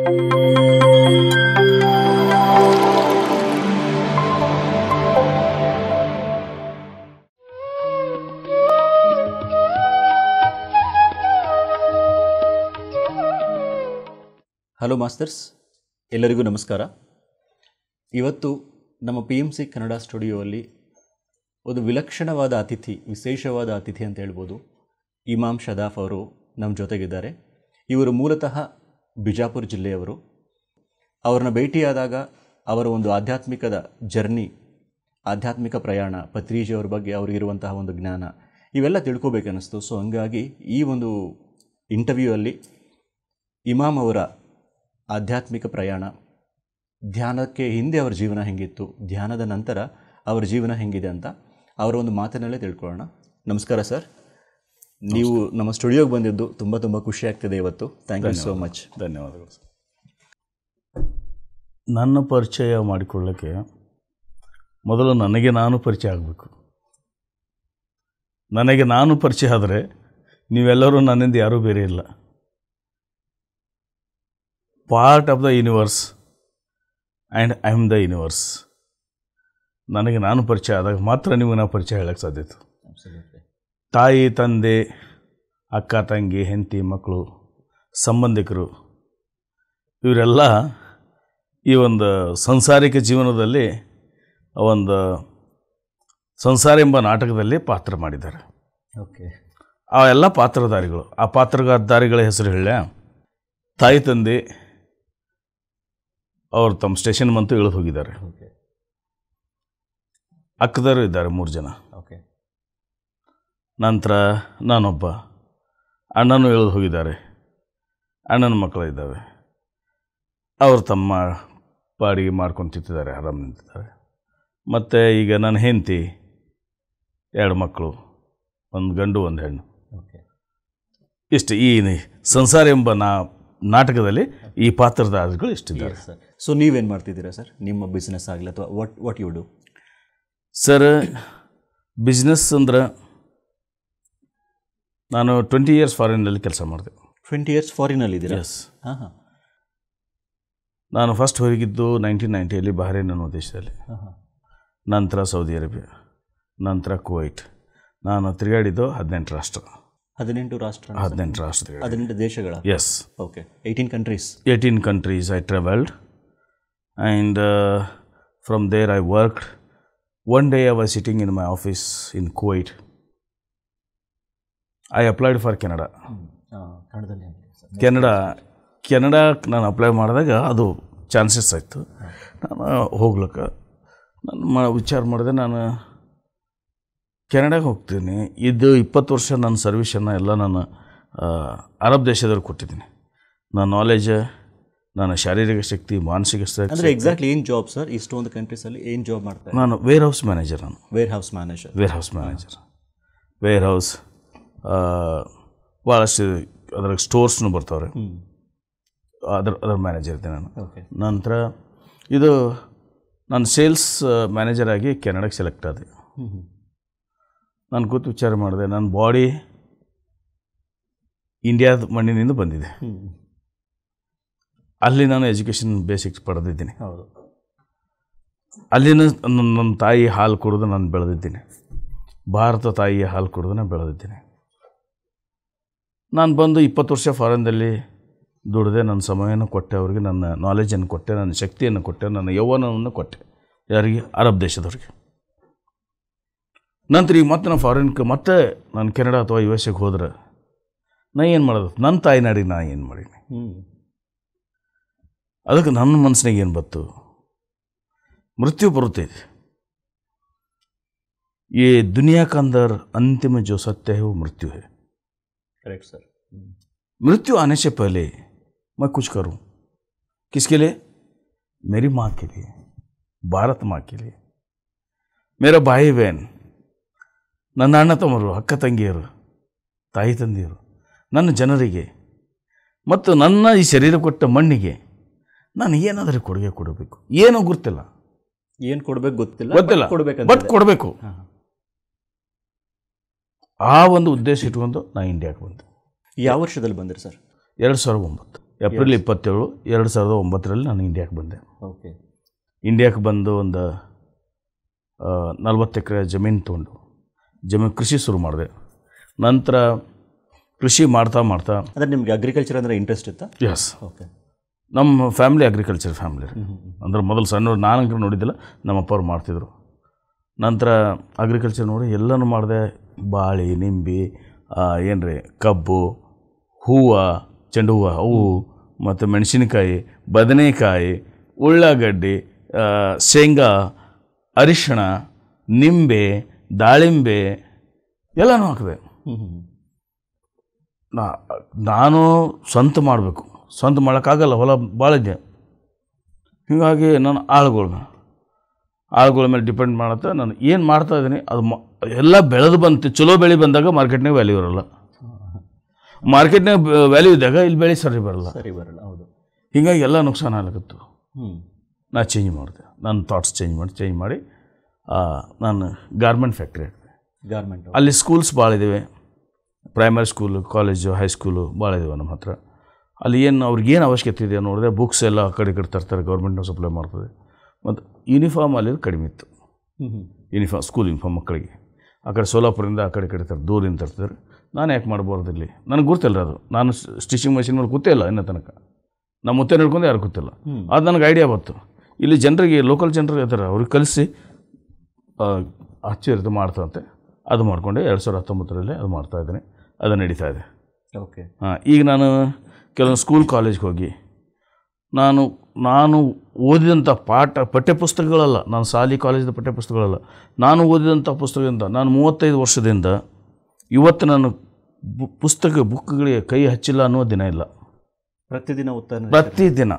Hello masters, ಎಲ್ಲರಿಗೂ ನಮಸ್ಕಾರ. ಇವತ್ತು ನಮ್ಮ PMC ಕನ್ನಡ ಸ್ಟುಡಿಯೋಲ್ಲಿ ಒಂದು ವಿಲಕ್ಷಣವಾದ ಅತಿಥಿ, ವಿಶೇಷವಾದ ಅತಿಥಿ ಅಂತ ಹೇಳ್ಬೋದು. ಇಮಾಮ್ ಶದಾಫ್ ಅವರು ನಮ್ಮ ಜೊತೆಗಿದ್ದಾರೆ. ಇವರು ಮೂಲತಃ ಬಿಜಾಪುರ ಜಿಲ್ಲೆಯವರು. ಅವರನ್ನ ಭೇಟಿಯಾದಾಗ ಅವರ ಒಂದು ಆಧ್ಯಾತ್ಮಿಕದ ಜರ್ನಿ, ಆಧ್ಯಾತ್ಮಿಕ ಪ್ರಯಾಣ, ಪತ್ರಿಜಿಯವರ ಬಗ್ಗೆ ಅವರಿಗಿರುವಂತಹ ಒಂದು ಜ್ಞಾನ, ಇವೆಲ್ಲ ತಿಳ್ಕೊಬೇಕನ್ನಿಸ್ತು. ಸೊ ಹಂಗಾಗಿ ಈ ಒಂದು ಇಂಟರ್ವ್ಯೂ ಅಲ್ಲಿ ಇಮಾಮ್ ಅವರ ಆಧ್ಯಾತ್ಮಿಕ ಪ್ರಯಾಣ, ಧ್ಯಾನಕ್ಕೆ ಹಿಂದೆ ಅವರ ಜೀವನ ಹೆಂಗಿತ್ತು, ಧ್ಯಾನದ ನಂತರ ಅವರ ಜೀವನ ಹೆಂಗಿದೆ ಅಂತ ಅವರ ಒಂದು ಮಾತಿನಲ್ಲೇ ತಿಳ್ಕೊಳ್ಳೋಣ. ನಮಸ್ಕಾರ ಸರ್, ನೀವು ನಮ್ಮ ಸ್ಟುಡಿಯೋಗೆ ಬಂದಿದ್ದು ತುಂಬ ಖುಷಿ ಆಗ್ತಿದೆ ಇವತ್ತು. Thank you so much. ಧನ್ಯವಾದಗಳು. ನನ್ನ ಪರಿಚಯ ಮಾಡಿಕೊಳ್ಳೋಕ್ಕೆ ಮೊದಲು ನನಗೆ ನಾನು ಪರಿಚಯ ಆಗಬೇಕು. ನನಗೆ ನಾನು ಪರಿಚಯ ಆದರೆ ನೀವೆಲ್ಲರೂ ನನ್ನಿಂದ ಯಾರೂ ಬೇರೆ ಇಲ್ಲ. Part of the universe and I am the universe. ನನಗೆ ನಾನು ಪರಿಚಯ ಆದಾಗ ಮಾತ್ರ ನಿಮಗೆ ನಾವು ಪರಿಚಯ ಹೇಳೋಕ್ಕೆ ಸಾಧ್ಯತೆ. ತಾಯಿ, ತಂದೆ, ಅಕ್ಕ, ತಂಗಿ, ಹೆಂಡತಿ, ಮಕ್ಕಳು, ಸಂಬಂಧಿಕರು, ಇವರೆಲ್ಲ ಈ ಒಂದು ಸಂಸಾರಿಕ ಜೀವನದಲ್ಲಿ ಒಂದು ಸಂಸಾರ ಎಂಬ ನಾಟಕದಲ್ಲಿ ಪಾತ್ರ ಮಾಡಿದ್ದಾರೆ. ಓಕೆ, ಆ ಎಲ್ಲ ಪಾತ್ರಧಾರಿಗಳು, ಆ ಪಾತ್ರಧಾರಿಗಳ ಹೆಸರು ಹೇಳ. ತಾಯಿ ತಂದೆ ಅವರು ತಮ್ಮ ಸ್ಟೇಷನ್ ಬಂತು ಇಳಿದು ಹೋಗಿದ್ದಾರೆ. ಅಕ್ಕದರು ಇದ್ದಾರೆ 3 ಜನ. ಓಕೆ, ನಂತರ ನಾನೊಬ್ಬ, ಅಣ್ಣನೂ ಇಳಿದು ಹೋಗಿದ್ದಾರೆ. ಅಣ್ಣನ ಮಕ್ಕಳು ಇದ್ದಾವೆ, ಅವರು ತಮ್ಮ ಬಾಡಿಗೆ ಮಾಡ್ಕೊಂಡು ತಿಂತಿದ್ದಾರೆ, ಆರಾಮ್ ನಿಂತಿದ್ದಾರೆ. ಮತ್ತು ಈಗ ನನ್ನ ಹೆಂಡತಿ, 2 ಮಕ್ಕಳು, 1 ಗಂಡು 1 ಹೆಣ್ಣು. ಓಕೆ, ಇಷ್ಟು ಈ ಸಂಸಾರ ಎಂಬ ನಾಟಕದಲ್ಲಿ ಈ ಪಾತ್ರಧಾರಿಗಳು ಇಷ್ಟಿದ್ದಾರೆ. ಸರ್, ಸೊ ನೀವೇನು ಮಾಡ್ತಿದ್ದೀರಾ ಸರ್? ನಿಮ್ಮ ಬಿಸ್ನೆಸ್ ಆಗಲಿ ಅಥವಾ what you do? Sir, business ಅಂದ್ರೆ ನಾನು 20 ಇಯರ್ಸ್ ಫಾರಿನ್ನಲ್ಲಿ ಕೆಲಸ ಮಾಡಿದೆ. 20 ಇಯರ್ಸ್ ಫಾರಿನಲ್ಲಿದ್ದೀರಾ? ಎಸ್. ಹಾಂ. ನಾನು ಫಸ್ಟ್ ಹೋಗಿದ್ದು 1990 ಬಹರೇನ್ ಅನ್ನೋ ದೇಶದಲ್ಲಿ, ನಂತರ ಸೌದಿ ಅರೇಬಿಯಾ, ನಂತರ ಕುವೈಟ್. ನಾನು ತಿರುಗಾಡಿದ್ದು 18 ರಾಷ್ಟ್ರ. 18 ರಾಷ್ಟ್ರ? 18 ರಾಷ್ಟ್ರ, 18 ದೇಶಗಳ? Yes. Okay, 18 countries? 18 countries I traveled, and from there I worked. One day I was sitting in my office in Kuwait. I applied for Canada. Canada ನಾನು ಅಪ್ಲೈ ಮಾಡಿದಾಗ ಅದು ಚಾನ್ಸಸ್ ಆಯಿತು. ನಾನು ಹೋಗ್ಲಿಕ್ಕೆ ವಿಚಾರ ಮಾಡಿದೆ, ನಾನು ಕೆನಡಾಗೆ ಹೋಗ್ತೀನಿ. ಇದು 20 ವರ್ಷ ನನ್ನ ಸರ್ವಿಸನ್ನು ಎಲ್ಲ ನಾನು ಅರಬ್ ದೇಶದವ್ರಿಗೆ ಕೊಟ್ಟಿದ್ದೀನಿ. ನನ್ನ ನಾಲೆಜ್, ನನ್ನ ಶಾರೀರಿಕ ಶಕ್ತಿ, ಮಾನಸಿಕ ಶಕ್ತಿ. ಅಂದರೆ ಎಕ್ಸಾಕ್ಟ್ಲಿ ಏನು ಜಾಬ್ ಸರ್ ಇಷ್ಟೊಂದು ಕಂಟ್ರೀಸಲ್ಲಿ? ಏನು ಜಾಬ್ ಮಾಡ್ತಾರೆ? ನಾನು warehouse manager. Warehouse manager. Warehouse ಭಾಳಷ್ಟು ಅದ್ರಾಗ ಸ್ಟೋರ್ಸ್ನು ಬರ್ತಾವ್ರೆ, ಅದರ ಮ್ಯಾನೇಜರ್ ಇದ್ದೆ ನಾನು. ನಂತರ ಇದು ನಾನು ಸೇಲ್ಸ್ ಮ್ಯಾನೇಜರ್ ಆಗಿ ಕೆನಡಾಗೆ ಸೆಲೆಕ್ಟ್ ಆದೆ. ನಾನು ಕೂತು ವಿಚಾರ ಮಾಡಿದೆ, ನನ್ನ ಬಾಡಿ ಇಂಡಿಯಾದ ಮಣ್ಣಿನಿಂದ ಬಂದಿದೆ. ಅಲ್ಲಿ ನಾನು ಎಜುಕೇಷನ್ ಬೇಸಿಕ್ಸ್ ಪಡೆದಿದ್ದೀನಿ. ಹೌದು. ಅಲ್ಲಿನ ನನ್ನ ತಾಯಿ ಹಾಲು ಕುಡಿದು ನಾನು ಬೆಳೆದಿದ್ದೀನಿ. ಭಾರತ ತಾಯಿಯ ಹಾಲು ಕುಡಿದು ನಾನು ಬೆಳೆದಿದ್ದೀನಿ. ನಾನು ಬಂದು 20 ವರ್ಷ ಫಾರಿನ್ದಲ್ಲಿ ದುಡಿದೆ. ನನ್ನ ಸಮಯವನ್ನು ಕೊಟ್ಟೆ ಅವರಿಗೆ, ನನ್ನ ನಾಲೆಜನ್ನು ಕೊಟ್ಟೆ, ನನ್ನ ಶಕ್ತಿಯನ್ನು ಕೊಟ್ಟೆ, ನನ್ನ ಯೌವನವನ್ನು ಕೊಟ್ಟೆ. ಯಾರಿಗೆ? ಅರಬ್ ದೇಶದವ್ರಿಗೆ. ನಂತರ ಈಗ ಮತ್ತೆ ನಾನು ಫಾರಿನ್ಗೆ ಮತ್ತೆ ನಾನು ಕೆನಡಾ ಅಥವಾ USA ಹೋದ್ರೆ ನಾ ಏನು ಮಾಡೋದು? ನನ್ನ ತಾಯಿನಾಡಿಗೆ ನಾ ಏನು ಮಾಡೀನಿ? ಅದಕ್ಕೆ ನನ್ನ ಮನಸ್ಸಿನಾಗ ಏನು ಬತ್ತು? मृत्यु बरुते. ये दुनिया का अंदर अंतिम जो सत्य है वो मृत्यु है. Correct sir. मृत्यु आने से पहले मैं कुछ करूं. किसके लिए? मेरी माँ के लिए, भारत माँ के लिए, मेरा भाई बहन, ನನ್ನ ಅಣ್ಣ ತಮ್ಮರು, ಅಕ್ಕ ತಂಗಿಯರು, ತಾಯಿ ತಂದೆಯರು, ನನ್ನ ಜನರಿಗೆ ಮತ್ತು ನನ್ನ ಈ ಶರೀರ ಕೊಟ್ಟ ಮಣ್ಣಿಗೆ ನಾನು ಏನಾದರೂ ಕೊಡುಗೆ ಕೊಡಬೇಕು. ಏನೋ ಗೊತ್ತಿಲ್ಲ, ಏನು ಕೊಡಬೇಕು ಗೊತ್ತಿಲ್ಲ, ಬಟ್ ಕೊಡಬೇಕು. ಆ ಒಂದು ಉದ್ದೇಶ ಇಟ್ಕೊಂಡು ನಾನು ಇಂಡಿಯಾಗೆ ಬಂದೆ. ಯಾವ ವರ್ಷದಲ್ಲಿ ಬಂದಿರಿ ಸರ್? 2009. ಏಪ್ರಿಲ್ 27, 2009 ನಾನು ಇಂಡಿಯಾಕ್ಕೆ ಬಂದೆ. ಓಕೆ. ಇಂಡಿಯಾಕ್ಕೆ ಬಂದು ಒಂದು 40 ಎಕರೆ ಜಮೀನು ತೊಗೊಂಡು ಕೃಷಿ ಶುರು ಮಾಡಿದೆ. ನಂತರ ಕೃಷಿ ಮಾಡ್ತಾ ಅಂದರೆ ನಿಮಗೆ ಅಗ್ರಿಕಲ್ಚರ್ ಅಂದರೆ ಇಂಟ್ರೆಸ್ಟ್ ಇತ್ತಾ? ಎಸ್. ಓಕೆ. ನಮ್ಮ ಫ್ಯಾಮಿಲಿ ಅಗ್ರಿಕಲ್ಚರ್ ಫ್ಯಾಮಿಲಿ. ಅಂದ್ರೆ ಮೊದಲು ಸಣ್ಣವ್ರು ನಾನಂಕರು ನೋಡಿದ್ದಿಲ್ಲ, ನಮ್ಮ ಅಪ್ಪವ್ರು ಮಾಡ್ತಿದ್ರು. ನಂತರ ಅಗ್ರಿಕಲ್ಚರ್ ನೋಡಿ ಎಲ್ಲನೂ ಮಾಡಿದೆ. ಬಾಳೆ, ನಿಂಬೆ, ಏನ್ರಿ ಕಬ್ಬು, ಹೂವು, ಚೆಂಡು ಹೂವು, ಅವು ಮತ್ತು ಮೆಣಸಿನಕಾಯಿ, ಬದನೆಕಾಯಿ, ಉಳ್ಳಾಗಡ್ಡಿ, ಶೇಂಗಾ, ಅರಿಶಿಣ, ನಿಂಬೆ, ದಾಳಿಂಬೆ ಎಲ್ಲನೂ ಹಾಕಿದೆ. ನಾನು ಸ್ವಂತ ಮಾಡಬೇಕು, ಸ್ವಂತ ಮಾಡೋಕ್ಕಾಗಲ್ಲ, ಹೊಲ ಭಾಳ ಇದೆ. ಹೀಗಾಗಿ ನಾನು ಆಳುಗಳ ಮೇಲೆ ಡಿಪೆಂಡ್ ಮಾಡುತ್ತೆ. ನಾನು ಏನು ಮಾಡ್ತಾಯಿದ್ದೀನಿ ಅದು ಎಲ್ಲ ಬೆಳೆದು ಬಂತು. ಚಲೋ ಬೆಳೆ ಬಂದಾಗ ಮಾರ್ಕೆಟ್ನಾಗ ವ್ಯಾಲ್ಯೂ ಇರೋಲ್ಲ, ಮಾರ್ಕೆಟ್ನಾಗ ವ್ಯಾಲ್ಯೂ ಇದ್ದಾಗ ಇಲ್ಲಿ ಬೆಳೆ ಸರಿ ಬರಲ್ಲ. ಹೌದು. ಹೀಗಾಗಿ ಎಲ್ಲ ನುಕ್ಸಾನ ಆಗತ್ತು. ನಾ ಚೇಂಜ್ ಮಾಡಿದೆ, ನನ್ನ ಥಾಟ್ಸ್ ಚೇಂಜ್ ಮಾಡಿ ನಾನು ಗಾರ್ಮೆಂಟ್ ಫ್ಯಾಕ್ಟ್ರಿ ಹಾಕಿದೆ. ಅಲ್ಲಿ ಸ್ಕೂಲ್ಸ್ ಭಾಳ ಇದ್ದಾವೆ, ಪ್ರೈಮರಿ ಸ್ಕೂಲು, ಕಾಲೇಜು, ಹೈಸ್ಕೂಲು ಭಾಳ ಇದ್ದಾವೆ ನಮ್ಮ ಹತ್ರ. ಅಲ್ಲಿ ಅವ್ರಿಗೇನು ಅವಶ್ಯಕತೆ ಇದೆ ನೋಡಿದೆ, ಬುಕ್ಸ್ ಎಲ್ಲ ಆ ಕಡೆ ತರ್ತಾರೆ, ಗೌರ್ಮೆಂಟ್ನ ಸಪ್ಲೈ ಮಾಡ್ತದೆ. ಮತ್ತು ಯೂನಿಫಾರ್ಮ್ ಅಲ್ಲಿ ಕಡಿಮೆ ಇತ್ತು. ಯೂನಿಫಾರ್ಮ್, ಸ್ಕೂಲ್ ಯೂನಿಫಾರ್ಮ್ ಮಕ್ಕಳಿಗೆ ಆ ಕಡೆ ಸೋಲಾಪುರದಿಂದ ಆ ಕಡೆ ದೂರಿಂದ ತರ್ತಾರೆ. ನಾನು ಯಾಕೆ ಮಾಡಬಾರ್ದು ಇಲ್ಲಿ? ನನಗೆ ಗೊತ್ತಿಲ್ಲ ಅದು. ನಾನು ಸ್ಟಿಚಿಂಗ್ ಮಷಿನ್ ಮೇಲೆ ಕೂತೇ ಇಲ್ಲ ಇನ್ನೂ ತನಕ. ನಮ್ಮ ಮುತ್ತೆ ನಡ್ಕೊಂಡು ಯಾರು ಗೊತ್ತಿಲ್ಲ. ಅದು ನನಗೆ ಐಡಿಯಾ ಬಂತು. ಇಲ್ಲಿ ಜನರಿಗೆ, ಲೋಕಲ್ ಜನರಿಗೆ ಇರ್ತಾರೆ, ಅವ್ರಿಗೆ ಕಲಿಸಿ ಆಶ್ಚರ್ಯ ಮಾಡ್ತಂತೆ. ಅದು ಮಾಡಿಕೊಂಡೆ 2019ರಲ್ಲಿ ಅದು ಮಾಡ್ತಾಯಿದ್ದೀನಿ. ಅದು ನಡೀತಾ ಇದೆ. ಓಕೆ. ಈಗ ನಾನು ಕೆಲವೊಂದು ಸ್ಕೂಲ್ ಕಾಲೇಜ್ಗೆ ಹೋಗಿ ನಾನು ಓದಿದಂಥ ಪಠ್ಯಪುಸ್ತಕಗಳಲ್ಲ, ನಾನು ಶಾಲೆ ಕಾಲೇಜಿನ ಪಠ್ಯಪುಸ್ತಕಗಳಲ್ಲ, ನಾನು ಓದಿದಂಥ ಪುಸ್ತಕದಿಂದ ನಾನು 35 ವರ್ಷದಿಂದ ಇವತ್ತು ನಾನು ಬುಕ್ಗಳಿಗೆ ಕೈ ಹಚ್ಚಿಲ್ಲ ಅನ್ನೋ ದಿನ ಇಲ್ಲ. ಪ್ರತಿದಿನ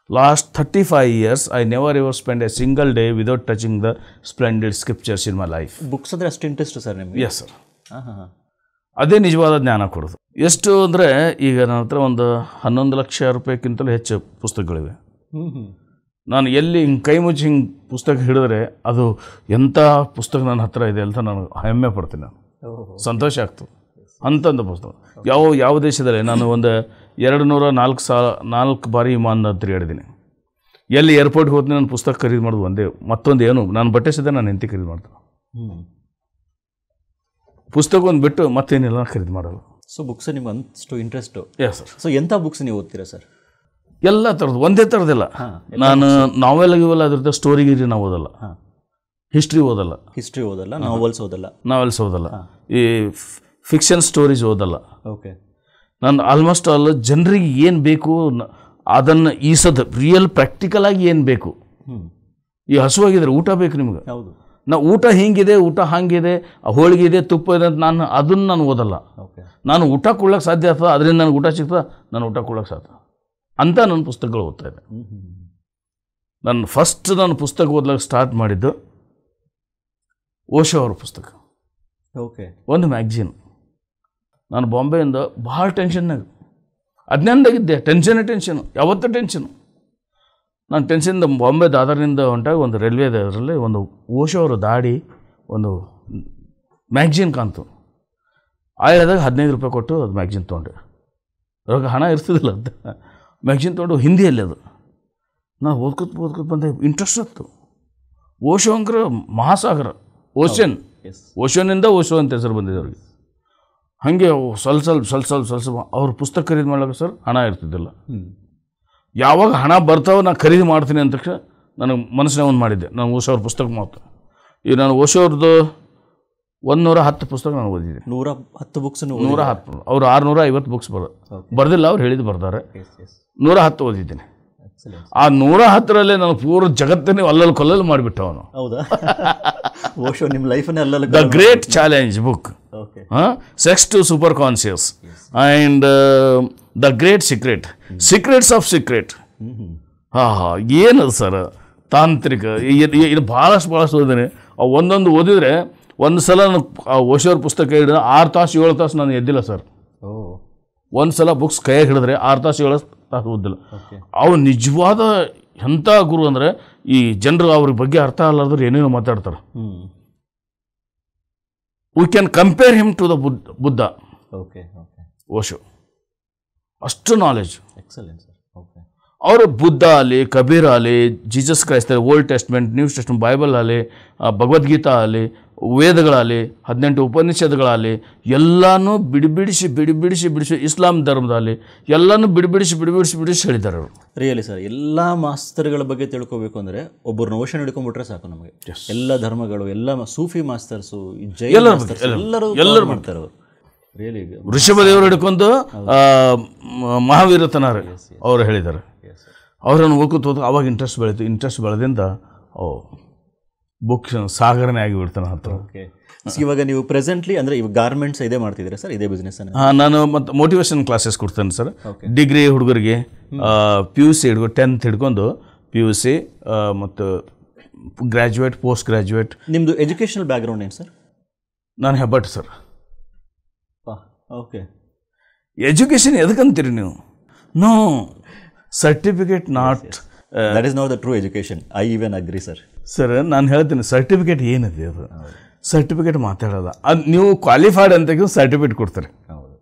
last 35 years I never ever spent a single day without touching the splendid scriptures in my life. Books ಅಂದರೆ ಅಷ್ಟು ಇಂಟ್ರೆಸ್ಟ್ ಸರ್ ನಿಮಗೆ? Yes sir. ಅದೇ ನಿಜವಾದ ಜ್ಞಾನ ಕೊಡೋದು. ಎಷ್ಟು ಅಂದರೆ ಈಗ ನನ್ನ ಹತ್ರ ಒಂದು 11 ಲಕ್ಷ ರೂಪಾಯಿಗಿಂತಲೂ ಹೆಚ್ಚು ಪುಸ್ತಕಗಳಿವೆ. ನಾನು ಎಲ್ಲಿ ಹಿಂಗೆ ಕೈ ಮುಚ್ಚಿ ಹಿಂಗೆ ಪುಸ್ತಕ ಹಿಡಿದ್ರೆ ಅದು ಎಂಥ ಪುಸ್ತಕ ನನ್ನ ಹತ್ರ ಇದೆ ಅಂತ ನಾನು ಹೆಮ್ಮೆ ಪಡ್ತೀನಿ. ನಾನು ಸಂತೋಷ ಆಗ್ತದೆ ಅಂತಂದು ಪುಸ್ತಕ. ಯಾವ ದೇಶದಲ್ಲಿ ನಾನು ಒಂದು 204 ಬಾರಿ ವಿಮಾನ ತಿರುಗಾಡಿದ್ದೀನಿ. ಎಲ್ಲಿ ಏರ್ಪೋರ್ಟ್ಗೆ ಹೋದ್ನಿ ನಾನು ಪುಸ್ತಕ ಖರೀದಿ ಮಾಡೋದು ಒಂದೇ. ಮತ್ತೊಂದು ಏನು, ನಾನು ಬಟ್ಟೆ ಸಿದ್ದೆ ನಾನು ಹೆಂಡತಿ ಖರೀದಿ ಮಾಡ್ತೀನಿ. ಪುಸ್ತಕ ಒಂದು ಬಿಟ್ಟು ಮತ್ತೇನಿಲ್ಲ ಖರೀದಿ ಮಾಡಲ್ಲ. ಸೊ ಬುಕ್ಸ್ ನಿಮ್ಗೆ ಅಷ್ಟು ಇಂಟ್ರೆಸ್ಟು? Yes sir. ಸೊ ಎಂಥ ಬುಕ್ಸ್ ನೀವು ಓದ್ತೀರಾ ಸರ್? ಎಲ್ಲ ಥರದ್ದು, ಒಂದೇ ಥರದಿಲ್ಲ. ನಾನು ನಾವೆಲ್ಲ ಅದ್ರದ್ದು ಸ್ಟೋರಿ ಗಿರಿ ನಾವು ಓದಲ್ಲ, ಹಿಸ್ಟ್ರಿ ಓದಲ್ಲ, ನಾವೆಲ್ಸ್ ಓದಲ್ಲ, ಈ ಫಿಕ್ಷನ್ ಸ್ಟೋರೀಸ್ ಓದಲ್ಲ. ಓಕೆ. ನಾನು ಆಲ್ಮೋಸ್ಟ್ ಆಲ್ ಜನರಿಗೆ ಏನು ಬೇಕು ಅದನ್ನು ಈಸೋದು, ರಿಯಲ್ ಪ್ರಾಕ್ಟಿಕಲ್ ಆಗಿ ಏನು ಬೇಕು. ಈ ಹಸುವಾಗಿದ್ರೆ ಊಟ ಬೇಕು ನಿಮ್ಗೆ. ಹೌದು. ಊಟ ಹಿಂಗಿದೆ, ಊಟ ಹಾಗಿದೆ, ಹೋಳಿಗೆ ಇದೆ, ತುಪ್ಪ ಇದೆ ಅಂತ ನಾನು ಓದಲ್ಲ. ನಾನು ಊಟ ಕೊಡ್ಲಿಕ್ಕೆ ಸಾಧ್ಯ ಆಗ್ತದೆ, ಅದರಿಂದ ನನಗೆ ಊಟ ಸಿಗ್ತದೆ, ನಾನು ಊಟ ಕೊಡ್ಲಿಕ್ಕೆ ಸಾಧ್ಯ ಅಂತ ನನ್ನ ಪುಸ್ತಕಗಳು ಓದ್ತಾ ಇದ್ದೆ. ನಾನು ಪುಸ್ತಕ ಓದ್ಲಿಕ್ಕೆ ಸ್ಟಾರ್ಟ್ ಮಾಡಿದ್ದು ಓಶೋ ಅವ್ರ ಪುಸ್ತಕ. ಓಕೆ. ಒಂದು ಮ್ಯಾಗ್ಝಿನ್. ನಾನು ಬಾಂಬೆಯಿಂದ ಭಾಳ ಟೆನ್ಷನ್ನಾಗ, ಅಜ್ಞಾನದಾಗಿದ್ದೆ. ಟೆನ್ಷನು, ಯಾವತ್ತೂ ಟೆನ್ಷನು. ನಾನು ಟೆನ್ಷನ್ದ ಬಾಂಬೆ ದಾದರ್ನಿಂದ ಹೊಂಟಾಗ ಒಂದು ರೈಲ್ವೇದ ಅದರಲ್ಲಿ ಒಂದು ಓಶೋ ಅವರ ದಾಡಿ ಒಂದು ಮ್ಯಾಗ್ಝಿನ್ ಕಾಣ್ತು. ಹೇಳಿದಾಗ 15 ರೂಪಾಯಿ ಕೊಟ್ಟು ಅದು ಮ್ಯಾಗ್ಝಿನ್ ತೊಗೊಂಡೆ. ಅವಾಗ ಹಣ ಇರ್ತಿದ್ದಿಲ್ಲ, ಅದು ಮ್ಯಾಗ್ಝಿನ್ ತೊಗೊಂಡು ಹಿಂದಿಯಲ್ಲಿ ಅದು ನಾನು ಓದ್ಕೊತ ಬಂದೆ. ಇಂಟ್ರೆಸ್ಟ್ ಇತ್ತು. ಓಶೋ ಅಂದ್ರೆ ಮಹಾಸಾಗರ, ಓಷನ್ನಿಂದ ಓಶೋ ಅಂತ ಹೆಸರು ಬಂದಿದೆ ಅವ್ರಿಗೆ. ಹಾಗೆ ಸ್ವಲ್ಪ ಅವ್ರ ಪುಸ್ತಕ ಖರೀದಿ ಮಾಡ್ಲಿಕ್ಕೆ ಸರ್ ಹಣ ಇರ್ತಿದ್ದಿಲ್ಲ. ಯಾವಾಗ ಹಣ ಬರ್ತಾವೆ ನಾನು ಖರೀದಿ ಮಾಡ್ತೀನಿ ಅಂತ ತಕ್ಷಣ ನನಗೆ ಮನಸ್ಸಿನ ಒಂದು ಮಾಡಿದ್ದೆ, ನಾನು ಓಶೋ ಅವ್ರ ಪುಸ್ತಕ ಮಾತ್ರ. ಈಗ ನಾನು ಓಶೋ ಅವ್ರದ್ದು 110 ಪುಸ್ತಕ ನಾನು ಓದಿದ್ದೆ. 110 ಬುಕ್ಸ್? 110. ಅವರು 650 ಬುಕ್ಸ್ ಬರ್ದಿಲ್ಲ, ಅವ್ರು ಹೇಳಿದ್ದು ಬರ್ತಾರೆ. 110 ಓದಿದ್ದೀನಿ. ಆ 110ರಲ್ಲೇ ನಾನು ಪೂರ ಜಗತ್ತನ್ನೇ ಅಲ್ಲಲ್ಲಿ ಕೊಲ್ಲಲ್ಲಿ ಮಾಡಿಬಿಟ್ಟ ಅವನು. ಹೌದಾ? ಓಶೋ ನಿಮ್ಮ ಲೈಫನ್ನೇ ಅಲ್ಲಲ್ಲಿ. The great challenge book, sex to super conscious and the great secrets of secret. ಏನದು ಸರ್ ತಾಂತ್ರಿಕ, ಇದು ಭಾಳಷ್ಟು ಓದಿದ್ದೀನಿ. ಒಂದೊಂದು ಓದಿದರೆ ಒಂದು ಸಲ ನಾನು ಆ ಓಶೋರ್ ಪುಸ್ತಕ ಹಿಡಿದ್ರೆ 6 ತಾಸು 7 ತಾಸು ನಾನು ಎದ್ದಿಲ್ಲ ಸರ್. ಒಂದು ಸಲ ಬುಕ್ಸ್ ಕೈಯಾಗಿ ಹಿಡಿದ್ರೆ 6 ತಾಸು 7 ತಾಸು ಓದಿಲ್ಲ. ಅವ್ರು ನಿಜವಾದ ಎಂಥ ಗುರು ಅಂದರೆ, ಈ ಜನರು ಅವ್ರ ಬಗ್ಗೆ ಅರ್ಥ ಅಲ್ಲಾದ್ರೆ ಏನೇನೋ ಮಾತಾಡ್ತಾರೆ. We can compare him to the Buddha. Osho ಅಷ್ಟು ನಾಲೆಜ್. Excellent sir. ಓಕೆ. ಅವರು ಬುದ್ಧ ಆಗಲಿ, ಕಬೀರ್ ಆಗಲಿ, Jesus Christ, old testament, new testament, Bible ಆಗಲಿ, ಭಗವದ್ಗೀತಾ ಆಗಲಿ, ವೇದಗಳಾಗಲಿ, 18 ಉಪನಿಷತ್ಗಳಾಗಲಿ ಎಲ್ಲನೂ ಬಿಡಿಬಿಡಿಸಿ ಇಸ್ಲಾಂ ಧರ್ಮದಲ್ಲಿ ಎಲ್ಲನೂ ಬಿಡಿಬಿಡಿಸಿ ಹೇಳಿದ್ದಾರೆ ಅವರು. ರಿಯಲಿ ಸರ್, ಎಲ್ಲ ಮಾಸ್ತರ್ಗಳ ಬಗ್ಗೆ ತಿಳ್ಕೊಬೇಕು ಅಂದರೆ ಒಬ್ಬರು ನೋಷನ್ ಹಿಡ್ಕೊಂಡ್ಬಿಟ್ರೆ ಸಾಕು ನಮಗೆ. ಎಲ್ಲ ಧರ್ಮಗಳು, ಎಲ್ಲ ಸೂಫಿ ಮಾಸ್ತರ್ಸು, ಜೈನ ಮಾಸ್ತರ್ಸ್ ಎಲ್ಲರೂ ಮಾಡ್ತಾರೆ ಅವರು. ರಿಯಲಿ ಋಷಭದೇವರು ಹಿಡ್ಕೊಂಡು ಮಹಾವೀರ ತನಾರ ಅವರು ಹೇಳಿದ್ದಾರೆ. ಅವರನ್ನು ಓದ್ಕೊತ ಅವಾಗ ಇಂಟ್ರೆಸ್ಟ್ ಬೆಳೆದಿಂದ ಬುಕ್ಸ್ ಸಾಗರನೇ ಆಗಿಬಿಡ್ತಾನೆ ಹತ್ರ. ಓಕೆ. ಇವಾಗ ನೀವು ಪ್ರೆಸೆಂಟ್ಲಿ ಅಂದರೆ ಇವಾಗ ಗಾರ್ಮೆಂಟ್ಸ್ ಇದೇ ಮಾಡ್ತಿದ್ದೀರಾ ಸರ್, ಇದೇ ಬಿಸ್ನೆಸ್? ನಾನು ಮತ್ತು ಮೋಟಿವೇಶನ್ ಕ್ಲಾಸಸ್ ಕೊಡ್ತೇನೆ ಸರ್. ಡಿಗ್ರಿ ಹುಡುಗರಿಗೆ PUC 10th ಹಿಡ್ಕೊಂಡು PUC ಮತ್ತು ಗ್ರ್ಯಾಜುಯೇಟ್, ಪೋಸ್ಟ್ ಗ್ರ್ಯಾಜುಯೇಟ್. ನಿಮ್ಮದು ಎಜುಕೇಷನಲ್ ಬ್ಯಾಕ್ಗ್ರೌಂಡ್ ಏನು ಸರ್? ನಾನು ಹೆಬ್ಬಟ್ ಸರ್. ಓಕೆ. ಎಜುಕೇಷನ್ ಎದಕ್ಕಂತೀರಿ ನೀವು? No certificate not that is not the true education. I even agree sir. Sir ನಾನು ಹೇಳ್ತೀನಿ, ಸರ್ಟಿಫಿಕೇಟ್ ಏನಿದೆ ಅದು ಸರ್ಟಿಫಿಕೇಟ್ ಮಾತಾಡೋದ. ಅದು ನೀವು ಕ್ವಾಲಿಫೈಡ್ ಅಂತ ಸರ್ಟಿಫಿಕೇಟ್ ಕೊಡ್ತಾರೆ.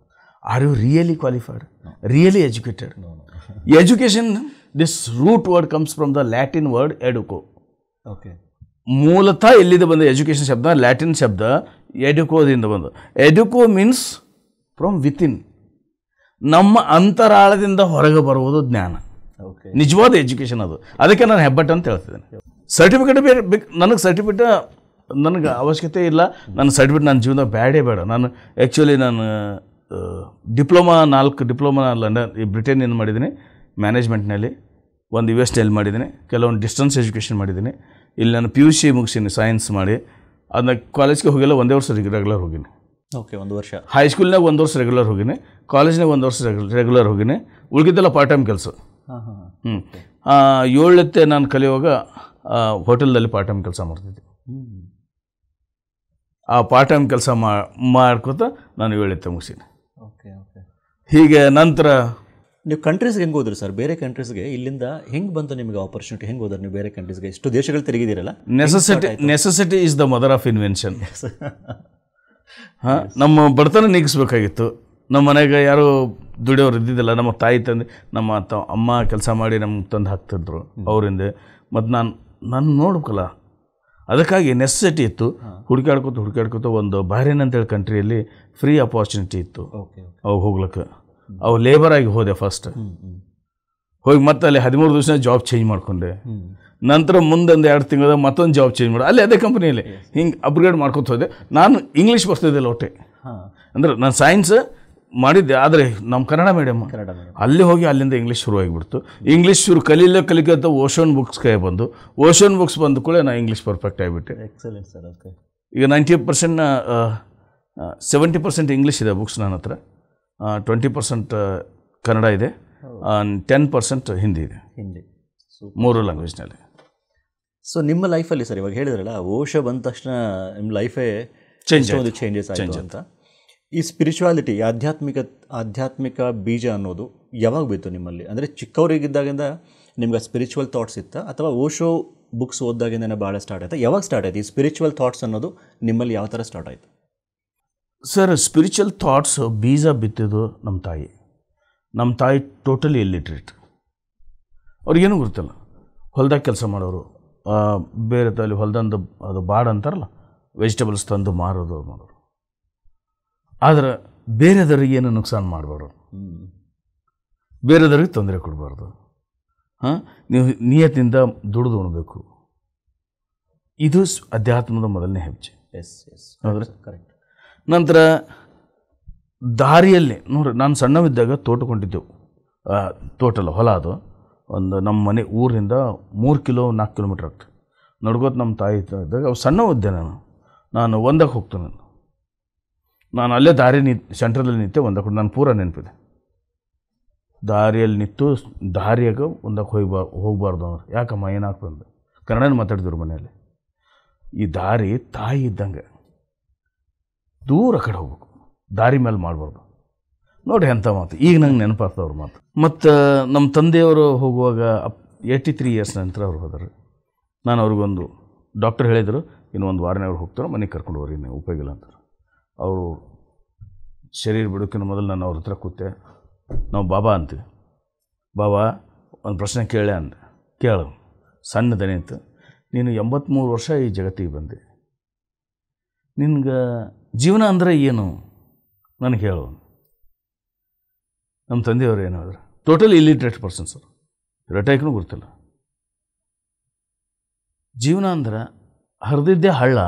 Are you really qualified, really educated? Education, this root word comes from the Latin word educo. Okay. ಮೂಲತಃ ಎಲ್ಲಿಂದ ಬಂದ ಎಜುಕೇಷನ್ ಶಬ್ದ? ಲ್ಯಾಟಿನ್ ಶಬ್ದ ಎಡುಕೋದಿಂದ ಬಂದು. ಎಡುಕೋ ಮೀನ್ಸ್ ಫ್ರಮ್ ವಿತಿನ್, ನಮ್ಮ ಅಂತರಾಳದಿಂದ ಹೊರಗೆ ಬರುವುದು ಜ್ಞಾನ. ನಿಜವಾದ ಎಜುಕೇಷನ್ ಅದು. ಅದಕ್ಕೆ ನಾನು ಹೆಬ್ಬಟ್ ಅಂತ ಹೇಳ್ತಿದ್ದೇನೆ. ಸರ್ಟಿಫಿಕೇಟ್ ನನಗೆ ಸರ್ಟಿಫಿಕೇಟ್ ನನಗೆ ಅವಶ್ಯಕತೆ ಇಲ್ಲ. ನನ್ನ ಸರ್ಟಿಫಿಕೇಟ್ ನನ್ನ ಜೀವನದಾಗ ಬೇಡ. ನಾನು ಆ್ಯಕ್ಚುಲಿ ನಾನು ನಾಲ್ಕು ಡಿಪ್ಲೊಮಾ ಬ್ರಿಟೇನಿಂದ ಮಾಡಿದ್ದೀನಿ, ಮ್ಯಾನೇಜ್ಮೆಂಟ್ನಲ್ಲಿ. ಒಂದು US ಮಾಡಿದ್ದೀನಿ, ಕೆಲವೊಂದು ಡಿಸ್ಟೆನ್ಸ್ ಎಜುಕೇಷನ್ ಮಾಡಿದ್ದೀನಿ. ಇಲ್ಲಿ ನಾನು PUC ಮುಗಿಸೀನಿ ಸೈನ್ಸ್ ಮಾಡಿ. ಅದನ್ನ ಕಾಲೇಜ್ಗೆ ಹೋಗಿಲ್ಲ, ಒಂದೇ ವರ್ಷ ರೆಗ್ಯುಲರ್ ಹೋಗೀನಿ. ಓಕೆ. 1 ವರ್ಷ ಹೈಸ್ಕೂಲ್ನಾಗ 1 ವರ್ಷ ರೆಗ್ಯುಲರ್ ಹೋಗೀನಿ, ಕಾಲೇಜ್ನಾಗ 1 ವರ್ಷ ರೆಗ್ಯುಲರ್ ಹೋಗೀನಿ. ಉಳಿದಿದ್ದೆಲ್ಲ ಪಾರ್ಟ್ ಟೈಮ್ ಕೆಲಸ. 7ನೇ ನಾನು ಕಲಿಯುವಾಗ ಹೋಟೆಲ್ದಲ್ಲಿ ಪಾರ್ಟ್ ಟೈಮ್ ಕೆಲಸ ಮಾಡ್ತಿದ್ದೆ. ಆ ಪಾರ್ಟ್ ಟೈಮ್ ಕೆಲಸ ಮಾಡ್ಕೋತ ನಾನು 7ನೇ ಮುಗಿಸೀನಿ. ಓಕೆ. ಓಕೆ. ಹೀಗೆ ನಂತರ ನೀವು ಕಂಟ್ರೀಸ್ಗೆ ಹೆಂಗೆ ಹೋದ್ರಿ ಸರ್? ಬೇರೆ ಕಂಟ್ರೀಸ್ಗೆ ಇಲ್ಲಿಂದ ಹೆಂಗೆ ಬಂತು ನಿಮಗೆ ಆಪರ್ಚುನಿಟಿ? ಹೆಂಗೆ ಹೋದ್ರೆ ನೀವು ಬೇರೆ ಕಂಟ್ರೀಸ್ಗೆ? ಇಷ್ಟು ದೇಶಗಳು ತಿರುಗಿದಿರಲ್ಲ. Necessity is the mother of invention. ನಮ್ಮ ಬಡತನ ನೀಗಿಸ್ಬೇಕಾಗಿತ್ತು. ನಮ್ಮ ಮನೆಗೆ ಯಾರು ದುಡಿಯೋರು ಇದ್ದಿದ್ದಿಲ್ಲ. ನಮ್ಮ ತಾಯಿ ತಂದೆ, ನಮ್ಮ ಅಮ್ಮ ಕೆಲಸ ಮಾಡಿ ನಮ್ಗೆ ತಂದು ಹಾಕ್ತಿದ್ರು ಅವರಿಂದ. ಮತ್ತು ನಾನು ನೋಡ್ಬೇಕಲ್ಲ, ಅದಕ್ಕಾಗಿ ನೆಸೆಸಿಟಿ ಇತ್ತು. ಹುಡುಕಾಡ್ಕೋತ ಒಂದು ಬಹರೇನ್ ಅಂತೇಳಿ ಕಂಟ್ರಿಯಲ್ಲಿ ಫ್ರೀ ಅಪಾರ್ಚುನಿಟಿ ಇತ್ತು ಅವಾಗ ಹೋಗ್ಲಿಕ್ಕೆ. ಅವು ಲೇಬರ್ ಆಗಿ ಹೋದೆ ಫಸ್ಟ್. ಹೋಗಿ ಮತ್ತೆ ಅಲ್ಲಿ 13 ದಿವಸ ಜಾಬ್ ಚೇಂಜ್ ಮಾಡ್ಕೊಂಡೆ. ನಂತರ ಮುಂದೊಂದು 2 ತಿಂಗಳ ಮತ್ತೊಂದು ಜಾಬ್ ಚೇಂಜ್ ಮಾಡಿ ಅಲ್ಲಿ ಅದೇ ಕಂಪ್ನಿಯಲ್ಲಿ ಹಿಂಗೆ ಅಪ್ಗ್ರೇಡ್ ಮಾಡ್ಕೊತ ಹೋದೆ. ನಾನು ಇಂಗ್ಲೀಷ್ ಬರ್ತಿದ್ದಿಲ್ಲ ಒಟ್ಟೆ. ಅಂದರೆ ನಾನು ಸೈನ್ಸ್ ಮಾಡಿದ್ದೆ, ಆದರೆ ನಮ್ಮ ಕನ್ನಡ ಮೀಡಿಯಮ್. ಅಲ್ಲಿ ಹೋಗಿ ಅಲ್ಲಿಂದ ಇಂಗ್ಲೀಷ್ ಶುರು ಆಗಿಬಿಡ್ತು. ಇಂಗ್ಲೀಷ್ ಕಲಿಕತ್ತ ಓಷನ್ ಬುಕ್ಸ್ ಕೈ ಬಂದು, ಓಷನ್ ಬುಕ್ಸ್ ಬಂದ ಕೂಡ ನಾನು ಇಂಗ್ಲೀಷ್ ಪರ್ಫೆಕ್ಟ್ ಆಗಿಬಿಟ್ಟೆ. Excellent sir. ಓಕೆ. ಈಗ 90% 70% ಇಂಗ್ಲೀಷ್ ಇದೆ ಬುಕ್ಸ್ ನನ್ನ ಹತ್ರ, 20% ಕನ್ನಡ ಇದೆ, 10% ಹಿಂದಿ ಇದೆ. 3 ಲ್ಯಾಂಗ್ವೇಜ್ನಲ್ಲಿ. ಸೊ ನಿಮ್ಮ ಲೈಫಲ್ಲಿ ಸರ್ ಇವಾಗ ಹೇಳಿದ್ರಲ್ಲ, ಓಷ ಬಂದ ತಕ್ಷಣ ನಿಮ್ಮ ಲೈಫೇ ಚೇಂಜಸ್ ಆಯಿತು ಅಂತ. ಈ ಸ್ಪಿರಿಚುವಾಲಿಟಿ, ಆಧ್ಯಾತ್ಮಿಕ ಬೀಜ ಅನ್ನೋದು ಯಾವಾಗ ಬಿತ್ತು ನಿಮ್ಮಲ್ಲಿ? ಅಂದರೆ ಚಿಕ್ಕವರಿಗಿದ್ದಾಗಿಂದ ನಿಮ್ಗೆ ಸ್ಪಿರಿಚುವಲ್ ಥಾಟ್ಸ್ ಇತ್ತಾ, ಅಥವಾ ಓಶೋ ಬುಕ್ಸ್ ಓದ್ದಾಗಿಂದನೇ ಭಾಳ ಸ್ಟಾರ್ಟ್ ಆಯಿತಾ? ಯಾವಾಗ ಸ್ಟಾರ್ಟ್ ಆಯಿತು ಈ ಸ್ಪಿರಿಚುವಲ್ ಥಾಟ್ಸ್ ಅನ್ನೋದು ನಿಮ್ಮಲ್ಲಿ? ಯಾವ ಥರ ಸ್ಟಾರ್ಟ್ ಆಯಿತು ಸರ್? ಸ್ಪಿರಿಚುವಲ್ ಥಾಟ್ಸ್ ಬೀಜ ಬಿತ್ತಿದ್ದು ನಮ್ಮ ತಾಯಿ. ನಮ್ಮ ತಾಯಿ ಟೋಟಲಿ ಇಲ್ಲಿಟ್ರೇಟ್. ಅವ್ರಿಗೇನು ಗೊತ್ತಿಲ್ಲ. ಹೊಲ್ದಾಗ ಕೆಲಸ ಮಾಡೋರು, ಬೇರೆ ತಲೆ ಹೊಲ್ದಂದು ಅದು ಬಾಡ್ ಅಂತಾರಲ್ಲ, ವೆಜಿಟೇಬಲ್ಸ್ ತಂದು ಮಾಡೋರು. ಆದರೆ ಬೇರೆದವ್ರಿಗೆ ಏನು ನುಕ್ಸಾನ್ ಮಾಡಬಾರ್ದು, ಬೇರೆದವ್ರಿಗೆ ತೊಂದರೆ ಕೊಡಬಾರ್ದು. ನೀವು ನಿಯತ್ತಿಂದ ದುಡಿದು ಉಣಬೇಕು. ಇದು ಅಧ್ಯಾತ್ಮದ ಮೊದಲನೇ ಹೆಜ್ಜೆ. ಹೌದ್ರೆ? ಕರೆಕ್ಟ್. ನಂತರ ದಾರಿಯಲ್ಲಿ ನೋಡ್ರಿ, ನಾನು ಸಣ್ಣವಿದ್ದಾಗ ತೋಟಕೊಂಡಿದ್ದೆವು. ತೋಟಲ್ಲ, ಹೊಲ ಅದು. ಒಂದು ನಮ್ಮ ಮನೆ ಊರಿಂದ 3 4 ಕಿಲೋಮೀಟ್ರ್ ಆಗ್ತದೆ. ನಡ್ಕೋತ ನಮ್ಮ ತಾಯಿ ಇದ್ದಾಗ ಅವು ಸಣ್ಣವಿದ್ದೆ. ನಾನು ಒಂದಕ್ಕೆ ಹೋಗ್ತೇನೆ. ನಾನು ಅಲ್ಲೇ ಸೆಂಟ್ರಲ್ಲಿ ನಿಂತೆ ಒಂದಕ್ಕೆ. ನಾನು ಪೂರ ನೆನಪಿದೆ. ದಾರಿಯಲ್ಲಿ ನಿಂತು ದಾರಿಯಾಗ ಒಂದಕ್ಕೆ ಹೋಗಬಾರ್ದು ಅಂದ್ರೆ, ಯಾಕಮ್ಮ ಏನಾಗ್ತಂದು ಕನ್ನಡನ ಮಾತಾಡಿದ್ರು ಮನೆಯಲ್ಲಿ. ಈ ದಾರಿ ತಾಯಿ ಇದ್ದಂಗೆ, ದೂರ ಕಡೆ ಹೋಗ್ಬೇಕು, ದಾರಿ ಮೇಲೆ ಮಾಡಬಾರ್ದು. ನೋಡಿ ಎಂಥ ಮಾತು, ಈಗ ನಂಗೆ ನೆನಪಾಗ್ತವ್ರ ಮಾತು. ಮತ್ತು ನಮ್ಮ ತಂದೆಯವರು ಹೋಗುವಾಗ 83 ಇಯರ್ಸ್ ನಂತರ ಅವ್ರು ಹೋದರು. ನಾನು ಅವ್ರಿಗೊಂದು ಡಾಕ್ಟರ್ ಹೇಳಿದರು, ಇನ್ನು 1 ವಾರನೇ ಹೋಗ್ತಾರೆ, ಮನೆಗೆ ಕರ್ಕೊಂಡು ಹೋಗ್ರಿ, ನೀವು ಉಪಯೋಗಿಲ್ಲ ಅಂತಾರೆ. ಅವರು ಶರೀರ ಬಿಡೋಕ್ಕಿಂತ ಮೊದಲು ನಾನು ಅವ್ರ ಹತ್ರ ಕೂತೆ. ನಾವು ಬಾಬಾ ಅಂತೀವಿ. ಬಾಬಾ ಒಂದು ಪ್ರಶ್ನೆ ಕೇಳೆ ಅಂದ. ಕೇಳು, ಸಣ್ಣ ದನಿ ಅಂತ. ನೀನು 83 ವರ್ಷ ಈ ಜಗತ್ತಿಗೆ ಬಂದೆ, ನಿನ್ಗೆ ಜೀವನ ಅಂದರೆ ಏನು ನನಗೆ ಹೇಳು. ನಮ್ಮ ತಂದೆಯವರು ಏನಾದ್ರು ಟೋಟಲ್ ಇಲ್ಲಿಟ್ರೇಟ್ ಪರ್ಸನ್ ಸರ್, ರಿಟೈಕ್ನೂ ಗೊತ್ತಿಲ್ಲ. ಜೀವನ ಅಂದ್ರೆ ಹರಿದಿದ್ದೇ ಹಳ್ಳ,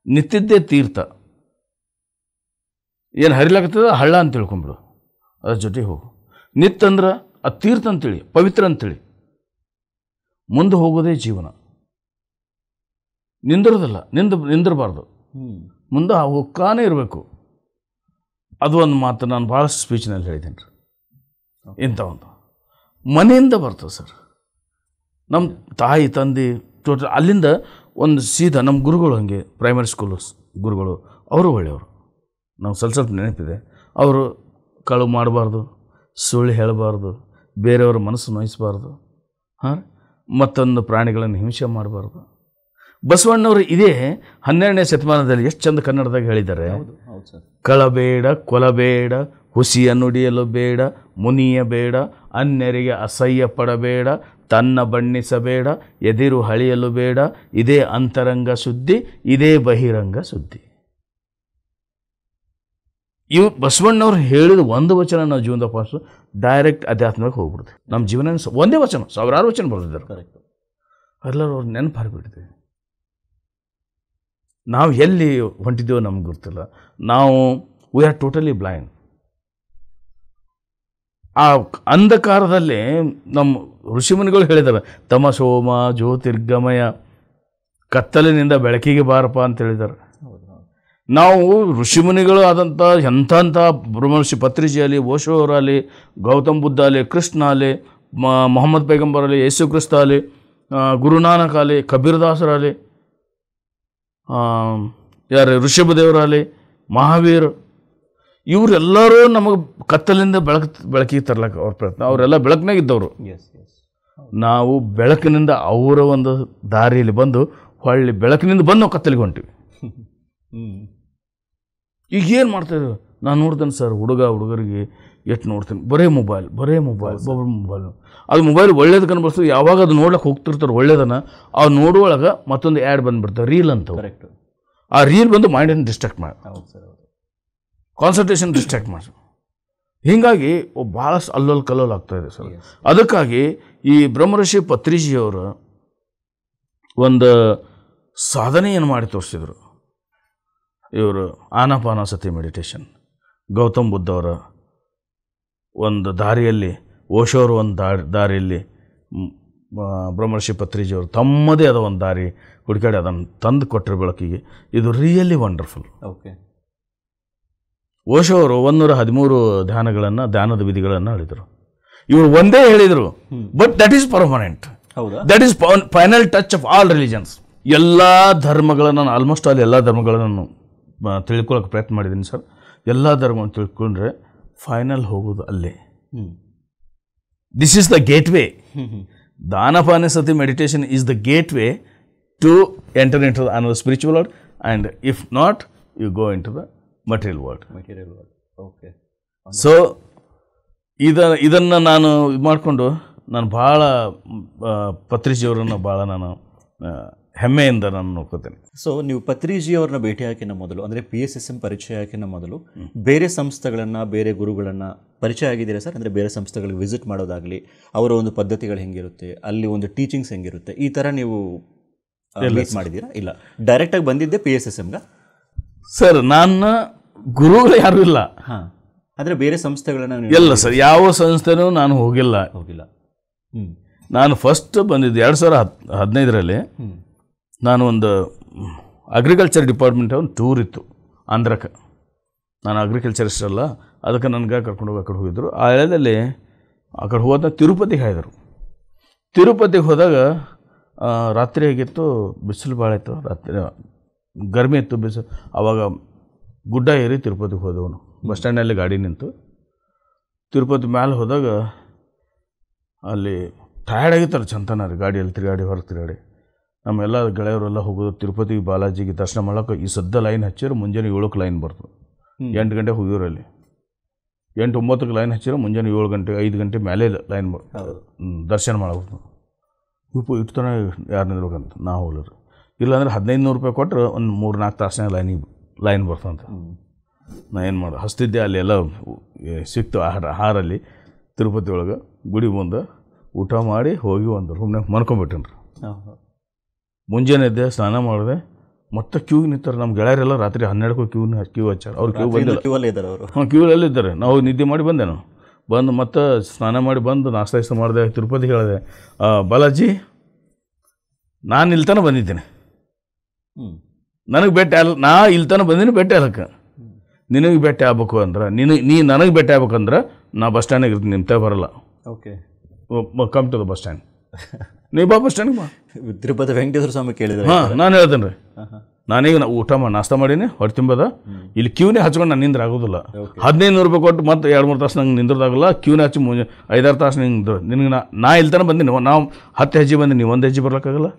ನಿಂತಿದ್ದೇ ತೀರ್ಥ. ಏನು ಹರಿಲಾಗ್ತದೆ ಹಳ್ಳ ಅಂತ ತಿಳ್ಕೊಂಬಿಡು, ಅದ್ರ ಜೊತೆಗೆ ಹೋಗು. ನಿತ್ತಂದ್ರೆ ಅದು ತೀರ್ಥ ಅಂತೇಳಿ, ಪವಿತ್ರ ಅಂತೇಳಿ. ಮುಂದೆ ಹೋಗೋದೇ ಜೀವನ, ನಿಂದಿರೋದಲ್ಲ, ನಿಂದಿರಬಾರ್ದು, ಮುಂದೆ ಹೋಗ್ತಾನೆ ಇರಬೇಕು. ಅದು ಒಂದು ಮಾತು ನಾನು ಭಾಳಷ್ಟು ಸ್ಪೀಚ್ನಲ್ಲಿ ಹೇಳಿದ್ದೀನಿ ರೀ. ಇಂಥ ಒಂದು ಮನೆಯಿಂದ ಬರ್ತದೆ ಸರ್. ನಮ್ಮ ತಾಯಿ ತಂದೆ ಟೋಟಲ್ ಅಲ್ಲಿಂದ ಒಂದು ಸೀದಾ ನಮ್ಮ ಗುರುಗಳು ಹಾಗೆ ಪ್ರೈಮರಿ ಸ್ಕೂಲು ಗುರುಗಳು ಅವರು ಒಳ್ಳೆಯವರು. ನಾವು ಸ್ವಲ್ಪ ನೆನಪಿದೆ. ಅವರು ಕಳು ಮಾಡಬಾರ್ದು, ಸುಳ್ಳು ಹೇಳಬಾರ್ದು, ಬೇರೆಯವ್ರ ಮನಸ್ಸು ನೋಯಿಸಬಾರ್ದು, ಮತ್ತೊಂದು ಪ್ರಾಣಿಗಳನ್ನು ಹಿಂಸೆ ಮಾಡಬಾರ್ದು. ಬಸವಣ್ಣವರು ಇದೇ 12ನೇ ಶತಮಾನದಲ್ಲಿ ಎಷ್ಟು ಚಂದ ಕನ್ನಡದಾಗ ಹೇಳಿದ್ದಾರೆ. ಕಳಬೇಡ, ಕೊಲಬೇಡ, ಹುಸಿಯ ನುಡಿಯಲು ಬೇಡ, ಮುನಿಯ ಬೇಡ, ಅನ್ಯರಿಗೆ ಅಸಹ್ಯ ಪಡಬೇಡ, ತನ್ನ ಬಣ್ಣಿಸಬೇಡ, ಎದಿರು ಹಳಿಯಲು ಬೇಡ, ಇದೇ ಅಂತರಂಗ ಸುದ್ದಿ, ಇದೇ ಬಹಿರಂಗ ಸುದ್ದಿ. ಇವು ಬಸವಣ್ಣವ್ರು ಹೇಳಿದ ಒಂದು ವಚನ ನಾವು ಜೀವನದ ಪಾಸು ಡೈರೆಕ್ಟ್ ಅಧ್ಯಾತ್ಮಕ್ಕೆ ಹೋಗ್ಬಿಡ್ತೀವಿ. ನಮ್ಮ ಜೀವನ ಒಂದೇ ವಚನ, 1000 ವಚನ ಬರೆದಿದ್ದಾರೆ. ಕರೆಕ್ಟ್. ಎಲ್ಲರೂ ಅವ್ರು ನೆನಪು ಹಾರಿಬಿಡ್ತೀವಿ. ನಾವು ಎಲ್ಲಿ ಹೊಂಟಿದ್ದೇವೋ ನಮ್ಗೆ ಗೊತ್ತಿಲ್ಲ. ನಾವು ವಿ ಆರ್ ಟೋಟಲಿ ಬ್ಲೈಂಡ್. ಆ ಅಂಧಕಾರದಲ್ಲಿ ನಮ್ಮ ಋಷಿಮುನಿಗಳು ಹೇಳಿದ್ದಾರೆ, ತಮಸೋಮ ಜ್ಯೋತಿರ್ಗಮಯ, ಕತ್ತಲಿನಿಂದ ಬೆಳಕಿಗೆ ಬಾರಪ್ಪ ಅಂತ ಹೇಳಿದ್ದಾರೆ. ನಾವು ಋಷಿಮುನಿಗಳು ಆದಂಥ ಎಂಥ ಬ್ರಹ್ಮರ್ಷಿ ಪತ್ರಿಜಿ ಆಗಲಿ, ಓಶೋ ಅವರಾಗಲಿ, ಗೌತಮ್ ಬುದ್ಧ ಆಗಲಿ, ಕೃಷ್ಣ ಆಗಲಿ, ಮೊಹಮ್ಮದ್ ಪೈಗಂಬರ್ ಆಗಲಿ, ಯೇಸು ಕ್ರಿಸ್ತ ಆಗಲಿ, ಗುರುನಾನಕ್ ಆಗಲಿ, ಕಬೀರ್ದಾಸರಾಗಲಿ, ಯಾರು ಋಷಭದೇವರಾಗಲಿ, ಮಹಾವೀರ್, ಇವರೆಲ್ಲರೂ ನಮಗೆ ಕತ್ತಲಿಂದ ಬೆಳಕಿಗೆ ತರ್ಲಕ್ಕೆ ಅವ್ರ ಪ್ರಯತ್ನ. ಅವರೆಲ್ಲ ಬೆಳಕಿನಾಗ ಇದ್ದವರು. ನಾವು ಬೆಳಕಿನಿಂದ ಅವರ ಒಂದು ದಾರಿಯಲ್ಲಿ ಬಂದು ಹೊಳ್ಳಿ ಬೆಳಕಿನಿಂದ ಬಂದು ನಾವು ಕತ್ತಲಿಗೆ ಹೊಂಟಿವಿ. ಈಗ ಏನು ಮಾಡ್ತಾಯಿದ್ರು ನಾನು ನೋಡ್ತೇನೆ ಸರ್, ಹುಡುಗರಿಗೆ ಎಷ್ಟು ನೋಡ್ತೀನಿ, ಬರೇ ಮೊಬೈಲ್. ಅದು ಮೊಬೈಲ್ ಒಳ್ಳೇದು ಕನ್ಬರ್ತದೆ. ಯಾವಾಗ ಅದು ನೋಡ್ಲಿಕ್ಕೆ ಹೋಗ್ತಿರ್ತಾರೆ ಒಳ್ಳೇದನ್ನು, ಆ ನೋಡುವೊಳಗೆ ಮತ್ತೊಂದು ಆ್ಯಡ್ ಬಂದುಬಿಡ್ತಾರೆ, ರೀಲ್ ಅಂತ. ಕರೆಕ್ಟ್. ಆ ರೀಲ್ ಬಂದು ಮೈಂಡನ್ನು ಡಿಸ್ಟ್ರಾಕ್ಟ್ ಮಾಡಿ, ಕಾನ್ಸಂಟ್ರೇಷನ್ ಡಿಸ್ಟ್ರಾಕ್ಟ್ ಮಾಡಿ. ಹೀಗಾಗಿ ಭಾಳಷ್ಟು ಅಲ್ಲೋಲ್ ಕಲ್ಲೋಲ್ ಆಗ್ತಾಯಿದೆ ಸರ್. ಅದಕ್ಕಾಗಿ ಈ ಬ್ರಹ್ಮರ್ಷಿ ಪತ್ರಿಜಿಯವರು ಒಂದು ಸಾಧನೆಯನ್ನು ಮಾಡಿ ತೋರಿಸಿದರು. ಇವರು ಆನಾಪಾನಸತಿ ಮೆಡಿಟೇಷನ್, ಗೌತಮ್ ಬುದ್ಧ ಅವರ ಒಂದು ದಾರಿಯಲ್ಲಿ, ಓಶೋರು ಒಂದು ದಾರಿಯಲ್ಲಿ, ಬ್ರಹ್ಮರ್ಷಿ ಪತ್ರಿಜಿಯವರು ತಮ್ಮದೇ ಆದ ಒಂದು ದಾರಿ ಹುಡುಕಾಡಿ ಅದನ್ನು ತಂದು ಕೊಟ್ಟರೆ ಬೆಳಕಿಗೆ. ಇದು ರಿಯಲಿ ವಂಡರ್ಫುಲ್. ಓಕೆ. ಓಶೋ ಅವರು 113 ಧ್ಯಾನದ ವಿಧಿಗಳನ್ನು ಹೇಳಿದರು. ಇವರು ಒಂದೇ ಹೇಳಿದರು, but that is permanent. That is final touch of all religions. ಎಲ್ಲ ಧರ್ಮಗಳನ್ನು, ಆಲ್ಮೋಸ್ಟ್ ಆಲ್ ಎಲ್ಲ ಧರ್ಮಗಳನ್ನು ತಿಳ್ಕೊಳ್ಳೋಕೆ ಪ್ರಯತ್ನ ಮಾಡಿದ್ದೀನಿ ಸರ್. ಎಲ್ಲ ಧರ್ಮವನ್ನು ತಿಳ್ಕೊಂಡ್ರೆ ಫೈನಲ್ ಹೋಗೋದು ಅಲ್ಲೇ. This is the gateway. ದಾನಪಾನಸತಿ meditation is the gateway to enter in to another spiritual world, and if not you go in to the material world. Okay. So ಇದನ್ನು ನಾನು ಇದು ಮಾಡಿಕೊಂಡು ನಾನು ಭಾಳ ಪತ್ರಿಜಿಯವರನ್ನು ಭಾಳ ನಾನು ಹೆಮ್ಮೆಯಿಂದ ನಾನು ನೋಡ್ಕೋತೇನೆ. ಸೊ ನೀವು ಪತ್ರಿಜಿಯವ್ರನ್ನ ಭೇಟಿ ಹಾಕಿನ ಮೊದಲು, ಅಂದರೆ PSSM ಪರಿಚಯ ಹಾಕಿನ ಮೊದಲು ಬೇರೆ ಸಂಸ್ಥೆಗಳನ್ನು, ಬೇರೆ ಗುರುಗಳನ್ನು ಪರಿಚಯ ಆಗಿದ್ದೀರಾ ಸರ್? ಅಂದರೆ ಬೇರೆ ಸಂಸ್ಥೆಗಳಿಗೆ ವಿಸಿಟ್ ಮಾಡೋದಾಗಲಿ, ಅವರ ಒಂದು ಪದ್ಧತಿಗಳು ಹೆಂಗಿರುತ್ತೆ, ಅಲ್ಲಿ ಒಂದು ಟೀಚಿಂಗ್ಸ್ ಹೆಂಗಿರುತ್ತೆ, ಈ ಥರ ನೀವು ಮೀಟ್ ಮಾಡಿದ್ದೀರಾ? ಇಲ್ಲ, ಡೈರೆಕ್ಟಾಗಿ ಬಂದಿದ್ದೆ PSSMಗ ಸರ್. ನನ್ನ ಗುರುಗಳು ಯಾರೂ ಇಲ್ಲ. ಹಾಂ, ಆದರೆ ಬೇರೆ ಸಂಸ್ಥೆಗಳನ್ನು ಇಲ್ಲ ಸರ್, ಯಾವ ಸಂಸ್ಥೆನೂ ನಾನು ಹೋಗಿಲ್ಲ. ನಾನು ಫಸ್ಟ್ ಬಂದಿದ್ದು 2015ರಲ್ಲಿ. ನಾನು ಒಂದು ಅಗ್ರಿಕಲ್ಚರ್ ಡಿಪಾರ್ಟ್ಮೆಂಟ್ ಒಂದು ಟೂರ್ ಇತ್ತು ಆಂಧ್ರಕ್ಕೆ. ನಾನು ಅಗ್ರಿಕಲ್ಚರಿಸ್ಟ್ ಅಲ್ಲ, ಅದಕ್ಕೆ ನನಗೆ ಕರ್ಕೊಂಡೋಗಿ ಆ ಕಡೆ ಹೋಗಿದ್ದರು. ಆ ಎಳೆದಲ್ಲಿ ಆ ಕಡೆ ಹೋದ ತಿರುಪತಿಗೆ ಹಾಯ್ದರು. ತಿರುಪತಿಗೆ ಹೋದಾಗ ರಾತ್ರಿ ಆಗಿತ್ತು, ಬಿಸಿಲು ಭಾಳ ಇತ್ತು, ರಾತ್ರಿ ಗರ್ಮಿ ಇತ್ತು, ಬಿಸಿಲು. ಆವಾಗ ಗುಡ್ಡ ಏರಿ ತಿರುಪತಿಗೆ ಹೋದವನು. ಬಸ್ ಸ್ಟ್ಯಾಂಡಲ್ಲಿ ಗಾಡಿ ನಿಂತು ತಿರುಪತಿ ಮೇಲೆ ಹೋದಾಗ ಅಲ್ಲಿ ಟಯರ್ಡ್ ಆಗಿತ್ತಾರೆ ಚಂತನ ರೀ, ಗಾಡಿಯಲ್ಲಿ ತಿರುಗಾಡಿ ಹೊರಗೆ ತಿರುಗಾಡಿ. ನಮ್ಮೆಲ್ಲ ಗೆಳೆಯರೆಲ್ಲ ಹೋಗೋದು ತಿರುಪತಿ ಬಾಲಾಜಿಗೆ ದರ್ಶನ ಮಾಡೋಕೆ. ಈ ಸದ್ದ ಲೈನ್ ಹಚ್ಚಿರು, ಮುಂಜಾನೆ 7ಕ್ಕೆ ಲೈನ್ ಬರ್ತದೆ, 8 ಗಂಟೆಗೆ ಹೋಗಿರಲ್ಲಿ. 8-9ಕ್ಕೆ ಲೈನ್ ಹಚ್ಚಿರೋ ಮುಂಜಾನೆ 7 ಗಂಟೆ 5 ಗಂಟೆ ಮೇಲೆ ಲೈನ್ ದರ್ಶನ ಮಾಡ್ಬೋದು. ಇಟ್ಟು ತನಕ ಯಾರು ನಿಂದ್ರಬೇಕಂತ ನಾವು ಹೋಗ್ಲರು. ಇಲ್ಲಾಂದ್ರೆ 1500 ರೂಪಾಯಿ ಕೊಟ್ಟರೆ ಒಂದು 3-4 ತಾಸಿನಾಗ ಲೈನ್ ಬರ್ತಂತ. ನಾ ಏನು ಮಾಡೋದು ಹಸ್ತಿದ್ದೆ, ಅಲ್ಲಿ ಎಲ್ಲ ಸಿಕ್ತು ಆಹಾರಲ್ಲಿ ತಿರುಪತಿ ಒಳಗೆ ಗುಡಿ ಮುಂದೆ ಊಟ ಮಾಡಿ ಹೋಗಿ ಒಂದು ರೂಮ್ನಾಗ ಮನ್ಕೊಂಬಿಟ್ಟೇನ್ರಿ. ಮುಂಜಾನೆ ಎದ್ದೆ, ಸ್ನಾನ ಮಾಡಿದೆ, ಮತ್ತೆ ಕ್ಯೂಗೆ ನಿಂತಾರೆ. ನಮ್ಮ ಗೆಳೆಯರೆಲ್ಲ ರಾತ್ರಿ 12ಕ್ಕೂ ಕ್ಯೂ ಹಚ್ಚಾರ. ಅವ್ರು ಕ್ಯೂ ಬಂದಿಲ್ಲ. ಕ್ಯೂವಲ್ಲಿ ಇದ್ದಾರೆ. ನಾವು ನಿದ್ದೆ ಮಾಡಿ ಬಂದೆ. ನಾನು ಬಂದು ಮತ್ತೆ ಸ್ನಾನ ಮಾಡಿ ಬಂದು ನಾಷ್ಟ ಮಾಡಿದೆ. ತಿರುಪತಿ ಹೇಳಿದೆ, ಬಾಲಾಜಿ ನಾನು ಇಲ್ಲಿ ತನಕ ಬಂದಿದ್ದೀನಿ, ನನಗೆ ಭೇಟಿ ಅಲ್ಲ, ನಾ ಇಲ್ಲಿ ತನಕ ಬಂದೀನಿ ಭೇಟಿ ಆಗಕ್ಕೆ. ನಿನಗೆ ಭೇಟಿ ಆಗ್ಬೇಕು ಅಂದ್ರೆ ನೀ ನನಗೆ ಭೇಟಿ ಆಗ್ಬೇಕಂದ್ರೆ ನಾ ಬಸ್ ಸ್ಟ್ಯಾಂಡಿಗೆ ಇರ್ತೀನಿ, ನಿಮ್ತ ಬರಲ್ಲ. Okay, come to the bus stand. ನೀವು ಬಾ ಬಸ್ ಸ್ಟ್ಯಾಂಡ್ಗೆ ಬಾ. ತಿರುಪತಿ ವೆಂಕಟೇಶ್ವರ ಸ್ವಾಮಿ ಕೇಳಿದ್ರೆ ನಾನು ಹೇಳ್ತೇನೆ ರೀ, ನಾನೀಗ ಊಟ ಮಾಡಿ ನಾಷ್ಟ ಮಾಡೀನಿ, ಹೊಟ್ಟೆ ತುಂಬದ, ಇಲ್ಲಿ ಕ್ಯೂನೇ ಹಚ್ಕೊಂಡು ನಾನು ನಿಂದ್ರೆ ಆಗೋದಿಲ್ಲ. 1500 ರೂಪಾಯಿ ಕೊಟ್ಟು ಮತ್ತೆ 2-3 ತಾಸು ನಂಗೆ ನಿಂದ್ರದಾಗಲ್ಲ. ಕ್ಯೂನೇ ಹಚ್ಚಿ 5-6 ತಾಸು ನಿನಗೆ ನಾ ಇಲ್ಲಿ ತನಕ ಬಂದೀನಿ. ನಾವು 10 ಹೆಜ್ಜೆ ಬಂದು ನೀವು 1 ಹೆಜ್ಜೆ ಬರ್ಲಿಕ್ಕಾಗಲ್ಲ.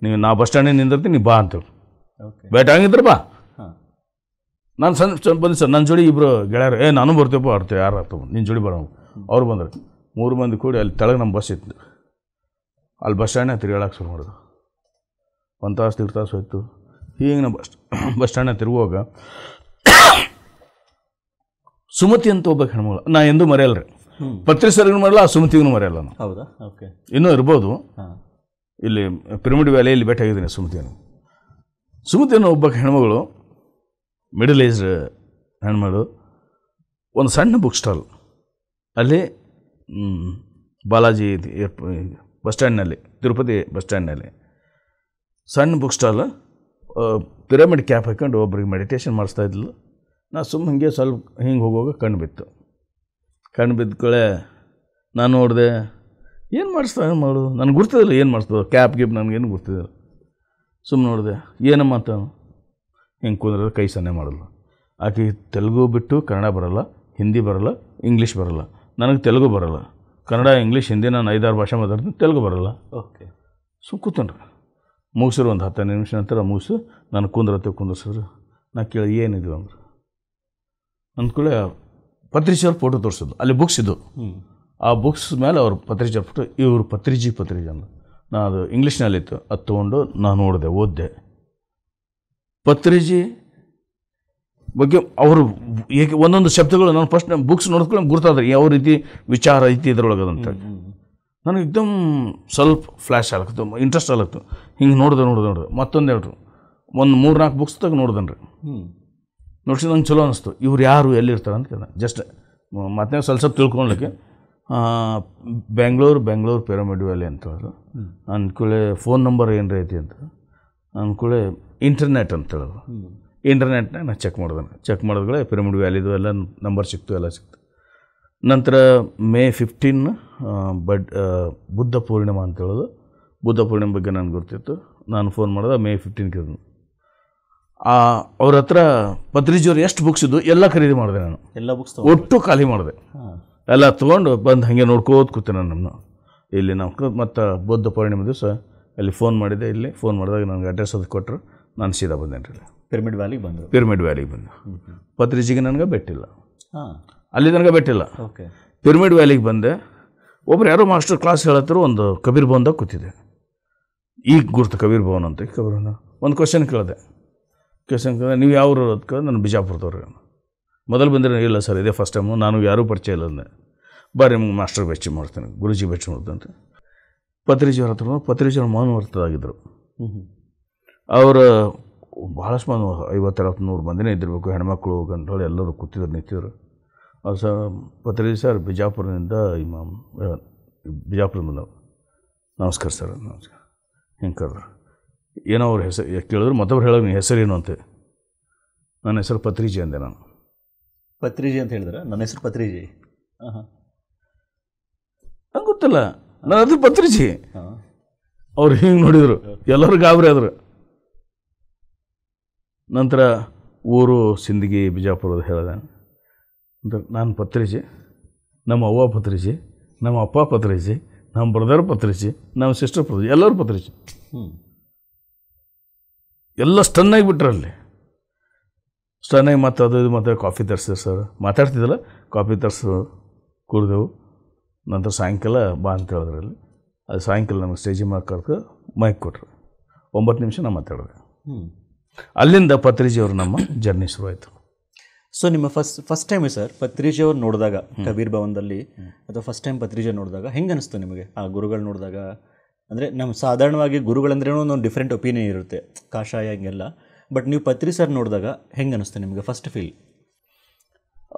ನೀವು ನಾ ಬಸ್ ಸ್ಟ್ಯಾಂಡಿಗೆ ನಿಂದಿರ್ತೀನಿ, ನೀವು ಬಾ ಅಂತೇಳಿ ಭೇಟಿ ಆಗಿದ್ರೆ ಬಾ. ನಾನು ಬಂದು ಸರ್, ನನ್ನ ಜೋಡಿ ಇಬ್ಬರು ಗೆಳೆಯರು, ನಾನು ಬರ್ತೀವಪ್ಪ ಆಡ್ತೇವೆ, ಯಾರು ಆಗ್ತವೆ ನಿನ್ನ ಜೋಡಿ ಬರೋ. ಅವ್ರು ಬಂದರು, 3 ಮಂದಿ ಕೂಡಿ ಅಲ್ಲಿ ತೆಳಗೆ ನಮ್ಮ ಬಸ್ ಇತ್ತು. ಅಲ್ಲಿ ಬಸ್ ಸ್ಟ್ಯಾಂಡ್ನಾಗ ತಿರುಗಾಡಕ್ಕೆ ಶುರು ಮಾಡೋದು. 1 ತಾಸು 2 ತಾಸು ಹೋಯ್ತು. ಹೀಗೆ ನಾವು ಬಸ್ ಸ್ಟ್ಯಾಂಡ್ನಾಗ ತಿರುಗುವಾಗ ಸುಮತಿ ಅಂತ ಒಬ್ಬ ಹೆಣ್ಮಗಳು, ನಾ ಎಂದೂ ಮರೆಯಲ್ಲ ರೀ. ಪತ್ರಿ ಸರ್ಗೂ ಮರೆಯಲ್ಲ, ಆ ಸುಮತಿಗೂ ಮರೆಯಲ್ಲ ನಾನು. ಹೌದಾ? ಓಕೆ, ಇನ್ನೂ ಇರ್ಬೋದು. ಇಲ್ಲಿ ಪಿರಮಿಡ್ ವ್ಯಾಲಿಯಲ್ಲಿ ಭೇಟಿ ಆಗಿದ್ದೀನಿ ಸುಮತಿಯನ್ನು. ಸುಮತಿಯನ್ನು ಒಬ್ಬ ಹೆಣ್ಮಗಳು, ಮಿಡಲ್ ಏಜ್ ಹೆಣ್ಮಗಳು, ಒಂದು ಸಣ್ಣ ಬುಕ್ ಸ್ಟಾಲ್ ಅಲ್ಲಿ ಬಾಲಾಜಿ ಬಸ್ ಸ್ಟ್ಯಾಂಡ್ನಲ್ಲಿ, ತಿರುಪತಿ ಬಸ್ ಸ್ಟ್ಯಾಂಡ್ನಲ್ಲಿ ಸಣ್ಣ ಬುಕ್ ಸ್ಟಾಲ್, ಪಿರಮಿಡ್ ಕ್ಯಾಪ್ ಹಾಕೊಂಡು ಒಬ್ರಿಗೆ ಮೆಡಿಟೇಷನ್ ಮಾಡಿಸ್ತಾ ಇದ್ಲು. ನಾ ಸುಮ್ಮನೆ ಹಿಂಗೆ ಸ್ವಲ್ಪ ಹಿಂಗೆ ಹೋಗುವಾಗ ಕಣ್ಣು ಬಿತ್ತು. ಕಣ್ಣು ಬಿದ್ದ ಕಳೆ ನಾನು ನೋಡಿದೆ, ಏನು ಮಾಡಿಸ್ತಾ ಮಾಡು, ನನಗೆ ಗುರ್ತಿದಿಲ್ಲ ಏನು ಮಾಡಿಸ್ತದೆ, ಕ್ಯಾಪ್ ಗಿಪ್ ನನಗೇನು ಗುರ್ತಿದಿಲ್ಲ. ಸುಮ್ಮನೆ ನೋಡಿದೆ, ಏನಮ್ಮ ಅಂತ ಹಿಂಗೆ ಕೂದ್ರೆ ಕೈ ಸನ್ನೆ ಮಾಡಲ್ಲ. ಆಕೆ ತೆಲುಗು ಬಿಟ್ಟು ಕನ್ನಡ ಬರೋಲ್ಲ, ಹಿಂದಿ ಬರೋಲ್ಲ, ಇಂಗ್ಲೀಷ್ ಬರೋಲ್ಲ. ನನಗೆ ತೆಲುಗು ಬರೋಲ್ಲ, ಕನ್ನಡ ಇಂಗ್ಲೀಷ್ ಹಿಂದಿ ನಾನು 5-6 ಭಾಷೆ ಮಾತಾಡ್ತೀನಿ, ತೆಲುಗು ಬರೋಲ್ಲ. ಓಕೆ, ಕೂತನ್ರಿ. ಮುಗಿಸಿರು ಒಂದು 10 ನಿಮಿಷ ನಂತರ ಮುಗಿಸು ನಾನು ಕುಂದ್ರಸಿದ್ರು. ನಾ ಕೇಳಿ ಏನಿದು ಅಂದ್ರೆ, ಅಂದ್ಕೊಳ್ಳೆ ಪತ್ರಿಜಿಯವ್ರ ಫೋಟೋ ತೋರಿಸಿದ್ದು, ಅಲ್ಲಿ ಬುಕ್ಸ್ ಇದ್ದು. ಆ ಬುಕ್ಸ್ ಮೇಲೆ ಅವ್ರು ಪತ್ರಿಜಿಯವ್ರ ಫೋಟೋ, ಇವರು ಪತ್ರಿಜಿ ಅಂದ್ರೆ ನಾನು ಅದು ಇಂಗ್ಲೀಷ್ನಲ್ಲಿತ್ತು. ಅದು ತೊಗೊಂಡು ನಾನು ನೋಡಿದೆ, ಓದಿದೆ. ಪತ್ರಿಜಿ ಬಗ್ಗೆ ಅವರು ಏಕೆ ಒಂದೊಂದು ಶಬ್ದಗಳು ನಾನು ಫಸ್ಟ್ ಬುಕ್ಸ್ ನೋಡ್ಕೊಂಡು ಗುರ್ತಾದ್ರೆ ಯಾವ ರೀತಿ ವಿಚಾರ ಐತಿ ಇದ್ರೊಳಗದಂತ. ನನಗೆ ಎಕ್ದಮ್ ಸ್ವಲ್ಪ ಫ್ಲ್ಯಾಶ್ ಆಗ್ಲತ್ತು, ಇಂಟ್ರೆಸ್ಟ್ ಆಗ್ಲತ್ತು. ಹಿಂಗೆ ನೋಡಿದೆ. ಮತ್ತೊಂದು ಹೇಳ್ರು, ಒಂದು 3-4 ಬುಕ್ಸ್ ತಗ ನೋಡ್ದನ್ರಿ. ನೋಡ್ಸಿ ನಂಗೆ ಚಲೋ ಅನ್ನಿಸ್ತು. ಇವ್ರು ಯಾರು, ಎಲ್ಲಿರ್ತಾರೆ ಅಂತ ಕೇಳ. ಜಸ್ಟ್ ಮತ್ತೆ ಸ್ವಲ್ಪ ತಿಳ್ಕೊಳ್ಲಿಕ್ಕೆ ಬೆಂಗಳೂರು ಪಿರಮಿಡ್ ವ್ಯಾಲಿ ಅಂತ ಹೇಳಿದ್ರು. ಅಂದ್ಕೊಳ್ಳೆ ಫೋನ್ ನಂಬರ್ ಏನರ ಐತಿ ಅಂತ ಅಂದ್ಕೊಳ್ಳೆ ಇಂಟರ್ನೆಟ್ ಅಂತ ಹೇಳಿದ್ರು. ಇಂಟರ್ನೆಟ್ನಾಗ ನಾನು ಚೆಕ್ ಮಾಡಿದ್ಗಳೇ ಪಿರಮಿಡ್ ವ್ಯಾಲಿದು ಎಲ್ಲ ನಂಬರ್ ಸಿಕ್ತು, ಎಲ್ಲ ಸಿಕ್ತು. ನಂತರ May 15 ಬುದ್ಧ ಪೂರ್ಣಿಮಾ ಅಂತ ಹೇಳೋದು. ಬುದ್ಧ ಪೂರ್ಣಿಮೆ ಬಗ್ಗೆ ನನಗೆ ಗೊತ್ತಿತ್ತು. ನಾನು ಫೋನ್ ಮಾಡಿದೆ May 15 ಅವ್ರ ಹತ್ರ ಪತ್ರಿಜಿಯವ್ರು ಎಷ್ಟು ಬುಕ್ಸ್ ಇದ್ದು ಎಲ್ಲ ಖರೀದಿ ಮಾಡಿದೆ. ನಾನು ಎಲ್ಲ ಬುಕ್ಸ್ ಒಟ್ಟು ಖಾಲಿ ಮಾಡಿದೆ. ಎಲ್ಲ ತೊಗೊಂಡು ಬಂದು ಹಾಗೆ ನೋಡ್ಕೋತ ಕೂತೆ ನಾನು. ಇಲ್ಲಿ ನಾವು ಮತ್ತು ಬುದ್ಧ ಪೂರ್ಣಿಮೆ ದಿವಸ ಅಲ್ಲಿ ಫೋನ್ ಮಾಡಿದೆ. ಇಲ್ಲಿ ಫೋನ್ ಮಾಡಿದಾಗ ನನಗೆ ಅಡ್ರೆಸ್ ಅದು ಕೊಟ್ಟರು. ನಾನು ಸೀದಾ ಬಂದೇನೆ ರೀ ಪಿರಮಿಡ್ ವ್ಯಾಲಿಗೆ ಬಂದು. ಪತ್ರಿಜಿಗೆ ನನಗೆ ಬೆಟ್ಟಿಲ್ಲ, ಅಲ್ಲಿ ನನಗೆ ಬೆಟ್ಟಿಲ್ಲ. ಪಿರಮಿಡ್ ವ್ಯಾಲಿಗೆ ಬಂದೆ. ಒಬ್ರು ಯಾರೋ ಮಾಸ್ಟರ್ ಕ್ಲಾಸ್ ಹೇಳತ್ತರು. ಒಂದು ಕಬೀರ್ ಭವನ್ದಾಗ ಕೂತಿದೆ. ಈಗ ಗುರ್ತು ಕಬೀರ್ ಭವನ್ ಅಂತ. ಕಬೀರ್ ಭವನ ಒಂದು ಕ್ವಶನ್ ಕೇಳಿದೆ. ನೀವು ಯಾವ್ರು ಅದಕ್ಕೆ ನಾನು ಬಿಜಾಪುರದವ್ರು. ಮೊದಲು ಬಂದರೆ ಇಲ್ಲ ಸರ್, ಇದೇ ಫಸ್ಟ್ ಟೈಮು, ನಾನು ಯಾರೂ ಪರಿಚಯ ಇಲ್ಲ ಅಂದೆ. ಬಾರಿ ನಿಮ್ಗೆ ಮಾಸ್ಟರ್ ಭೇಟಿ ಮಾಡ್ತೇನೆ, ಗುರುಜಿ ಭೇಟಿ ಮಾಡ್ತೇನೆ. ಪತ್ರಿಜಿಯವ್ರ ಹತ್ರ ಪತ್ರಿಜಿಯವ್ರ ಮೌನವರ್ತದಾಗಿದ್ದರು. ಅವರು ಭಾಳಷ್ಟು ಮಂದಿ 50-100 ಮಂದಿನೇ ಇದ್ದಿರಬೇಕು. ಹೆಣ್ಮಕ್ಳು ಗಂಟಲು ಎಲ್ಲರೂ ಕೂತಿದ್ರು, ನಿಂತಿದ್ರು. ಪತ್ರಿಜಿ ಸರ್ ಬಿಜಾಪುರದಿಂದ ಬಿಜಾಪುರದಿಂದ ನಮಸ್ಕಾರ ಸರ್, ನಮಸ್ಕಾರ ಹಿಂಗೆ ಕರೆದ್ರು. ಏನೋ ಅವ್ರ ಹೆಸರು ಕೇಳಿದ್ರು. ಮತ್ತೊಬ್ರು ಹೇಳೋದು ನಿಮ್ಮ ಹೆಸರೇನು ಅಂತ. ನನ್ನ ಹೆಸರು ಪತ್ರಿಜಿ ಅಂದೆ. ನಾನು ಪತ್ರಿಜಿ ಅಂತ ಹೇಳಿದ್ರೆ ನನ್ನ ಹೆಸರು ಪತ್ರಿಜಿ. ನಂಗೆ ಗೊತ್ತಿಲ್ಲ, ನಾನು ಅದು ಪತ್ರಿಜಿ. ಅವ್ರು ಹಿಂಗೆ ನೋಡಿದರು, ಎಲ್ಲರೂ ಗಾಬರಿ ಆದರು. ನಂತರ ಊರು ಸಿಂದಗಿ ಬಿಜಾಪುರದ ಹೇಳಿದೆ. ನಾನು ಪತ್ರಿಜಿ, ನಮ್ಮ ಅವ್ವ ಪತ್ರಿಜಿ, ನಮ್ಮ ಅಪ್ಪ ಪತ್ರಿಜಿ, ನಮ್ಮ ಬ್ರದರ್ ಪತ್ರಿಜಿ, ನಮ್ಮ ಸಿಸ್ಟರ್ ಪತ್ರಿಜಿ, ಎಲ್ಲರೂ ಪತ್ರಿಜಿ. ಎಲ್ಲ ಸ್ಟನ್ ಆಗಿಬಿಟ್ರಲ್ಲಿ. ಸ್ಟನ್ನಾಗಿ ಮತ್ತು ಅದು ಇದು ಮತ್ತು ಕಾಫಿ ತರಿಸಿದ್ರು ಸರ್, ಮಾತಾಡ್ತಿದ್ದಲ್ಲ, ಕಾಫಿ ತರಿಸು ಕುಡಿದೆವು. ನಂತರ ಸಾಯಂಕಾಲ ಬಾ ಅಂತ ಹೇಳಿದ್ರಲ್ಲಿ, ಅದು ಸಾಯಂಕಾಲ ನಮಗೆ ಸ್ಟೇಜಿಗೆ ಮೇಲೆ ಕರೆದು ಮೈಕ್ ಕೊಟ್ಟರು. 9 ನಿಮಿಷ ನಾನು ಮಾತಾಡಿದೆ. ಅಲ್ಲಿಂದ ಪತ್ರಿಜಿಯವರು ನಮ್ಮ ಜರ್ನಿ ಶುರುವಾಯಿತು. ಸೊ ನಿಮ್ಮ ಫಸ್ಟ್ ಟೈಮ್ ಸರ್ ಪತ್ರಿಜಿ ಅವ್ರು ನೋಡಿದಾಗ ಕಬೀರ್ ಭವನದಲ್ಲಿ, ಅಥವಾ ಫಸ್ಟ್ ಟೈಮ್ ಪತ್ರಿಜಿ ನೋಡಿದಾಗ ಹೆಂಗೆ ಅನಿಸ್ತು ನಿಮಗೆ? ಆ ಗುರುಗಳು ನೋಡಿದಾಗ, ಅಂದರೆ ನಮ್ಮ ಸಾಧಾರಣವಾಗಿ ಗುರುಗಳಂದ್ರೇನೋ ಒಂದು ಡಿಫ್ರೆಂಟ್ ಒಪಿನಿಯನ್ ಇರುತ್ತೆ, ಕಾಷಾಯ ಹಿಂಗೆಲ್ಲ. ಬಟ್ ನೀವು ಪತ್ರಿ ಸರ್ ನೋಡಿದಾಗ ಹೆಂಗೆ ಅನಿಸ್ತು ನಿಮಗೆ ಫಸ್ಟ್ ಫೀಲ್?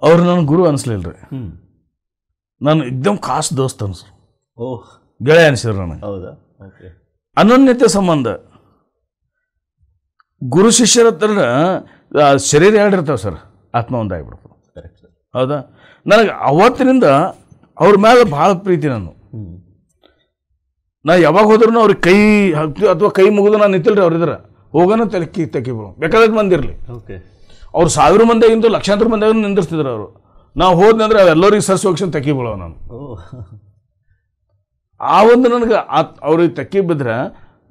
ಅವ್ರು ನನ್ನ ಗುರು ಅನಿಸ್ಲಿಲ್ಲ ರೀ, ನಾನು ಎಕ್ದಮ್ ಖಾಸ್ ದೋಸ್ತ್ ಅನ್ಸ್ರು. ಓಹ್, ಗೆಳೆಯ ಅನಿಸಿದ್ರು ನನಗೆ. ಹೌದಾ? ಓಕೆ. ಅನನ್ಯತೆ ಸಂಬಂಧ. ಗುರು ಶಿಷ್ಯರ ಹತ್ರ ಶರೀರ ಹೇಳಿರ್ತಾವೆ ಸರ್, ಆತ್ಮ ಒಂದಾಗ್ಬಿಡ್ತು. Correct sir. ಹೌದಾ? ನನಗೆ ಅವತ್ತಿನಿಂದ ಅವ್ರ ಮೇಲೆ ಭಾಳ ಪ್ರೀತಿ. ನಾ ಯಾವಾಗ ಹೋದ್ರೂ ಅವ್ರಿಗೆ ಕೈ ಅಥವಾ ಕೈ ಮುಗಿದು ನಾನು ನಿಂತಿಲ್ರಿ, ಅವ್ರಿದ್ರೆ ಹೋಗೋಣ ತೆಕ್ಕಿಬಿಡು, ಬೇಕಾದ ಮಂದಿ ಇರಲಿ. ಓಕೆ. ಅವ್ರು 1000 ಮಂದಿಯಾಗಿಂದು ಲಕ್ಷಾಂತರ ಮಂದಿಯಾಗ ನಿಂದಿರ್ತಿದ್ರು ಅವರು. ನಾವು ಹೋದ್ನಿ ಅಂದ್ರೆ ಎಲ್ಲರಿಗೆ ಸರ್ಸೋಕ್ಷನ್ ತೆಕ್ಕಿ ಬೀಳೋ ನಾನು. ಆ ಒಂದು ನನಗೆ ಅವ್ರಿಗೆ ತೆಕ್ಕಿ ಬಿದ್ರೆ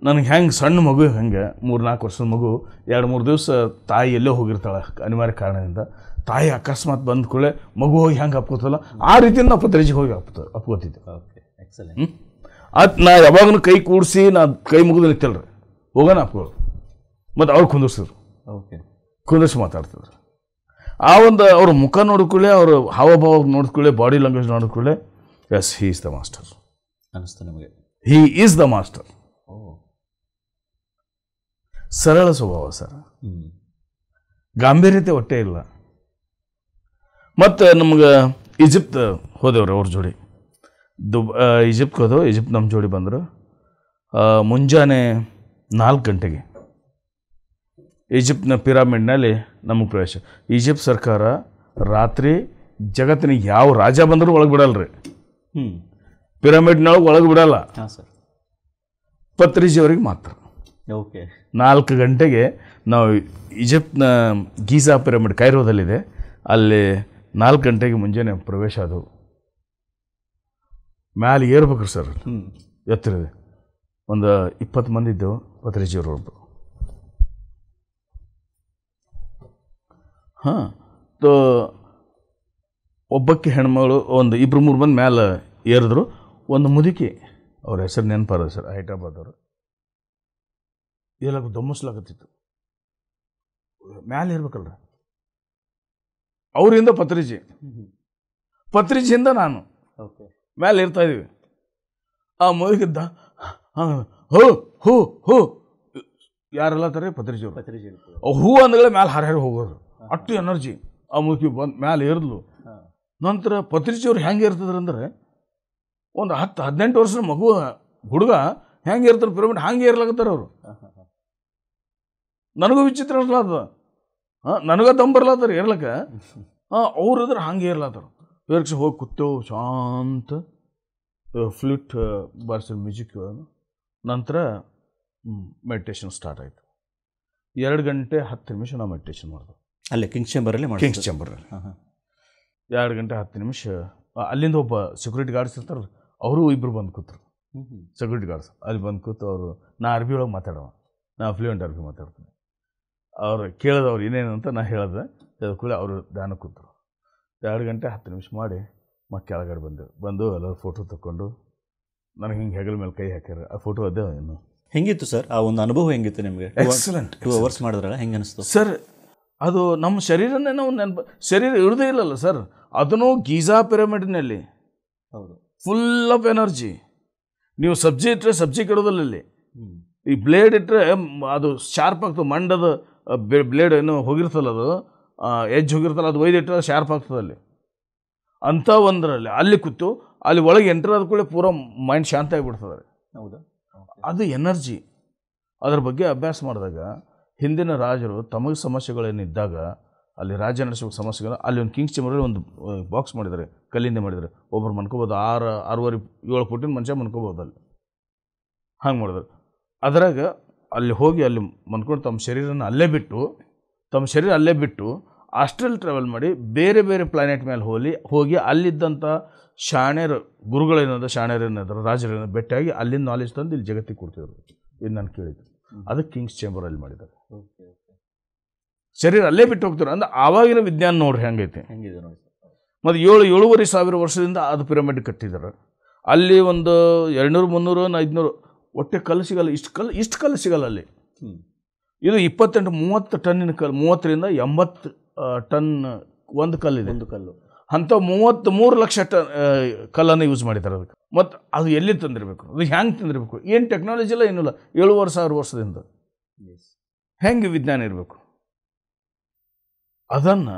ನನಗೆ ಹೆಂಗೆ ಸಣ್ಣ ಮಗು, ಹೆಂಗೆ 3-4 ವರ್ಷದ ಮಗು 2-3 ದಿವಸ ತಾಯಿ ಎಲ್ಲೋ ಹೋಗಿರ್ತಾಳೆ ಅನಿವಾರ್ಯ ಕಾರಣದಿಂದ. ತಾಯಿ ಅಕಸ್ಮಾತ್ ಬಂದ ಕೂಡಲೇ ಮಗು ಹೋಗಿ ಹೆಂಗೆ ಅಪ್ಕೋತಲ್ಲ, ಆ ರೀತಿಯಿಂದ ನಾವು ಪತ್ರಿಜಿಗೆ ಹೋಗಿ ಅಪ್ಕೋತಿದ್ದೆ. Okay, excellent. ಅದು ನಾ ಯಾವಾಗಲೂ ಕೈ ಕೂಡಿಸಿ ನಾ ಕೈ ಮುಗಿದು ನಿಂತಲ್ರಿ, ಹೋಗೋಣ ಅಪ್ಕೊಳ್ಳು. ಮತ್ತು ಅವ್ರು ಕುಂದಿರ್ಸಿದ್ರು. ಓಕೆ. ಕುಂದಿರ್ಸಿ ಮಾತಾಡ್ತಿದ್ರು. ಆ ಒಂದು ಅವ್ರ ಮುಖ ನೋಡಿಕೊಳ್ಳೆ, ಅವ್ರ ಹಾವಭಾವ ನೋಡಿಕೊಳ್ಳೆ, ಬಾಡಿ ಲ್ಯಾಂಗ್ವೇಜ್ ನೋಡಿಕೊಳ್ಳೆ, yes, he is the master ಅನ್ನಿಸ್ತು ನಿಮಗೆ? He is the master. Oh, ಸರಳ ಸ್ವಭಾವ ಸರ್, ಗಾಂಭೀರ್ಯತೆ ಒಟ್ಟೇ ಇಲ್ಲ. ಮತ್ತು ನಮ್ಗೆ ಈಜಿಪ್ಟ್ ಹೋದೆವ್ರಿ ಅವ್ರ ಜೋಡಿ. ಈಜಿಪ್ಟ್ಗೆ ಹೋದೆವು. ಈಜಿಪ್ಟ್ ನಮ್ಮ ಜೋಡಿ ಬಂದರು. ಮುಂಜಾನೆ 4 ಗಂಟೆಗೆ ಈಜಿಪ್ಟ್ನ ಪಿರಾಮಿಡ್ನಲ್ಲಿ ನಮಗೆ ಪ್ರವೇಶ. ಈಜಿಪ್ಟ್ ಸರ್ಕಾರ ರಾತ್ರಿ ಜಗತ್ತಿನ ಯಾವ ರಾಜ ಬಂದರೂ ಒಳಗೆ ಬಿಡಲ್ರಿ, ಪಿರಾಮಿಡ್ನೊಳಗೆ ಒಳಗೆ ಬಿಡಲ್ಲ. ಹಾಂ ಸರ್. ಪತ್ರಿಜಿಯವ್ರಿಗೆ ಮಾತ್ರ. ಓಕೆ. 4 ಗಂಟೆಗೆ ನಾವು ಈಜಿಪ್ಟ್ನ ಗೀಜಾ ಪಿರಮಿಡ್ ಕೈರೋದಲ್ಲಿದೆ, ಅಲ್ಲಿ 4 ಗಂಟೆಗೆ ಮುಂಜಾನೆ ಪ್ರವೇಶ ಅದು. ಮ್ಯಾಲೆ ಏರ್ಬೇಕ್ರಿ ಸರ್, ಎತ್ತರಿದೆ. ಒಂದು 20 ಮಂದಿ ಇದ್ದೆವು. ಪತ್ರಿಜಿಯವರು ಒಬ್ಬರು. ಹಾಂ, ಒಬ್ಬಕ್ಕೆ ಹೆಣ್ಮಗಳು, ಒಂದು 2-3 ಮಂದಿ ಮ್ಯಾಲೆ ಏರಿದ್ರು. ಒಂದು ಮುದುಕಿ, ಅವ್ರ ಹೆಸರು ನೆನಪಾರದ ಸರ್, ಹೈದ್ರಾಬಾದವರು. ಎಲ್ಲ ದಮ್ಮಸ್ಲಾಗತ್ತಿತ್ತು. ಮ್ಯಾಲೆ ಇರ್ಬೇಕಲ್ರ, ಅವರಿಂದ ಪತ್ರಿಜಿಯಿಂದ ನಾನು ಮ್ಯಾಲೆ ಇರ್ತಾ ಇದೀವಿ. ಆ ಮುದುಕಿದ್ದ ಹೋ ಹೋ ಹೋ ಯಾರೆಲ್ಲ ತಾರೆ ಪತ್ರಿಜಿಯವರು. ಹೂ ಅಂದಗಳೇ ಮ್ಯಾಲೆ ಹಾರ್ಯಾರು ಹೋಗೋರು, ಅಷ್ಟು ಎನರ್ಜಿ. ಆ ಮುದುಕಿ ಬಂದು ಮ್ಯಾಲೆ ಏರಿದ್ಲು. ನಂತರ ಪತ್ರಿಜಿಯವ್ರು ಹೆಂಗೆ ಇರ್ತದ್ರ ಅಂದ್ರೆ, ಒಂದು 10-18 ವರ್ಷದ ಮಗು ಹುಡುಗ ಹೆಂಗೆ ಇರ್ತಾರೆ ಪಿರಮಿಡ್, ಹಂಗೆ ಇರ್ಲಾಗತ್ತಾರ ಅವರು. ನನಗೂ ವಿಚಿತ್ರ ಅನ್ಸ್ಲಾದ, ನನಗ ದಮ್ ಬರ್ಲಾತಾರ ಇರ್ಲಕ್ಕ. ಅವ್ರು ಇದ್ರೆ ಹಂಗೆ ಇರ್ಲಾತಾರ. ಏರ್ಕ್ಷ ಹೋಗಿ ಕೂತೇವು ಶಾಂತ, ಫ್ಲೂಟ್ ಬಾರಿಸಿದ ಮ್ಯೂಸಿಕ್. ನಂತರ ಮೆಡಿಟೇಷನ್ ಸ್ಟಾರ್ಟ್ ಆಯಿತು. 2 ಗಂಟೆ 10 ನಿಮಿಷ ನಾವು ಮೆಡಿಟೇಷನ್ ಮಾಡಿದ್ವಿ ಅಲ್ಲೇ ಕಿಂಗ್ಸ್ ಚೇಂಬರಲ್ಲಿ. 2 ಗಂಟೆ 10 ನಿಮಿಷ. ಅಲ್ಲಿಂದ ಒಬ್ಬ ಸೆಕ್ಯೂರಿಟಿ ಗಾರ್ಡ್ಸ್ ಇರ್ತಾರೆ, ಅವರು ಇಬ್ಬರು ಬಂದು ಕೂತರು. ಸೆಕ್ಯೂರಿಟಿ ಗಾರ್ಡ್ಸ್ ಅಲ್ಲಿ ಬಂದು ಕೂತು ಅವರು, ನಾ ಅರ್ಬಿ ಒಳಗೆ ಮಾತಾಡವ, ನಾ ಫ್ಲೂಯೆಂಟ್ ಅರ್ಬಿ ಮಾತಾಡ್ತೀನಿ. ಅವ್ರು ಕೇಳಿದವ್ರು ಏನೇನು ಅಂತ ನಾ ಹೇಳಿದೆ. ಕೂಡ ಅವರು ಧ್ಯಾನ ಕೂತರು. 2 ಗಂಟೆ 10 ನಿಮಿಷ ಮಾಡಿ ಮತ್ತೆ ಕೆಳಗಡೆ ಬಂದು ಎಲ್ಲರೂ ಫೋಟೋ ತಗೊಂಡು ನನಗೆ ಹಿಂಗೆ ಹೆಗಲ ಮೇಲೆ ಕೈ ಹಾಕ್ಯಾರ. ಆ ಫೋಟೋ ಅದೇ. ಇನ್ನು ಹೆಂಗಿತ್ತು ಸರ್ ಆ ಒಂದು ಅನುಭವ? ಹೆಂಗಿತ್ತು ನಿಮಗೆ? ಎಕ್ಸಲೆಂಟ್. 2 ಅವರ್ಸ್ ಮಾಡಿದ್ರಲ್ಲ, ಹೆಂಗೆ ಅನಿಸ್ತು ಸರ್? ಅದು ನಮ್ಮ ಶರೀರನೇ ನಾವು ಶರೀರ ಇರೋದೇ ಇಲ್ಲಲ್ಲ ಸರ್. ಅದನ್ನು ಗೀಜಾ ಪಿರಮಿಡ್ನಲ್ಲಿ ಹೌದು, ಫುಲ್ ಆಫ್ ಎನರ್ಜಿ. ನೀವು ಸಬ್ಜಿ ಇಟ್ಟರೆ ಸಬ್ಜಿ ಕೆಡೋದಿಲ್ಲ ಇಲ್ಲಿ. ಈ ಬ್ಲೇಡ್ ಇಟ್ಟರೆ ಅದು ಶಾರ್ಪ್ ಆಗ್ತದೆ. ಮಂಡದ ಬ್ಲೇಡ್ ಏನು ಹೋಗಿರ್ತಲ್ಲ, ಅದು ಎಜ್ ಹೋಗಿರ್ತಲ್ಲ, ಅದು ಒಯ್ದು ಇಟ್ಟರೆ ಶಾರ್ಪ್ ಆಗ್ತದೆ ಅಲ್ಲಿ. ಅಂಥ ಒಂದರಲ್ಲಿ ಅಲ್ಲಿ ಕೂತು ಅಲ್ಲಿ ಒಳಗೆ ಎಂಟರ್ ಆದ ಕೂಡ ಪೂರ ಮೈಂಡ್ ಶಾಂತ ಆಗಿಬಿಡ್ತದೆ. ಹೌದಾ? ಅದು ಎನರ್ಜಿ. ಅದ್ರ ಬಗ್ಗೆ ಅಭ್ಯಾಸ ಮಾಡಿದಾಗ ಹಿಂದಿನ ರಾಜರು ತಮಗೆ ಸಮಸ್ಯೆಗಳೇನಿದ್ದಾಗ ಅಲ್ಲಿ ರಾಜ್ಯ ನಡೆಸೋ ಸಮಸ್ಯೆಗಳು, ಅಲ್ಲಿ ಒಂದು ಕಿಂಗ್ಸ್ ಚೇಂಬರಲ್ಲಿ ಒಂದು ಬಾಕ್ಸ್ ಮಾಡಿದ್ದಾರೆ, ಕಲ್ಲಿಂದ ಮಾಡಿದ್ದಾರೆ. ಒಬ್ಬರು ಮನ್ಕೋಬೋದು, 6-7 ಫುಟಿನ ಮನುಷ್ಯ ಮನ್ಕೋಬೋದು ಅಲ್ಲಿ. ಹಂಗೆ ಮಾಡಿದ್ರು. ಅದರಾಗ ಅಲ್ಲಿ ಹೋಗಿ ಅಲ್ಲಿ ಮನ್ಕೊಂಡು ತಮ್ಮ ಶರೀರನ ಅಲ್ಲೇ ಬಿಟ್ಟು ಆಸ್ಟ್ರಲ್ ಟ್ರಾವೆಲ್ ಮಾಡಿ ಬೇರೆ ಬೇರೆ ಪ್ಲಾನೆಟ್ ಮೇಲೆ ಹೋಗಿ ಅಲ್ಲಿದ್ದಂಥ ಶಾಣ್ಯರು, ಗುರುಗಳೇನಾದ್ರು, ಶಾಣ್ಯರೇನಾದ್ರು, ರಾಜರೇನಾದ್ರು ಭೇಟಿಯಾಗಿ ಅಲ್ಲಿಂದ ನಾಲೆಜ್ ತಂದು ಇಲ್ಲಿ ಜಗತ್ತಿಗೆ ಕೊಡ್ತಿದ್ರು. ಇದು ನಾನು ಕೇಳಿದ್ದು. ಅದಕ್ಕೆ ಕಿಂಗ್ಸ್ ಚೇಂಬರಲ್ಲಿ ಮಾಡಿದ್ದಾರೆ. ಶರೀರ ಅಲ್ಲೇ ಬಿಟ್ಟು ಹೋಗ್ತಾರೆ. ಅಂದ್ರೆ ಆವಾಗಿನ ವಿಜ್ಞಾನ ನೋಡ್ರಿ ಹೆಂಗೈತೆ. ಹೆಂಗಿದೆ ನೋಡಿ ಸರ್. ಮತ್ತು 7,500 ವರ್ಷದಿಂದ ಅದು ಪಿರಮಿಡ್ ಕಟ್ಟಿದ್ದಾರೆ. ಅಲ್ಲಿ ಒಂದು 200, 300, 500 ಒಟ್ಟೆ ಕಲ್ಲು ಸಿಗಲ್ಲ. ಇಷ್ಟು ಕಲ್ಲು ಸಿಗಲ್ಲ ಅಲ್ಲಿ. ಇದು 28, 30 ಟನ್ನಿನ ಕಲ್ಲು, 30ರಿಂದ 80 ಟನ್ ಒಂದು ಕಲ್ಲಿದೆ. ಒಂದು ಕಲ್ಲು ಅಂಥ 33 ಲಕ್ಷ ಟನ್ ಕಲ್ಲನ್ನು ಯೂಸ್ ಮಾಡಿದ್ದಾರೆ ಅದಕ್ಕೆ. ಮತ್ತು ಅದು ಎಲ್ಲಿ ತಂದಿರಬೇಕು, ಅದು ಹೆಂಗೆ ತಂದಿರಬೇಕು, ಏನು ಟೆಕ್ನಾಲಜಿ ಇಲ್ಲ, ಏನಿಲ್ಲ. 7,500 ವರ್ಷದಿಂದ ಹೆಂಗೆ ವಿಜ್ಞಾನ ಇರಬೇಕು. ಅದನ್ನು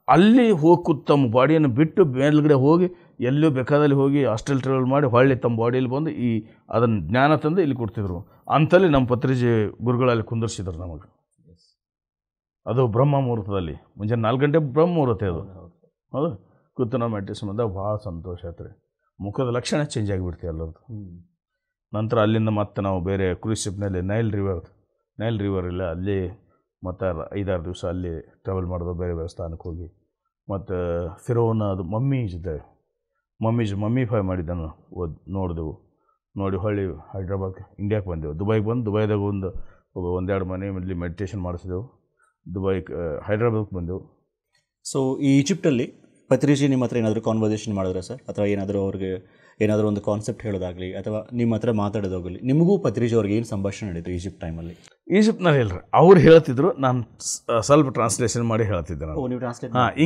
ಅಲ್ಲಿ ಹೋಗಿ ತಮ್ಮ ಬಾಡಿಯನ್ನು ಬಿಟ್ಟು ಮೇಲ್ಗಡೆ ಹೋಗಿ ಎಲ್ಲೂ ಬೇಕಾದಲ್ಲಿ ಹೋಗಿ ಹಾಸ್ಟೆಲ್ ಟ್ರಾವೆಲ್ ಮಾಡಿ ಹೊಳ್ಳಿ ತಮ್ಮ ಬಾಡಿಯಲ್ಲಿ ಬಂದು ಅದನ್ನು ಜ್ಞಾನ ತಂದು ಇಲ್ಲಿ ಕೊಡ್ತಿದ್ರು. ಅಂಥಲ್ಲಿ ನಮ್ಮ ಪತ್ರಿಜಿ ಗುರುಗಳಲ್ಲಿ ಕುಂದರ್ಸಿದ್ರು ನಮಗೆ. ಅದು ಬ್ರಹ್ಮ ಮುಹೂರ್ತದಲ್ಲಿ ಮುಂಜಾನೆ 4 ಗಂಟೆ ಬ್ರಹ್ಮ ಮುಹೂರ್ತ. ಅದು ಹೌದು. ಕೂತು ನಾವು ಮೆಡಿಟೇಷನ್ ಬಂದಾಗ ಭಾಳ ಸಂತೋಷ ಆಯ್ತು ರೀ. ಮುಖದ ಲಕ್ಷಣ ಚೇಂಜ್ ಆಗಿಬಿಡ್ತೀವಿ ಎಲ್ಲರದ್ದು. ನಂತರ ಅಲ್ಲಿಂದ ಮತ್ತೆ ನಾವು ಬೇರೆ ಕ್ರೂಸ್ ಶಿಪ್ನಲ್ಲಿ ನೈಲ್ ರಿವರ್ ಇಲ್ಲ ಅಲ್ಲಿ ಮತ್ತು 5-6 ದಿವಸ ಅಲ್ಲಿ ಟ್ರಾವೆಲ್ ಮಾಡೋದು, ಬೇರೆ ಬೇರೆ ಸ್ಥಾನಕ್ಕೆ ಹೋಗಿ. ಮತ್ತು ಫಿರೋನ ಅದು ಮಮ್ಮಿಫೈ ಮಾಡಿದ್ದನ್ನು ನೋಡಿದೆವು. ನೋಡಿ ಹೊಳ್ಳಿ ಹೈದ್ರಾಬಾದ್ ಇಂಡಿಯಾಕ್ಕೆ ಬಂದೆವು. ದುಬೈಗೆ ಬಂದು ದುಬೈದಾಗ ಒಂದೆರಡು ಮನೆಯಲ್ಲಿ ಮೆಡಿಟೇಷನ್ ಮಾಡಿಸಿದೆವು. ಹೈದ್ರಾಬಾದ್ಗೆ ಬಂದೆವು. ಸೊ ಈ ಈಜಿಪ್ಟಲ್ಲಿ ಪತ್ರಿಜಿ ನಿಮ್ಮ ಹತ್ರ ಏನಾದರೂ ಕಾನ್ವರ್ಸೇಷನ್ ಮಾಡಿದ್ರೆ ಸರ್, ಅಥವಾ ಏನಾದರೂ ಅವ್ರಿಗೆ ಏನಾದರೂ ಒಂದು ಕಾನ್ಸೆಪ್ಟ್ ಹೇಳೋದಾಗಲಿ ಅಥವಾ ನಿಮ್ಮ ಹತ್ರ ಮಾತಾಡೋದಾಗಲಿ, ನಿಮಗೂ ಪತ್ರಿಜಿ ಅವ್ರಿಗೆ ಏನು ಸಂಭಾಷಣೆ ನಡೀತು ಈಜಿಪ್ಟ್ ಟೈಮಲ್ಲಿ? ಈಜಿಪ್ಟ್ನಲ್ಲಿ ಇಲ್ಲರಿ, ಅವ್ರು ಹೇಳ್ತಿದ್ರು, ನಾನು ಸ್ವಲ್ಪ ಟ್ರಾನ್ಸ್ಲೇಷನ್ ಮಾಡಿ ಹೇಳ್ತಿದ್ದೆ. ನಾನು ನೀವು ಟ್ರಾನ್ಸ್ಲೇಟ್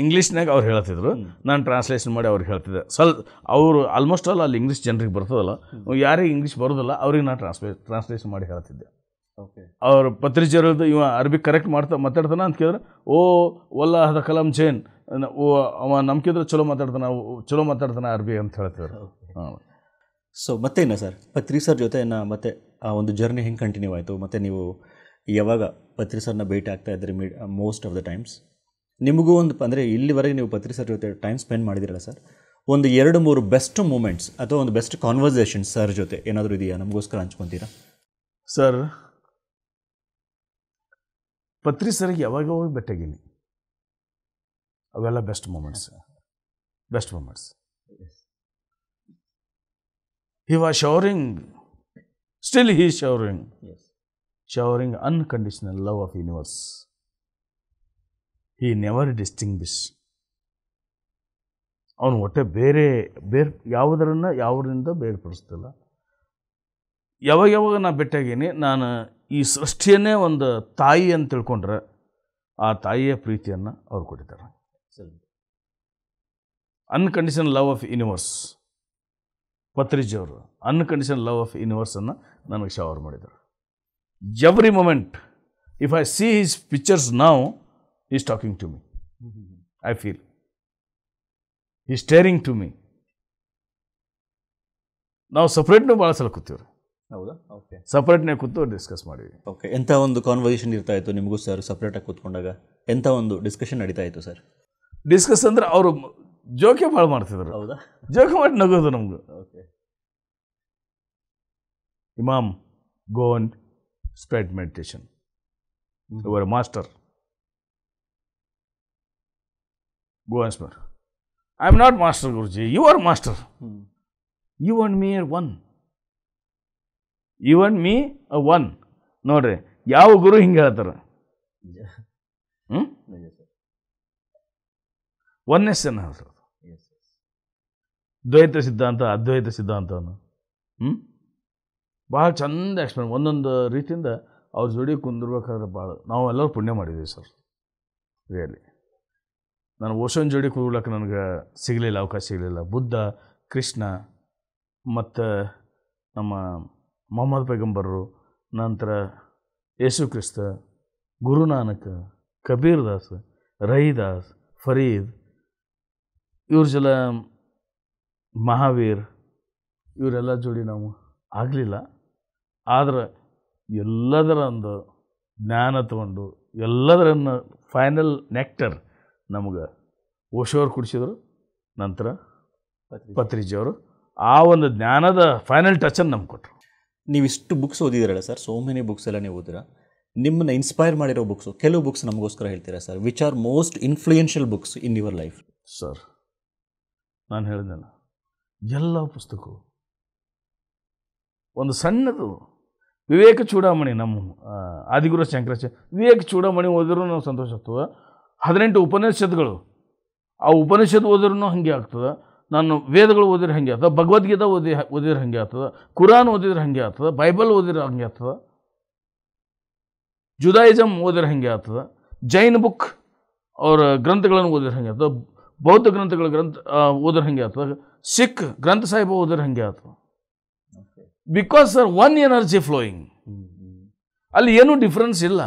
ಇಂಗ್ಲೀಷ್ನಾಗ ಅವ್ರು ಹೇಳ್ತಿದ್ರು, ನಾನು ಟ್ರಾನ್ಸ್ಲೇಷನ್ ಮಾಡಿ ಅವ್ರಿಗೆ ಹೇಳ್ತಿದ್ದೆ. ಅವರು ಆಲ್ಮೋಸ್ಟ್ ಆಲ್ ಅಲ್ಲಿ ಇಂಗ್ಲೀಷ್ ಜನರಿಗೆ ಬರ್ತದಲ್ಲ, ಯಾರಿಗೆ ಇಂಗ್ಲೀಷ್ ಬರೋದಿಲ್ಲ ಅವ್ರಿಗೆ ನಾನು ಟ್ರಾನ್ಸ್ಲೇಷನ್ ಮಾಡಿ ಹೇಳ್ತಿದ್ದೆ. ಓಕೆ. ಅವ್ರು ಪತ್ರಿಜಿಯವ್ರದ್ದು ಇವ ಅರಬಿ ಕರೆಕ್ಟ್ ಮಾತಾಡ್ತಾನೆ ಅಂತ ಕೇಳಿದ್ರೆ, ಓ ವಲ್ಲ ಅದ ಕಲಾಂ ಚೇನ್, ಓ ಅವ ನಂಬಿಕಿದ್ರೆ ಚಲೋ ಮಾತಾಡ್ತಾನೆ ಅರಬಿ ಅಂತ ಹೇಳ್ತಿದ್ರು. ಹಾಂ. ಸೊ ಮತ್ತೇನ ಸರ್, ಪತ್ರಿ ಸರ್ ಜೊತೆ ಮತ್ತೆ ಆ ಒಂದು ಜರ್ನಿ ಹೆಂಗೆ ಕಂಟಿನ್ಯೂ ಆಯಿತು? ಮತ್ತು ನೀವು ಯಾವಾಗ ಪತ್ರಿ ಸರ್ನ ಭೇಟಿ ಆಗ್ತಾ ಇದ್ರಿ ಮೋಸ್ಟ್ ಆಫ್ ದ ಟೈಮ್ಸ್? ನಿಮಗೂ ಒಂದು ಅಂದರೆ ಇಲ್ಲಿವರೆಗೆ ನೀವು ಪತ್ರಿ ಸರ್ ಜೊತೆ ಟೈಮ್ ಸ್ಪೆಂಡ್ ಮಾಡಿದಿರಲ್ಲ ಸರ್, ಒಂದು 2-3 ಬೆಸ್ಟ್ ಮೂಮೆಂಟ್ಸ್ ಅಥವಾ ಒಂದು ಬೆಸ್ಟ್ ಕಾನ್ವರ್ಸೇಷನ್ ಸರ್ ಜೊತೆ ಏನಾದರೂ ಇದೆಯಾ? ನಮಗೋಸ್ಕರ ಹಂಚ್ಕೊತೀರಾ ಸರ್? ಪತ್ರಿ ಸರ್ಗೆ ಯಾವಾಗ ಹೋಗಿ ಭೇಟಿಯಾಗೀನಿ, ಅವೆಲ್ಲ best moments. He was showering, still he is showering. Yes. Showering unconditional love of universe. He never distinguished. ಅವನು ಒಟ್ಟೆ ಬೇರೆ ಯಾವುದರಿಂದ ಬೇರ್ಪಡಿಸ್ತಿಲ್ಲ. ಯಾವಾಗ ನಾ ಭೇಟಿಯಾಗೀನಿ, ನಾನು ಈ ಸೃಷ್ಟಿಯನ್ನೇ ಒಂದು ತಾಯಿ ಅಂತ ತಿಳ್ಕೊಂಡ್ರೆ ಆ ತಾಯಿಯ ಪ್ರೀತಿಯನ್ನು ಅವ್ರು ಕೊಟ್ಟಿದ್ದಾರೆ. Unconditional love of universe. ಪತ್ರಿಜಿಯವರು ಅನ್ಕಂಡೀಷನಲ್ ಲವ್ ಆಫ್ ಯೂನಿವರ್ಸನ್ನು ನನಗೆ ಶವರ್ ಮಾಡಿದರು. Every moment if I see his pictures now, is talking to me. I feel is staring to me. ನಾವು ಸಪ್ರೇಟ್ನೂ ಭಾಳ ಸಲ ಕೂತೀವ್ರಿ. ಹೌದಾ? ಓಕೆ. ಸಪ್ರೇಟ್ನೇ ಕೂತು ಡಿಸ್ಕಸ್ ಮಾಡಿವಿ. ಓಕೆ. ಎಂಥ ಒಂದು ಕಾನ್ವರ್ಸೇಷನ್ ಇರ್ತಾ ಇತ್ತು ನಿಮಗೂ ಸರ್ ಸಪ್ರೇಟಾಗಿ ಕೂತ್ಕೊಂಡಾಗ? ಎಂಥ ಒಂದು ಡಿಸ್ಕಷನ್ ನಡೀತಾ ಇತ್ತು ಸರ್? ಡಿಸ್ಕಸ್ ಅಂದರೆ ಅವರು ಜೋಕೆ ಭಾಳ ಮಾಡ್ತಿದ್ರು. ಹೌದಾ? ಜೋಕೆ ಮಾಡಿ ನಗೋದು ನಮ್ಗೆ. Okay. Imam, go and spread meditation. Your master, go and spread. I am not master guruji, you are master. You and me are one. You and me a one. ನೋಡ್ರಿ, ಯಾವ ಗುರು ಹಿಂಗೆ ಹೇಳ್ತಾರೆ? ಒನ್ನೆಸ್ ಅನ್ನು ಹೇಳ್ತಾರೆ. ದ್ವೈತ ಸಿದ್ಧಾಂತ, ಅದ್ವೈತ ಸಿದ್ಧಾಂತವನ್ನು ಭಾಳ ಚಂದ ಎಕ್ಸ್ಪ್ಲೇನ್, ಒಂದೊಂದು ರೀತಿಯಿಂದ ಅವ್ರ ಜೋಡಿ ಕುಂದಿರ್ಬೇಕಾದ್ರೆ ಭಾಳ ನಾವೆಲ್ಲರೂ ಪುಣ್ಯ ಮಾಡಿದ್ದೀವಿ ಸರ್. ರಿಯಲಿ ನಾನು ಓಶೋನ್ ಜೋಡಿ ಕೂಡ್ಲಕ್ಕೆ ನನಗೆ ಅವಕಾಶ ಸಿಗಲಿಲ್ಲ. ಬುದ್ಧ, ಕೃಷ್ಣ ಮತ್ತು ನಮ್ಮ ಮೊಹಮ್ಮದ್ ಪೈಗಂಬರರು, ನಂತರ ಯೇಸು ಕ್ರಿಸ್ತ, ಗುರುನಾನಕ್, ಕಬೀರ್ ದಾಸ್, ರೈದಾಸ್, ಫರೀದ್, ಇವ್ರ ಜಲ ಮಹಾವೀರ್, ಇವರೆಲ್ಲ ಜೋಡಿ ನಾವು ಆಗಲಿಲ್ಲ. ಆದರೆ ಎಲ್ಲದರ ಒಂದು ಜ್ಞಾನ ತಗೊಂಡು ಎಲ್ಲದರನ್ನು ಫೈನಲ್ ನೆಕ್ಟರ್ ನಮಗೆ ಓಶೋರು ಕುಡಿಸಿದ್ರು. ನಂತರ ಪತ್ರಿಜಿಯವರು ಆ ಒಂದು ಜ್ಞಾನದ ಫೈನಲ್ ಟಚನ್ನು ನಮ್ಗೆ ಕೊಟ್ಟರು. ನೀವಿಷ್ಟು ಬುಕ್ಸ್ ಓದಿದಿರಲ್ಲ ಸರ್, ಸೋ ಮೆನಿ ಬುಕ್ಸ್ ಎಲ್ಲ ನೀವು ಓದಿರ. ನಿಮ್ಮನ್ನು ಇನ್ಸ್ಪೈರ್ ಮಾಡಿರೋ ಬುಕ್ಸು ಕೆಲವು ಬುಕ್ಸ್ ನಮಗೋಸ್ಕರ ಹೇಳ್ತೀರಾ sir? Which are most influential books in your life? Sir, ನಾನು ಹೇಳಿದ್ನಲ್ಲ, ಎಲ್ಲ ಪುಸ್ತಕವು ಒಂದು ಸಣ್ಣದು ವಿವೇಕ ಚೂಡಾಮಣಿ ನಮ್ಮ ಆದಿಗುರು ಶಂಕರಾಚಾರ್ಯ ವಿವೇಕ ಚೂಡಾಮಣಿ ಓದಿದ್ರು ನಾವು ಸಂತೋಷ ಆಗ್ತದೆ. 18 ಉಪನಿಷತ್ಗಳು, ಆ ಉಪನಿಷತ್ ಓದಿದ್ರು ಹಾಗೆ ಆಗ್ತದೆ. ನಾನು ವೇದಗಳು ಓದಿದ್ರೆ ಹಾಗೆ ಆಗ್ತದೆ, ಭಗವದ್ಗೀತಾ ಓದಿದ್ರೆ ಹಾಗೆ ಆಗ್ತದೆ, ಕುರಾನ್ ಓದಿದ್ರೆ ಹಾಗೆ ಆಗ್ತದೆ, ಬೈಬಲ್ ಓದಿದ್ರೆ ಹಾಗೆ ಆಗ್ತದೆ, ಜುದಾಯಿಸಮ್ ಓದಿದ್ರೆ ಹಾಗೆ ಆಗ್ತದೆ, ಜೈನ್ ಬುಕ್ ಅವರ ಗ್ರಂಥಗಳನ್ನು ಓದಿದ್ರೆ ಹಾಗೆ ಆಗ್ತದೆ, ಬೌದ್ಧ ಗ್ರಂಥಗಳ ಓದಿದ್ರೆ ಹಾಗೆ ಆಗ್ತದೆ, ಸಿಖ್ ಗ್ರಂಥ ಸಾಹಿಬ ಓದಿದ್ರೆ ಹಾಗೆ ಆಗ್ತದೆ. Because sir one energy flowing, ಅಲ್ಲಿ ಏನೂ ಡಿಫ್ರೆನ್ಸ್ ಇಲ್ಲ.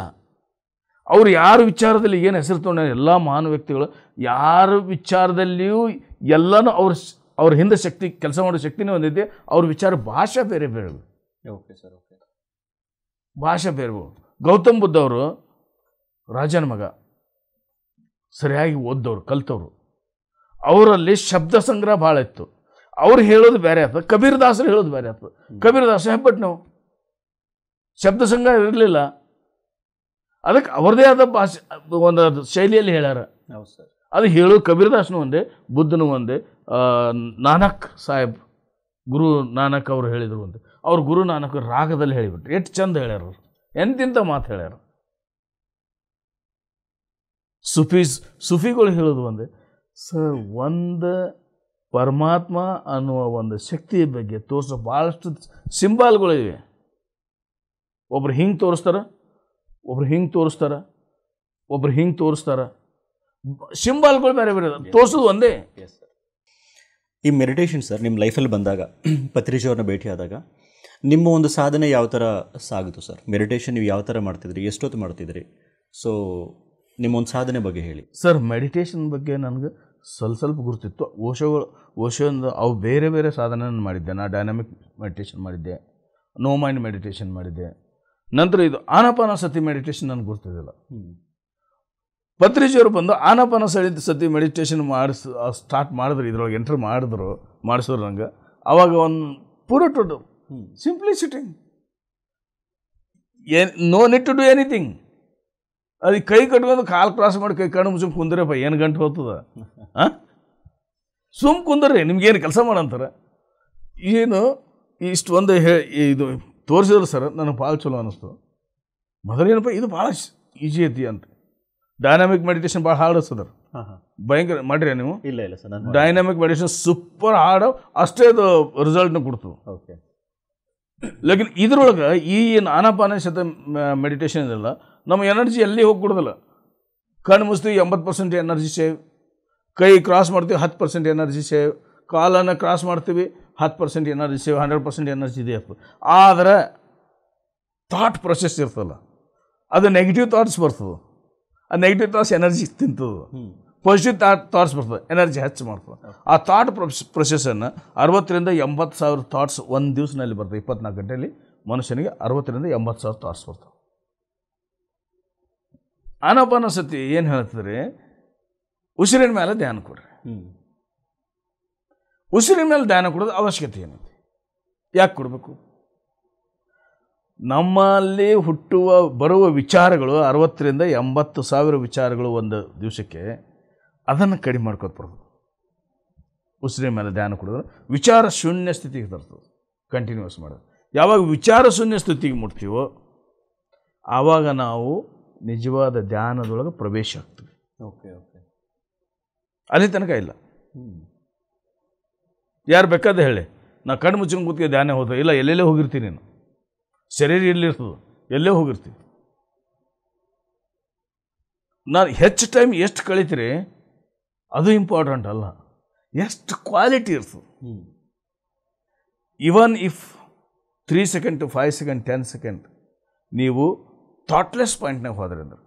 ಅವ್ರು ಯಾರ ವಿಚಾರದಲ್ಲಿ ಏನು ಹೆಸರು ತೊಗೊಂಡ ಎಲ್ಲ ಮಹಾನ್ ವ್ಯಕ್ತಿಗಳು ಯಾರ ವಿಚಾರದಲ್ಲಿಯೂ ಎಲ್ಲನೂ ಅವ್ರ ಹಿಂದೆ ಶಕ್ತಿ, ಕೆಲಸ ಮಾಡೋ ಶಕ್ತಿನೇ ಹೊಂದಿದೆ. ಅವ್ರ ವಿಚಾರ ಭಾಷೆ ಬೇರೆ ಬೇರೆ. Okay sir, okay. ಭಾಷೆ ಬೇರೆ. ಗೌತಮ್ ಬುದ್ಧ ಅವರು ರಾಜನ ಮಗ, ಸರಿಯಾಗಿ ಓದ್ದವ್ರು, ಕಲ್ತವ್ರು. ಅವರಲ್ಲಿ ಶಬ್ದ ಸಂಗ್ರಹ ಭಾಳ ಇತ್ತು. ಅವ್ರು ಹೇಳೋದು ಬೇರೆ ಆಗ್ತದೆ, ಕಬೀರ್ ದಾಸರು ಹೇಳೋದು ಬೇರೆ ಆಗ್ತದೆ. ಕಬೀರ್ ದಾಸ ಹೆಬ್ಬಟ್ಟು ನಾವು ಶಬ್ದ ಸಂಗ್ರಹ ಇರಲಿಲ್ಲ, ಅದಕ್ಕೆ ಅವ್ರದೇ ಆದ ಭಾಷೆ ಒಂದು ಶೈಲಿಯಲ್ಲಿ ಹೇಳ್ಯಾರ. ಅದು ಹೇಳೋದು ಕಬೀರ್ ದಾಸನು ಒಂದೇ, ಬುದ್ಧನು ಒಂದೇ, ನಾನಕ್ ಸಾಹೇಬ್ ಗುರು ನಾನಕ್ ಅವರು ಹೇಳಿದರು ಒಂದೇ. ಅವ್ರು ಗುರು ನಾನಕ್ ರಾಗದಲ್ಲಿ ಹೇಳಿಬಿಟ್ರು. ಎಷ್ಟು ಚಂದ ಹೇಳ್ಯಾರ ಅವ್ರು, ಎಂತಿಂತ ಮಾತು ಹೇಳ್ಯಾರ. ಸುಫಿಗಳು ಹೇಳೋದು ಒಂದೇ. ಸರ್, ಒಂದು ಪರಮಾತ್ಮ ಅನ್ನುವ ಒಂದು ಶಕ್ತಿಯ ಬಗ್ಗೆ ತೋರಿಸೋ ಭಾಳಷ್ಟು ಸಿಂಬಾಲ್ಗಳಿವೆ. ಒಬ್ರು ಹಿಂಗೆ ತೋರಿಸ್ತಾರೆ, ಒಬ್ರು ಹಿಂಗೆ ತೋರಿಸ್ತಾರೆ, ಒಬ್ರು ಹಿಂಗೆ ತೋರಿಸ್ತಾರೆ. ಸಿಂಬಾಲ್ಗಳು ಬೇರೆ ಬೇರೆ, ತೋರಿಸೋದು ಒಂದೇ. ಈ ಮೆಡಿಟೇಷನ್ ಸರ್ ನಿಮ್ಮ ಲೈಫಲ್ಲಿ ಬಂದಾಗ, ಪತ್ರಿಜಿ ಅವ್ರನ್ನ ಭೇಟಿಯಾದಾಗ ನಿಮ್ಮ ಒಂದು ಸಾಧನೆ ಯಾವ ಥರ ಸಾಗಿತು ಸರ್? ಮೆಡಿಟೇಷನ್ ನೀವು ಯಾವ ಥರ ಮಾಡ್ತಿದ್ರಿ, ಎಷ್ಟೊತ್ತು ಮಾಡ್ತಿದ್ರಿ? ಸೊ ನಿಮ್ಮೊಂದು ಸಾಧನೆ ಬಗ್ಗೆ ಹೇಳಿ ಸರ್. ಮೆಡಿಟೇಷನ್ ಬಗ್ಗೆ ನನಗೆ ಸ್ವಲ್ಪ ಗುರುತಿತ್ತು. ಓಶೋಯಿಂದ ಅವು ಬೇರೆ ಬೇರೆ ಸಾಧನೆ ಮಾಡಿದ್ದೆ. ನಾನು ಡೈನಾಮಿಕ್ ಮೆಡಿಟೇಷನ್ ಮಾಡಿದ್ದೆ, ನೋ ಮೈಂಡ್ ಮೆಡಿಟೇಷನ್ ಮಾಡಿದ್ದೆ. ನಂತರ ಇದು ಆನಾಪಾನಸತಿ ಮೆಡಿಟೇಷನ್ ನನಗೆ ಗುರ್ತಿದ್ದಿಲ್ಲ. ಪತ್ರಿಜಿಯವರು ಬಂದು ಆನಾಪಾನಸತಿ ಮೆಡಿಟೇಷನ್ ಸ್ಟಾರ್ಟ್ ಮಾಡಿದ್ರು, ಇದ್ರೊಳಗೆ ಎಂಟ್ರ್ ಮಾಡಿಸಿದ್ರು ನಂಗೆ. ಆವಾಗ ಒಂದು ಪೂರ total simplicity, no need to do anything. ಅದಕ್ಕೆ ಕೈ ಕಟ್ಕೊಂಡು ಕಾಲು ಕ್ರಾಸ್ ಮಾಡಿ ಕೈ ಕಣ್ಣು ಮುಚ್ಚು ಕುಂದ್ರಪ್ಪ, ಏನು ಗಂಟು ಹೋಗ್ತದ? ಸುಮ್ ಕುಂದ್ರಿ, ನಿಮ್ಗೇನು ಕೆಲಸ ಮಾಡಂತಾರೆ. ಏನು ಇಷ್ಟು ಒಂದು ಇದು ತೋರಿಸಿದ್ರು ಸರ್, ನನಗೆ ಭಾಳ ಚಲೋ ಅನ್ನಿಸ್ತು. ಮೊದಲೇನಪ್ಪ ಇದು ಭಾಳ ಈಜಿ ಐತಿ ಅಂತ. ಡೈನಾಮಿಕ್ ಮೆಡಿಟೇಷನ್ ಭಾಳ ಹಾರ್ಡ್ ಅನ್ಸದ್ರ, ಭಯಂಕರ ಮಾಡಿರಿ ನೀವು? ಇಲ್ಲ sir, dynamic meditation super hard, ಅಷ್ಟೇ ಅದು ರಿಸಲ್ಟ್ನ ಕೊಡ್ತು. ಓಕೆ. ಲೇಕಿನ್ ಇದ್ರೊಳಗೆ ಈ ಆನಾಪಾನಸತಿ ಮೆಡಿಟೇಷನ್ ಇದೆಲ್ಲ ನಮ್ಮ ಎನರ್ಜಿ ಎಲ್ಲಿ ಹೋಗ್ಬಿಡೋದಿಲ್ಲ. ಕಣ್ಣು ಮುಚ್ತೀವಿ 80% ಎನರ್ಜಿ ಸೇವ್, ಕೈ ಕ್ರಾಸ್ ಮಾಡ್ತೀವಿ 10% ಎನರ್ಜಿ ಸೇವ್, ಕಾಲನ್ನು ಕ್ರಾಸ್ ಮಾಡ್ತೀವಿ 10% ಎನರ್ಜಿ ಸೇವ್, 100% ಎನರ್ಜಿ ಇದೆ. ಆದರೆ ಥಾಟ್ ಪ್ರೊಸೆಸ್ ಇರ್ತಲ್ಲ, ಅದು ನೆಗೆಟಿವ್ ಥಾಟ್ಸ್ ಬರ್ತದೆ. ಆ ನೆಗೆಟಿವ್ ಥಾಟ್ಸ್ ಎನರ್ಜಿ ತಿಂತದೆ, ಪಾಸಿಟಿವ್ ಥಾಟ್ಸ್ ಬರ್ತದೆ, ಎನರ್ಜಿ ಹೆಚ್ಚು ಮಾಡ್ತದೆ. ಆ ಥಾಟ್ ಪ್ರೊಸೆಸನ್ನು 60,000 to 80,000 ಥಾಟ್ಸ್ ಒಂದು ದಿವಸದಲ್ಲಿ ಬರ್ತದೆ. 24 ಗಂಟೆಯಲ್ಲಿ ಮನುಷ್ಯನಿಗೆ 60,000 to 80,000 ಥಾಟ್ಸ್ ಬರ್ತವೆ. ಆನಾಪಾನಸತಿ ಏನು ಹೇಳ್ತಿದ್ರೆ, ಉಸಿರಿನ ಮೇಲೆ ಧ್ಯಾನ ಕೊಡ್ರಿ. ಉಸಿರಿನ ಮೇಲೆ ಧ್ಯಾನ ಕೊಡೋದು ಅವಶ್ಯಕತೆ ಏನೈತಿ? ಯಾಕೆ ಕೊಡಬೇಕು? ನಮ್ಮಲ್ಲಿ ಬರುವ ವಿಚಾರಗಳು 60,000 to 80,000 ವಿಚಾರಗಳು ಒಂದು ದಿವಸಕ್ಕೆ. ಅದನ್ನು ಕಡಿಮೆ ಮಾಡ್ಕೊತ ಬರೋದು. ಉಸಿರಿನ ಮೇಲೆ ಧ್ಯಾನ ಕೊಡೋದು ವಿಚಾರ ಶೂನ್ಯ ಸ್ಥಿತಿಗೆ ತರ್ತದೆ. ಕಂಟಿನ್ಯೂಸ್ ಮಾಡೋದು. ಯಾವಾಗ ವಿಚಾರ ಶೂನ್ಯ ಸ್ಥಿತಿಗೆ ಮುಟ್ತೀವೋ ಆವಾಗ ನಾವು ನಿಜವಾದ ಧ್ಯಾನದೊಳಗೆ ಪ್ರವೇಶ ಆಗ್ತೀವಿ. Okay okay. ಅಲ್ಲಿ ತನಕ ಇಲ್ಲ. ಯಾರು ಬೇಕಾದ ಹೇಳಿ, ನಾ ಕಣ್ಣು ಮುಚ್ಚಿನ ಕೂತ್ಗೆ ಧ್ಯಾನ ಹೋದ ಇಲ್ಲ, ಎಲ್ಲೆಲ್ಲೇ ಹೋಗಿರ್ತೀನಿ ನೀನು, ಶರೀರ ಎಲ್ಲಿರ್ತದೆ, ಎಲ್ಲೇ ಹೋಗಿರ್ತೀವಿ. ನಾನು ಹೆಚ್ಚು ಟೈಮ್ ಎಷ್ಟು ಕಳಿತೀರಿ ಅದು ಇಂಪಾರ್ಟೆಂಟ್ ಅಲ್ಲ, ಎಷ್ಟು ಕ್ವಾಲಿಟಿ ಇರ್ತದೆ. Even if 3 seconds to 5 seconds 10 seconds ನೀವು ಥಾಟ್ಲೆಸ್ ಪಾಯಿಂಟ್ನಾಗ ಹೋದ್ರಿ ಅಂದ್ರೆ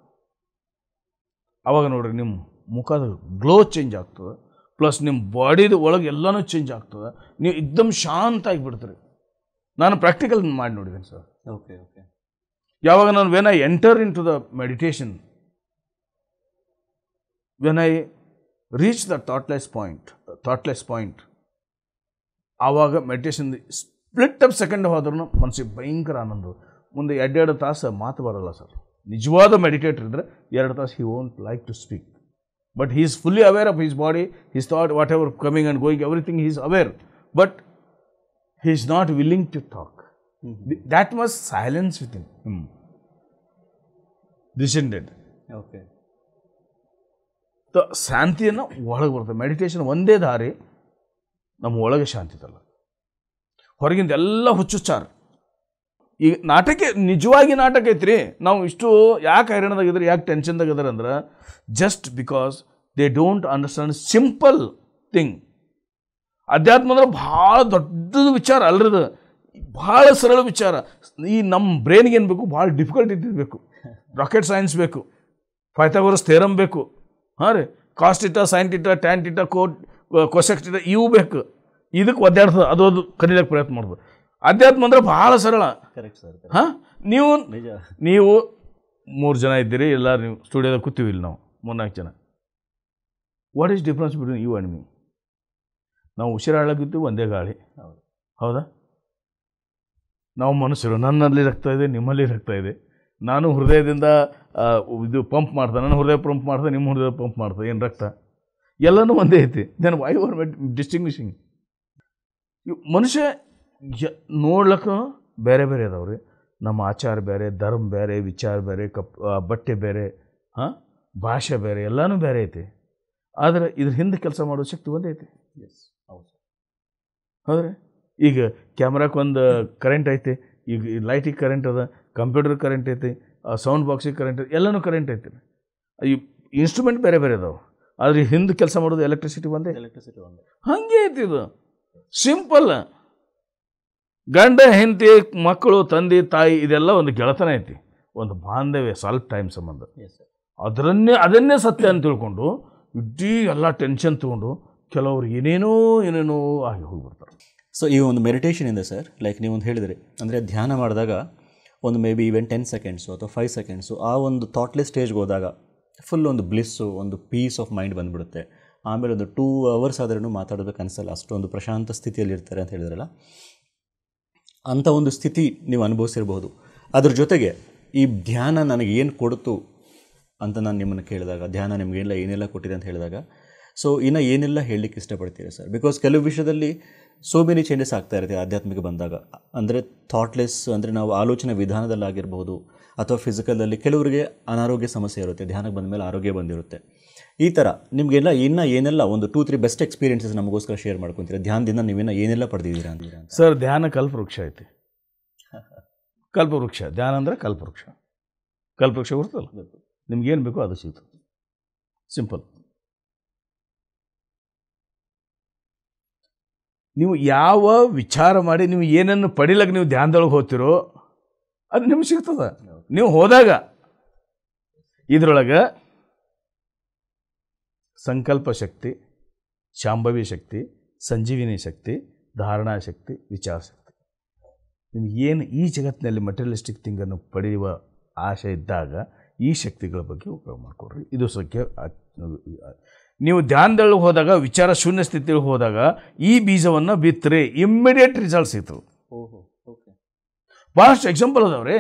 ಅವಾಗ ನೋಡ್ರಿ ನಿಮ್ಮ ಮುಖದ ಗ್ಲೋ ಚೇಂಜ್ ಆಗ್ತದೆ, ಪ್ಲಸ್ ನಿಮ್ಮ ಬಾಡಿದು ಒಳಗೆ ಎಲ್ಲನೂ ಚೇಂಜ್ ಆಗ್ತದೆ. ನೀವು एकदम ಶಾಂತ ಆಗಿಬಿಡ್ತೀರಿ. ನಾನು ಪ್ರಾಕ್ಟಿಕಲ್ ಮಾಡಿ ನೋಡಿದ್ದೇನೆ ಸರ್. Okay okay. ಯಾವಾಗ ನಾನು when I enter in to the meditation, when I reach the thoughtless point, ಆವಾಗ ಮೆಡಿಟೇಷನ್ ಸ್ಪ್ಲಿಟ್ ಅಪ್ ಸೆಕೆಂಡ್ ಹೋದ್ರೂ ಮನಸ್ಸಿಗೆ ಭಯಂಕರ ಆನಂದ. ಮುಂದೆ 2 ತಾಸು ಮಾತು ಬರೋಲ್ಲ ಸರ್. ನಿಜವಾದ ಮೆಡಿಟೇಟರ್ ಇದ್ದರೆ 2 ತಾಸು he won't like to speak, but he is fully aware of his body, his thought, whatever coming and going, everything he is aware, but he is not willing to talk. That was silence with him. Descended. Okay. ಶಾಂತಿಯನ್ನು ಒಳಗೆ ಬರ್ತದೆ. Meditation ಒಂದೇ ದಾರಿ ನಮ್ಮ ಒಳಗೆ ಶಾಂತಿ ತಲ್ಲ. ಹೊರಗಿಂದ ಎಲ್ಲ ಹುಚ್ಚುಚ್ಚಾರ. ಈಗ ನಾಟಕ ನಿಜವಾಗಿ ನಾಟಕ ಐತ್ರಿ. ನಾವು ಇಷ್ಟು ಯಾಕೆ ಹೈರಾಣದಾಗಿದ್ರೆ, ಯಾಕೆ ಟೆನ್ಷನ್ದಾಗಿದ್ದಾರೆ ಅಂದ್ರೆ just because they don't understand simple thing. ಅಧ್ಯಾತ್ಮ ಅಂದ್ರೆ ಭಾಳ ದೊಡ್ಡದು ವಿಚಾರ ಅಲ್ರಿದು, ಭಾಳ ಸರಳ ವಿಚಾರ. ಈ ನಮ್ಮ ಬ್ರೈನ್ಗೆ ಏನು ಬೇಕು, ಭಾಳ ಡಿಫಿಕಲ್ಟ್ ಇದ್ದಿರಬೇಕು. ರಾಕೆಟ್ ಸೈನ್ಸ್ ಬೇಕು, ಪೈಥಾಗೋರಸ್ ಥಿಯರಮ್ ಬೇಕು, ಹಾಂ ರೀ, cos theta, sine theta, tan theta, cosec theta ಇವು ಬೇಕು. ಇದಕ್ಕೆ ಒದ್ದಾಡ್ತದೆ, ಅದು ಕಲಿಯೋಕ್ಕೆ ಪ್ರಯತ್ನ ಮಾಡ್ಬೋದು. ಅಧ್ಯಾತ್ಮ ಅಂದ್ರೆ ಭಾಳ ಸರಳ. Correct sir. ಹಾಂ, ನೀವು 3 ಜನ ಇದ್ದೀರಿ, ಎಲ್ಲರೂ ನೀವು ಸ್ಟುಡಿಯೋದಾಗ ಕೂತೀವಿ ಇಲ್ಲಿ ನಾವು 3-4 ಜನ. What is difference between you and me? ನಾವು ಉಸಿರಾಡಲಿಕ್ಕಿರ್ತೀವಿ, ಒಂದೇ ಗಾಳಿ, ಹೌದಾ? ನಾವು ಮನುಷ್ಯರು, ನನ್ನಲ್ಲಿ ರಕ್ತ ಇದೆ, ನಿಮ್ಮಲ್ಲಿ ರಕ್ತ ಇದೆ. ನಾನು ಹೃದಯದಿಂದ ಇದು ಪಂಪ್ ಮಾಡ್ದೆ, ನನ್ನ ಹೃದಯ ಪಂಪ್ ಮಾಡ್ದೆ, ನಿಮ್ಮ ಹೃದಯ ಪಂಪ್ ಮಾಡ್ದೆ, ಏನು ರಕ್ತ ಎಲ್ಲನೂ ಒಂದೇ ಐತಿ. ನಾನು ವೈ ಆರ್ ಡಿಸ್ಟಿಂಗ್ವಿಷಿಂಗ್? ಮನುಷ್ಯ ನೋಡ್ಲಿಕ್ಕೆ ಬೇರೆ ಬೇರೆ ಅದಾವೆ ರೀ. ನಮ್ಮ ಆಚಾರ ಬೇರೆ, ಧರ್ಮ ಬೇರೆ, ವಿಚಾರ ಬೇರೆ, ಬಟ್ಟೆ ಬೇರೆ, ಹಾಂ, ಭಾಷೆ ಬೇರೆ, ಎಲ್ಲನೂ ಬೇರೆ ಐತಿ. ಆದರೆ ಇದ್ರ ಹಿಂದೆ ಕೆಲಸ ಮಾಡೋ ಶಕ್ತಿ ಒಂದೇ ಐತಿ. ಎಸ್, ಹೌದು. ಹೌದ್ರಿ. ಈಗ ಕ್ಯಾಮ್ರಾಕ್ಕೆ ಒಂದು ಕರೆಂಟ್ ಐತಿ, ಈಗ ಲೈಟಿಗೆ ಕರೆಂಟ್ ಅದ, ಕಂಪ್ಯೂಟರ್ ಕರೆಂಟ್ ಐತಿ, ಸೌಂಡ್ ಬಾಕ್ಸಿಗೆ ಕರೆಂಟ್ ಐತಿ, ಎಲ್ಲನೂ ಕರೆಂಟ್ ಐತಿ. ಈ ಇನ್ಸ್ಟ್ರೂಮೆಂಟ್ ಬೇರೆ ಬೇರೆ ಅದಾವೆ, ಆದರೆ ಹಿಂದೆ ಕೆಲಸ ಮಾಡೋದು ಎಲೆಕ್ಟ್ರಿಸಿಟಿ ಒಂದೇ. ಹಾಗೆ ಐತಿ. ಇದು ಸಿಂಪಲ್. ಗಂಡ ಹೆಂಡತಿ, ಮಕ್ಕಳು, ತಂದೆ ತಾಯಿ, ಇದೆಲ್ಲ ಒಂದು ಗೆಳತನ ಐತಿ, ಒಂದು ಬಾಂಧವ್ಯ, ಸ್ವಲ್ಪ ಟೈಮ್ ಸಂಬಂಧ. ಅದನ್ನೇ ಸತ್ಯ ಅಂತ ತಿಳ್ಕೊಂಡು ಇಡೀ ಎಲ್ಲ ಟೆನ್ಷನ್ ತೊಗೊಂಡು ಕೆಲವರು ಏನೇನೋ ಆಗಿ ಹೋಗ್ಬಿಡ್ತಾರೆ. ಸೊ ಈ ಒಂದು ಮೆಡಿಟೇಷನಿಂದ ಸರ್, ಲೈಕ್ ನೀವು ಒಂದು ಹೇಳಿದ್ರಿ, ಅಂದರೆ ಧ್ಯಾನ ಮಾಡಿದಾಗ ಒಂದು ಮೇ ಬಿ ಈವನ್ 10 ಸೆಕೆಂಡ್ಸು ಅಥವಾ 5 ಸೆಕೆಂಡ್ಸು ಆ ಒಂದು ಥಾಟ್ಲೆಸ್ ಸ್ಟೇಜ್ಗೆ ಹೋದಾಗ ಫುಲ್ ಒಂದು ಬ್ಲಿಸ್ಸು, ಒಂದು ಪೀಸ್ ಆಫ್ ಮೈಂಡ್ ಬಂದುಬಿಡುತ್ತೆ. ಆಮೇಲೆ ಒಂದು 2 ಅವರ್ಸ್ ಆದ್ರೂ ಮಾತಾಡೋದಕ್ಕೆ ಅನಿಸಲ್ಲ, ಅಷ್ಟೊಂದು ಪ್ರಶಾಂತ ಸ್ಥಿತಿಯಲ್ಲಿ ಇರ್ತಾರೆ ಅಂತ ಹೇಳಿದ್ರಲ್ಲ, ಅಂಥ ಒಂದು ಸ್ಥಿತಿ ನೀವು ಅನುಭವಿಸಿರ್ಬೋದು. ಅದ್ರ ಜೊತೆಗೆ ಈ ಧ್ಯಾನ ನನಗೆ ಏನು ಕೊಡ್ತು ಅಂತ ನಾನು ನಿಮ್ಮನ್ನು ಕೇಳಿದಾಗ, ಧ್ಯಾನ ನಿಮಗೆಲ್ಲ ಏನೆಲ್ಲ ಕೊಟ್ಟಿದೆ ಅಂತ ಹೇಳಿದಾಗ, ಸೊ ಇನ್ನು ಏನೆಲ್ಲ ಹೇಳಲಿಕ್ಕೆ ಇಷ್ಟಪಡ್ತೀರಾ ಸರ್? ಬಿಕಾಸ್ ಕೆಲವು ವಿಷಯದಲ್ಲಿ ಸೋ ಮೆನಿ ಚೇಂಜಸ್ ಆಗ್ತಾ ಇರುತ್ತೆ ಆಧ್ಯಾತ್ಮಿಕ ಬಂದಾಗ. ಅಂದರೆ ಥಾಟ್ಲೆಸ್, ಅಂದರೆ ನಾವು ಆಲೋಚನೆ ವಿಧಾನದಲ್ಲಾಗಿರ್ಬೋದು ಅಥವಾ ಫಿಸಿಕಲಲ್ಲಿ ಕೆಲವರಿಗೆ ಅನಾರೋಗ್ಯ ಸಮಸ್ಯೆ ಇರುತ್ತೆ, ಧ್ಯಾನಕ್ಕೆ ಬಂದ ಮೇಲೆ ಆರೋಗ್ಯ ಬಂದಿರುತ್ತೆ. ಈ ಥರ ನಿಮಗೆಲ್ಲ ಏನೆಲ್ಲ ಒಂದು 2-3 ಬೆಸ್ಟ್ ಎಕ್ಸ್ಪೀರಿಯನ್ಸಸ್ ನಮಗೋಸ್ಕರ ಶೇರ್ ಮಾಡ್ಕೊತೀರಾ? ಧ್ಯಾನದಿಂದ ನೀವೇನ ಏನೆಲ್ಲ ಪಡೆದಿದ್ದೀರಾ ಅಂತೀರಾ? ಸರ್, ಧ್ಯಾನ ಕಲ್ಪವೃಕ್ಷ ಐತಿ. ಕಲ್ಪವೃಕ್ಷ ಧ್ಯಾನ ಅಂದರೆ ಕಲ್ಪವೃಕ್ಷ. ಕಲ್ಪವೃಕ್ಷ ಬರ್ತಲ್ಲ, ನಿಮ್ಗೇನು ಬೇಕೋ ಅದು ಸಿಗ್ತದೆ. ಸಿಂಪಲ್. ನೀವು ಯಾವ ವಿಚಾರ ಮಾಡಿ ನೀವು ಏನನ್ನು ಪಡಿಲಕ್ಕೆ ನೀವು ಧ್ಯಾನದೊಳಗೆ ಹೋಗ್ತಿರೋ ಅದು ನಿಮ್ಗೆ ಸಿಗ್ತದೆ. ನೀವು ಹೋದಾಗ ಇದರೊಳಗೆ ಸಂಕಲ್ಪ ಶಕ್ತಿ, ಶಾಂಭವಿ ಶಕ್ತಿ, ಸಂಜೀವಿನಿ ಶಕ್ತಿ, ಧಾರಣಾ ಶಕ್ತಿ, ವಿಚಾರ ಶಕ್ತಿ, ನಿಮಗೇನು ಈ ಜಗತ್ತಿನಲ್ಲಿ ಮಟೀರಿಯಲಿಸ್ಟಿಕ್ ಥಿಂಗನ್ನು ಪಡೆಯುವ ಆಸೆ ಇದ್ದಾಗ ಈ ಶಕ್ತಿಗಳ ಬಗ್ಗೆ ಉಪಯೋಗ ಮಾಡಿಕೊಡ್ರಿ. ಇದು ಸಂಖ್ಯೆ. ನೀವು ಧ್ಯಾನದೊಳಗೆ ಹೋದಾಗ, ವಿಚಾರ ಶೂನ್ಯ ಸ್ಥಿತಿಯೊಳಗೆ ಹೋದಾಗ ಈ ಬೀಜವನ್ನು ಬಿತ್ತರೆ ಇಮ್ಮಿಡಿಯೇಟ್ ರಿಸಲ್ಟ್ ಸಿಗ್ತವೆ. ಭಾಳಷ್ಟು ಎಕ್ಸಾಂಪಲ್ ಅದಾವ್ರಿ.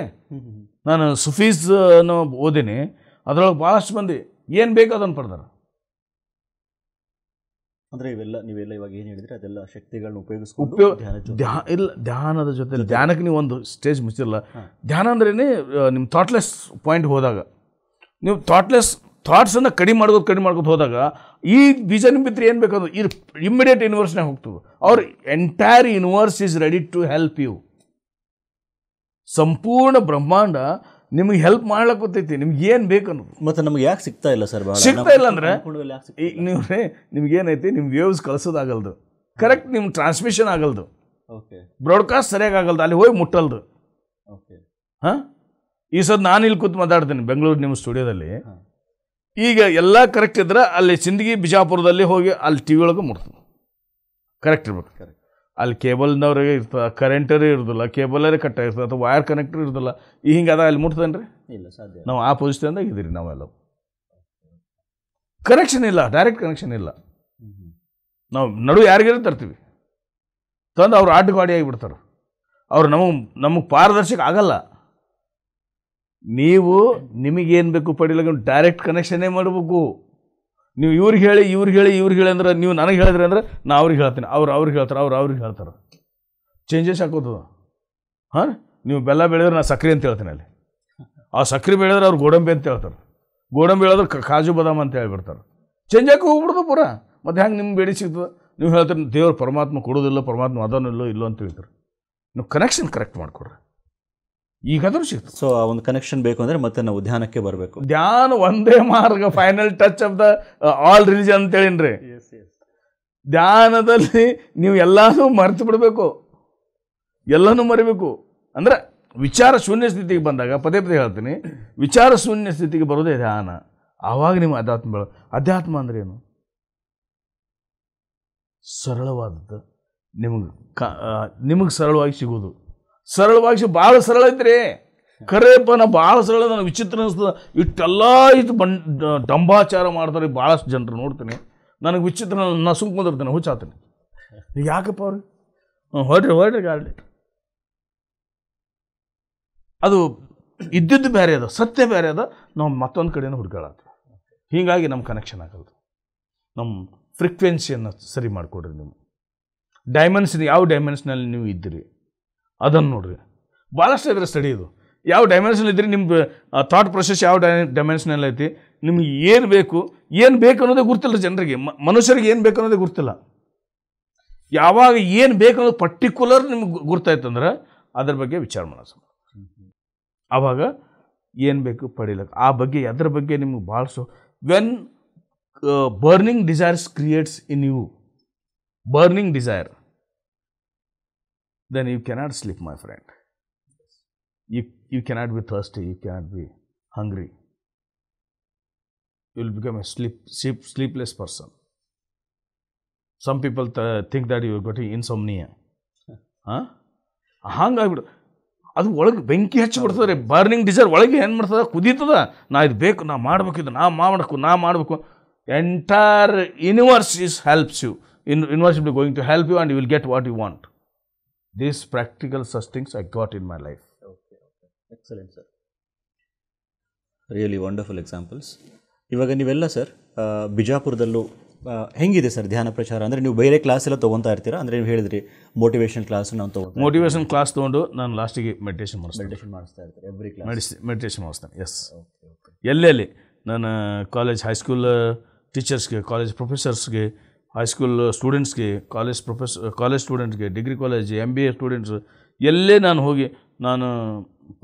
ನಾನು ಸುಫೀಸ್ ಓದಿನಿ, ಅದರೊಳಗೆ ಭಾಳಷ್ಟು ಮಂದಿ ಏನು ಬೇಕು ಅದನ್ನು ಪಡೆದಾರೆ. ಅಂದರೆ ನೀವೆಲ್ಲ ಇವಾಗ ಏನು ಹೇಳಿದ್ರೆ ಅದೆಲ್ಲ ಶಕ್ತಿಗಳನ್ನ ಇಲ್ಲ, ಧ್ಯಾನದ ಜೊತೆ ಧ್ಯಾನಕ್ಕೆ ನೀವು ಒಂದು ಸ್ಟೇಜ್ ಮುಚ್ಚಿಲ್ಲ. ಧ್ಯಾನ ಅಂದ್ರೇ ನಿಮ್ಮ ಥಾಟ್ಲೆಸ್ ಪಾಯಿಂಟ್ ಹೋದಾಗ, ನೀವು ಥಾಟ್ಸನ್ನು ಕಡಿಮೆ ಮಾಡ್ಕೋತ ಹೋದಾಗ ಈ ಬೀಜ ನಿಂಬಿದ್ರೆ ಏನು ಬೇಕಾದ್ರು ಇಮ್ಮಿಡಿಯೇಟ್ ಯೂನಿವರ್ಸ್ನಾಗ ಹೋಗ್ತದೆ. ಅವ್ರ entire universe is ready to help you. ಸಂಪೂರ್ಣ ಬ್ರಹ್ಮಾಂಡ ನಿಮಗೆ ಹೆಲ್ಪ್ ಮಾಡ್ಲಿಕ್ಕೆ ಗೊತ್ತೈತಿ, ನಿಮ್ಗೆ ಏನು ಬೇಕು ಅನ್ನೋದು. ಮತ್ತು ನಮ್ಗೆ ಯಾಕೆ ಸಿಗ್ತಾ ಇಲ್ಲ ಸರ್? ಸಿಗ್ತಾ ಇಲ್ಲ ಅಂದರೆ ನಿಮ್ಗೇನೈತಿ, ನಿಮ್ಮ ವೇವ್ಸ್ ಕಳಿಸೋದಾಗಲ್ದು, ಕರೆಕ್ಟ್ ನಿಮ್ಮ ಟ್ರಾನ್ಸ್ಮಿಷನ್ ಆಗಲ್ದು, ಓಕೆ, ಬ್ರಾಡ್ಕಾಸ್ಟ್ ಸರಿಯಾಗಿ ಆಗಲ್ದು, ಅಲ್ಲಿ ಹೋಗಿ ಮುಟ್ಟಲ್ದು. ಓಕೆ. ಹಾಂ, ಈ ಸದ್ ನಾನು ಇಲ್ಲಿ ಕೂತು ಮಾತಾಡ್ತೀನಿ ಬೆಂಗಳೂರು ನಿಮ್ಮ ಸ್ಟುಡಿಯೋದಲ್ಲಿ. ಈಗ ಎಲ್ಲ ಕರೆಕ್ಟ್ ಇದ್ರೆ ಅಲ್ಲಿ ಸಿಂದಗಿ ಬಿಜಾಪುರದಲ್ಲಿ ಹೋಗಿ ಅಲ್ಲಿ ಟಿ ವಿ ಒಳಗೆ ಮುಟ್ತದೆ. ಕರೆಕ್ಟ್ ಇರ್ಬೇಕು. ಕರೆಕ್ಟ್. ಅಲ್ಲಿ ಕೇಬಲ್ನವ್ರಿಗೆ ಇರ್ತದೆ, ಕರೆಂಟರೇ ಇರೋದಿಲ್ಲ, ಕೇಬಲರೇ ಕಟ್ಟ ಇರ್ತದೆ, ಅಥವಾ ವೈರ್ ಕನೆಕ್ಟರ್ ಇರೋದಿಲ್ಲ. ಈ ಹಿಂಗೆ ಅದ ಅಲ್ಲಿ ಮುಟ್ತದೇನು ರೀ? ಇಲ್ಲ, ಸಾಧ್ಯ. ನಾವು ಆ ಪೊಸಿಷನ್ದಾಗ ಇದ್ದೀರಿ ನಾವೆಲ್ಲ. ಕನೆಕ್ಷನ್ ಇಲ್ಲ, ಡೈರೆಕ್ಟ್ ಕನೆಕ್ಷನ್ ಇಲ್ಲ. ನಾವು ನಡು ಯಾರಿಗಾರ ತರ್ತೀವಿ, ತಂದು ಅವ್ರು ಆಟಗಾಡಿ ಆಗಿಬಿಡ್ತಾರೆ. ಅವ್ರು ನಮಗೆ ಪಾರದರ್ಶಕ ಆಗಲ್ಲ. ನೀವು ನಿಮಗೇನು ಬೇಕು ಪಡಿಲಿಕ್ಕೆ ಡೈರೆಕ್ಟ್ ಕನೆಕ್ಷನ್ನೇ ಮಾಡಬೇಕು. ನೀವು ಇವ್ರಿಗೆ ಹೇಳಿ ಅಂದ್ರೆ, ನೀವು ನನಗೆ ಹೇಳಿದ್ರಿ ಅಂದ್ರೆ ನಾ ಅವ್ರಿಗೆ ಹೇಳ್ತೀನಿ, ಅವ್ರಿಗೆ ಹೇಳ್ತಾರೆ, ಅವ್ರಿಗೆ ಹೇಳ್ತಾರೆ. ಚೇಂಜಸ್ ಹಾಕೋದು. ಹಾಂ, ನೀವು ಬೆಲ್ಲ ಬೆಳೆದ್ರೆ ನಾನು ಸಕ್ಕರೆ ಅಂತ ಹೇಳ್ತೀನಿ ಅಲ್ಲಿ. ಆ ಸಕ್ಕರೆ ಬೆಳೆದ್ರೆ ಅವ್ರು ಗೋಡಂಬಿ ಅಂತ ಹೇಳ್ತಾರೆ, ಗೋಡಂಬಿ ಹೇಳಿದ್ರೆ ಕಾಜು ಬಾದಾಮ್ ಅಂತ ಹೇಳ್ಬಿಡ್ತಾರೆ. ಚೇಂಜ್ ಆಗಿ ಹೋಗ್ಬಿಡ್ದು ಪೂರ. ಮತ್ತು ಹೆಂಗೆ ನಿಮ್ಗೆ ಬೇಡಿ ಸಿಗ್ತದೆ? ನೀವು ಹೇಳ್ತಾರೆ ದೇವ್ರು ಪರಮಾತ್ಮ ಕೊಡೋದಿಲ್ಲ, ಪರಮಾತ್ಮ ಅದನ್ನು ಇಲ್ಲೋ ಅಂತ ಹೇಳ್ತಾರೆ. ನೀವು ಕನೆಕ್ಷನ್ ಕರೆಕ್ಟ್ ಮಾಡಿಕೊಡ್ರಿ, ಈಗಾದರೂ ಸಿಗ್ತದೆ. ಸೊ ಆ ಒಂದು ಕನೆಕ್ಷನ್ ಬೇಕು ಅಂದರೆ ಮತ್ತೆ ನಾವು ಧ್ಯಾನಕ್ಕೆ ಬರಬೇಕು. ಧ್ಯಾನ ಒಂದೇ ಮಾರ್ಗ, final touch of the all religion ಅಂತ ಹೇಳಿನ್ರಿ. ಧ್ಯಾನದಲ್ಲಿ ನೀವು ಎಲ್ಲನೂ ಮರೆತು ಬಿಡಬೇಕು, ಎಲ್ಲನೂ ಮರಿಬೇಕು. ಅಂದರೆ ವಿಚಾರ ಶೂನ್ಯ ಸ್ಥಿತಿಗೆ ಬಂದಾಗ, ಪದೇ ಪದೇ ಹೇಳ್ತೀನಿ, ವಿಚಾರ ಶೂನ್ಯ ಸ್ಥಿತಿಗೆ ಬರೋದೇ ಧ್ಯಾನ. ಆವಾಗ ನಿಮ್ಮ ಅಧ್ಯಾತ್ಮ ಅಂದ್ರೆ ಏನು? ಸರಳವಾದದ್ದು ನಿಮಗೆ ಸರಳವಾಗಿ ಸಿಗೋದು. ಸರಳವಾಗಿ ಭಾಳ ಸರಳ ಐತ್ರಿ. ಕರೇಪ ನಾ ಭಾಳ ಸರಳ, ನನಗೆ ವಿಚಿತ್ರ ಅನಿಸ್ತದೆ. ಇಟ್ಟೆಲ್ಲ ಇದು ಡಂಬಾಚಾರ ಮಾಡ್ತಾರೆ ಭಾಳಷ್ಟು ಜನರು ನೋಡ್ತೀನಿ. ನನಗೆ ವಿಚಿತ್ರ, ನಾ ಸುಮ್ಕೊಂಡಿರ್ತೀನಿ, ಹುಚ್ಚಾತೀನಿ. ಯಾಕಪ್ಪ ಅವ್ರಿಗೆ ಹೊರಡ್ರಿ ಗಾಡಿ. ಅದು ಇದ್ದಿದ್ದು ಬೇರೆ ಅದ, ಸತ್ಯ ಬೇರೆ ಅದ. ನಾವು ಮತ್ತೊಂದು ಕಡೆಯಿಂದ ಹುಡುಕಾಡತ್ತೀವಿ. ಹೀಗಾಗಿ ನಮ್ಮ ಕನೆಕ್ಷನ್ ಆಗಲ್ದು. ನಮ್ಮ ಫ್ರೀಕ್ವೆನ್ಸಿಯನ್ನು ಸರಿ ಮಾಡಿಕೊಡ್ರಿ. ನೀವು ಡೈಮೆನ್ಷನ್, ಯಾವ ಡೈಮೆನ್ಷನಲ್ಲಿ ನೀವು ಇದ್ದೀರಿ ಅದನ್ನು ನೋಡ್ರಿ. ಭಾಳಷ್ಟು ಇದ್ರೆ ಸ್ಟಡಿ ಇದು. ಯಾವ ಡೈಮೆನ್ಷನ್ ಇದ್ರಿ, ನಿಮ್ಮ ಥಾಟ್ ಪ್ರೊಸೆಸ್ ಯಾವ ಡೈಮೆನ್ಷನಲ್ಲಿ ಐತಿ, ನಿಮ್ಗೆ ಏನು ಬೇಕು ಅನ್ನೋದೇ ಗುರ್ತಿಲ್ಲ ಜನರಿಗೆ. ಮನುಷ್ಯರಿಗೆ ಏನು ಬೇಕು ಅನ್ನೋದೇ ಗುರ್ತಿಲ್ಲ. ಯಾವಾಗ ಏನು ಬೇಕು ಅನ್ನೋದು ಪರ್ಟಿಕ್ಯುಲರ್ ನಿಮ್ಗೆ ಗುರ್ತಾಯ್ತಂದ್ರೆ ಅದ್ರ ಬಗ್ಗೆ ವಿಚಾರ ಮಾಡೋದು. ಆವಾಗ ಏನು ಬೇಕು ಪಡೀಲಕ್ಕೆ, ಆ ಬಗ್ಗೆ ಅದ್ರ ಬಗ್ಗೆ ನಿಮ್ಗೆ ಭಾಳ when burning desires creates in you, burning desire, then you cannot sleep, my friend. You cannot be thirsty, you cannot be hungry. You will become a sleepless person. Some people think that you are getting insomnia. ಹಂಗಾಗ್ಬಿಡು. ಅದು ಒಳಗೆ ಬೆಂಕಿ ಹಚ್ಚಿಬಿಡ್ತದೆ ರೀ. Burning desire ಒಳಗೆ ಏನು ಮಾಡ್ತದೆ, ಕುದೀತದ. ನಾ ಇದು ಬೇಕು, ನಾ ಮಾಡಬೇಕಿದ್ದು, ನಾ ಮಾಡಬೇಕು. Entire universe helps you. Universe will be going to help you and you will get what you want. These practical such things I got in my life. Okay. Excellent, sir. Really wonderful examples. ಇವಾಗ ನೀವೆಲ್ಲ sir ಬಿಜಾಪುರದಲ್ಲೂ ಹೆಂಗಿದೆ sir ಧ್ಯಾನ ಪ್ರಚಾರ? ಅಂದರೆ ನೀವು ಬೇರೆ class ಎಲ್ಲ ತೊಗೊತಾ ಇರ್ತೀರಾ? ಅಂದರೆ ನೀವು ಹೇಳಿದ್ರಿ ಮೋಟಿವೇಶನ್ ಕ್ಲಾಸ್ ನಾವು ತೊಗೊಂಡು, ಮೋಟಿವೇಶನ್ ಕ್ಲಾಸ್ ತೊಗೊಂಡು ನಾನು ಲಾಸ್ಟಿಗೆ ಮೆಡಿಟೇಷನ್ ಮಾಡಿಸ್ತಾ ಇರ್ತಾರೆ. ಎವ್ರಿ ಕ್ಲಾಸ್ ಮೆಡಿಟೇಷನ್ ಮಾಡಿಸ್ತಾನೆ. ಎಸ್, ಎಲ್ಲೆಲ್ಲಿ ನಾನು ಕಾಲೇಜ್ ಹೈಸ್ಕೂಲ್ ಟೀಚರ್ಸ್ಗೆ, ಕಾಲೇಜ್ ಪ್ರೊಫೆಸರ್ಸ್ಗೆ, ಹೈಸ್ಕೂಲ್ ಸ್ಟೂಡೆಂಟ್ಸ್ಗೆ, ಕಾಲೇಜ್ ಸ್ಟೂಡೆಂಟ್ಸ್ಗೆ, ಡಿಗ್ರಿ ಕಾಲೇಜ್, MBA ಸ್ಟೂಡೆಂಟ್ಸ್, ಎಲ್ಲೇ ನಾನು ಹೋಗಿ ನಾನು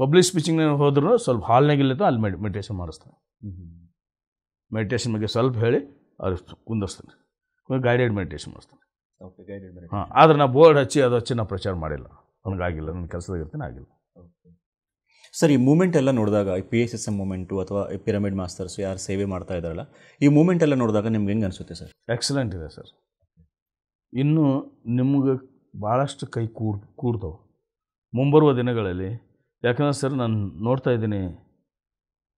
ಪಬ್ಲಿಕ್ ಸ್ಪೀಚಿಂಗ್ನಾಗ ಹೋದ್ರೂ ಸ್ವಲ್ಪ ಹಾಲ್ನಾಗಿಲ್ಲದ ಅಲ್ಲಿ ಮೆಡಿಟೇಷನ್ ಮಾಡಿಸ್ತೇನೆ. ಮೆಡಿಟೇಷನ್ ಬಗ್ಗೆ ಸ್ವಲ್ಪ ಹೇಳಿ ಅವ್ರು ಕುಂದರ್ಸ್ತಾನೆ. ಗೈಡೆಡ್ ಮೆಡಿಟೇಷನ್ ಮಾಡಿಸ್ತಾನೆ. Okay, guided meditation. ಹಾಂ, ಆದರೆ ನಾ ಬೋರ್ಡ್ ಹಚ್ಚಿ ನಾ ಪ್ರಚಾರ ಮಾಡಿಲ್ಲ, ನನಗಾಗಿಲ್ಲ, ನನ್ನ ಕೆಲಸದಾಗ ಇರ್ತೀನಿ, ಆಗಿಲ್ಲ. ಸರ್, ಈ ಮೂಮೆಂಟ್ ಎಲ್ಲ ನೋಡಿದಾಗ, ಈ PSSM ಮೂಮೆಂಟು ಅಥವಾ ಪಿರಮಿಡ್ ಮಾಸ್ತರ್ಸ್ ಯಾರು ಸೇವೆ ಮಾಡ್ತಾ ಇದ್ದಾರಲ್ಲ, ಈ ಮೂಮೆಂಟ್ ಎಲ್ಲ ನೋಡಿದಾಗ ನಿಮ್ಗೆ ಹೆಂಗೆ ಅನಿಸುತ್ತೆ ಸರ್? ಎಕ್ಸಲೆಂಟ್ ಇದೆ ಸರ್. ಇನ್ನೂ ನಿಮ್ಗೆ ಭಾಳಷ್ಟು ಕೈ ಕೂಡ್ತವೆ ಮುಂಬರುವ ದಿನಗಳಲ್ಲಿ. ಯಾಕಂದ್ರೆ ಸರ್, ನಾನು ನೋಡ್ತಾ ಇದ್ದೀನಿ,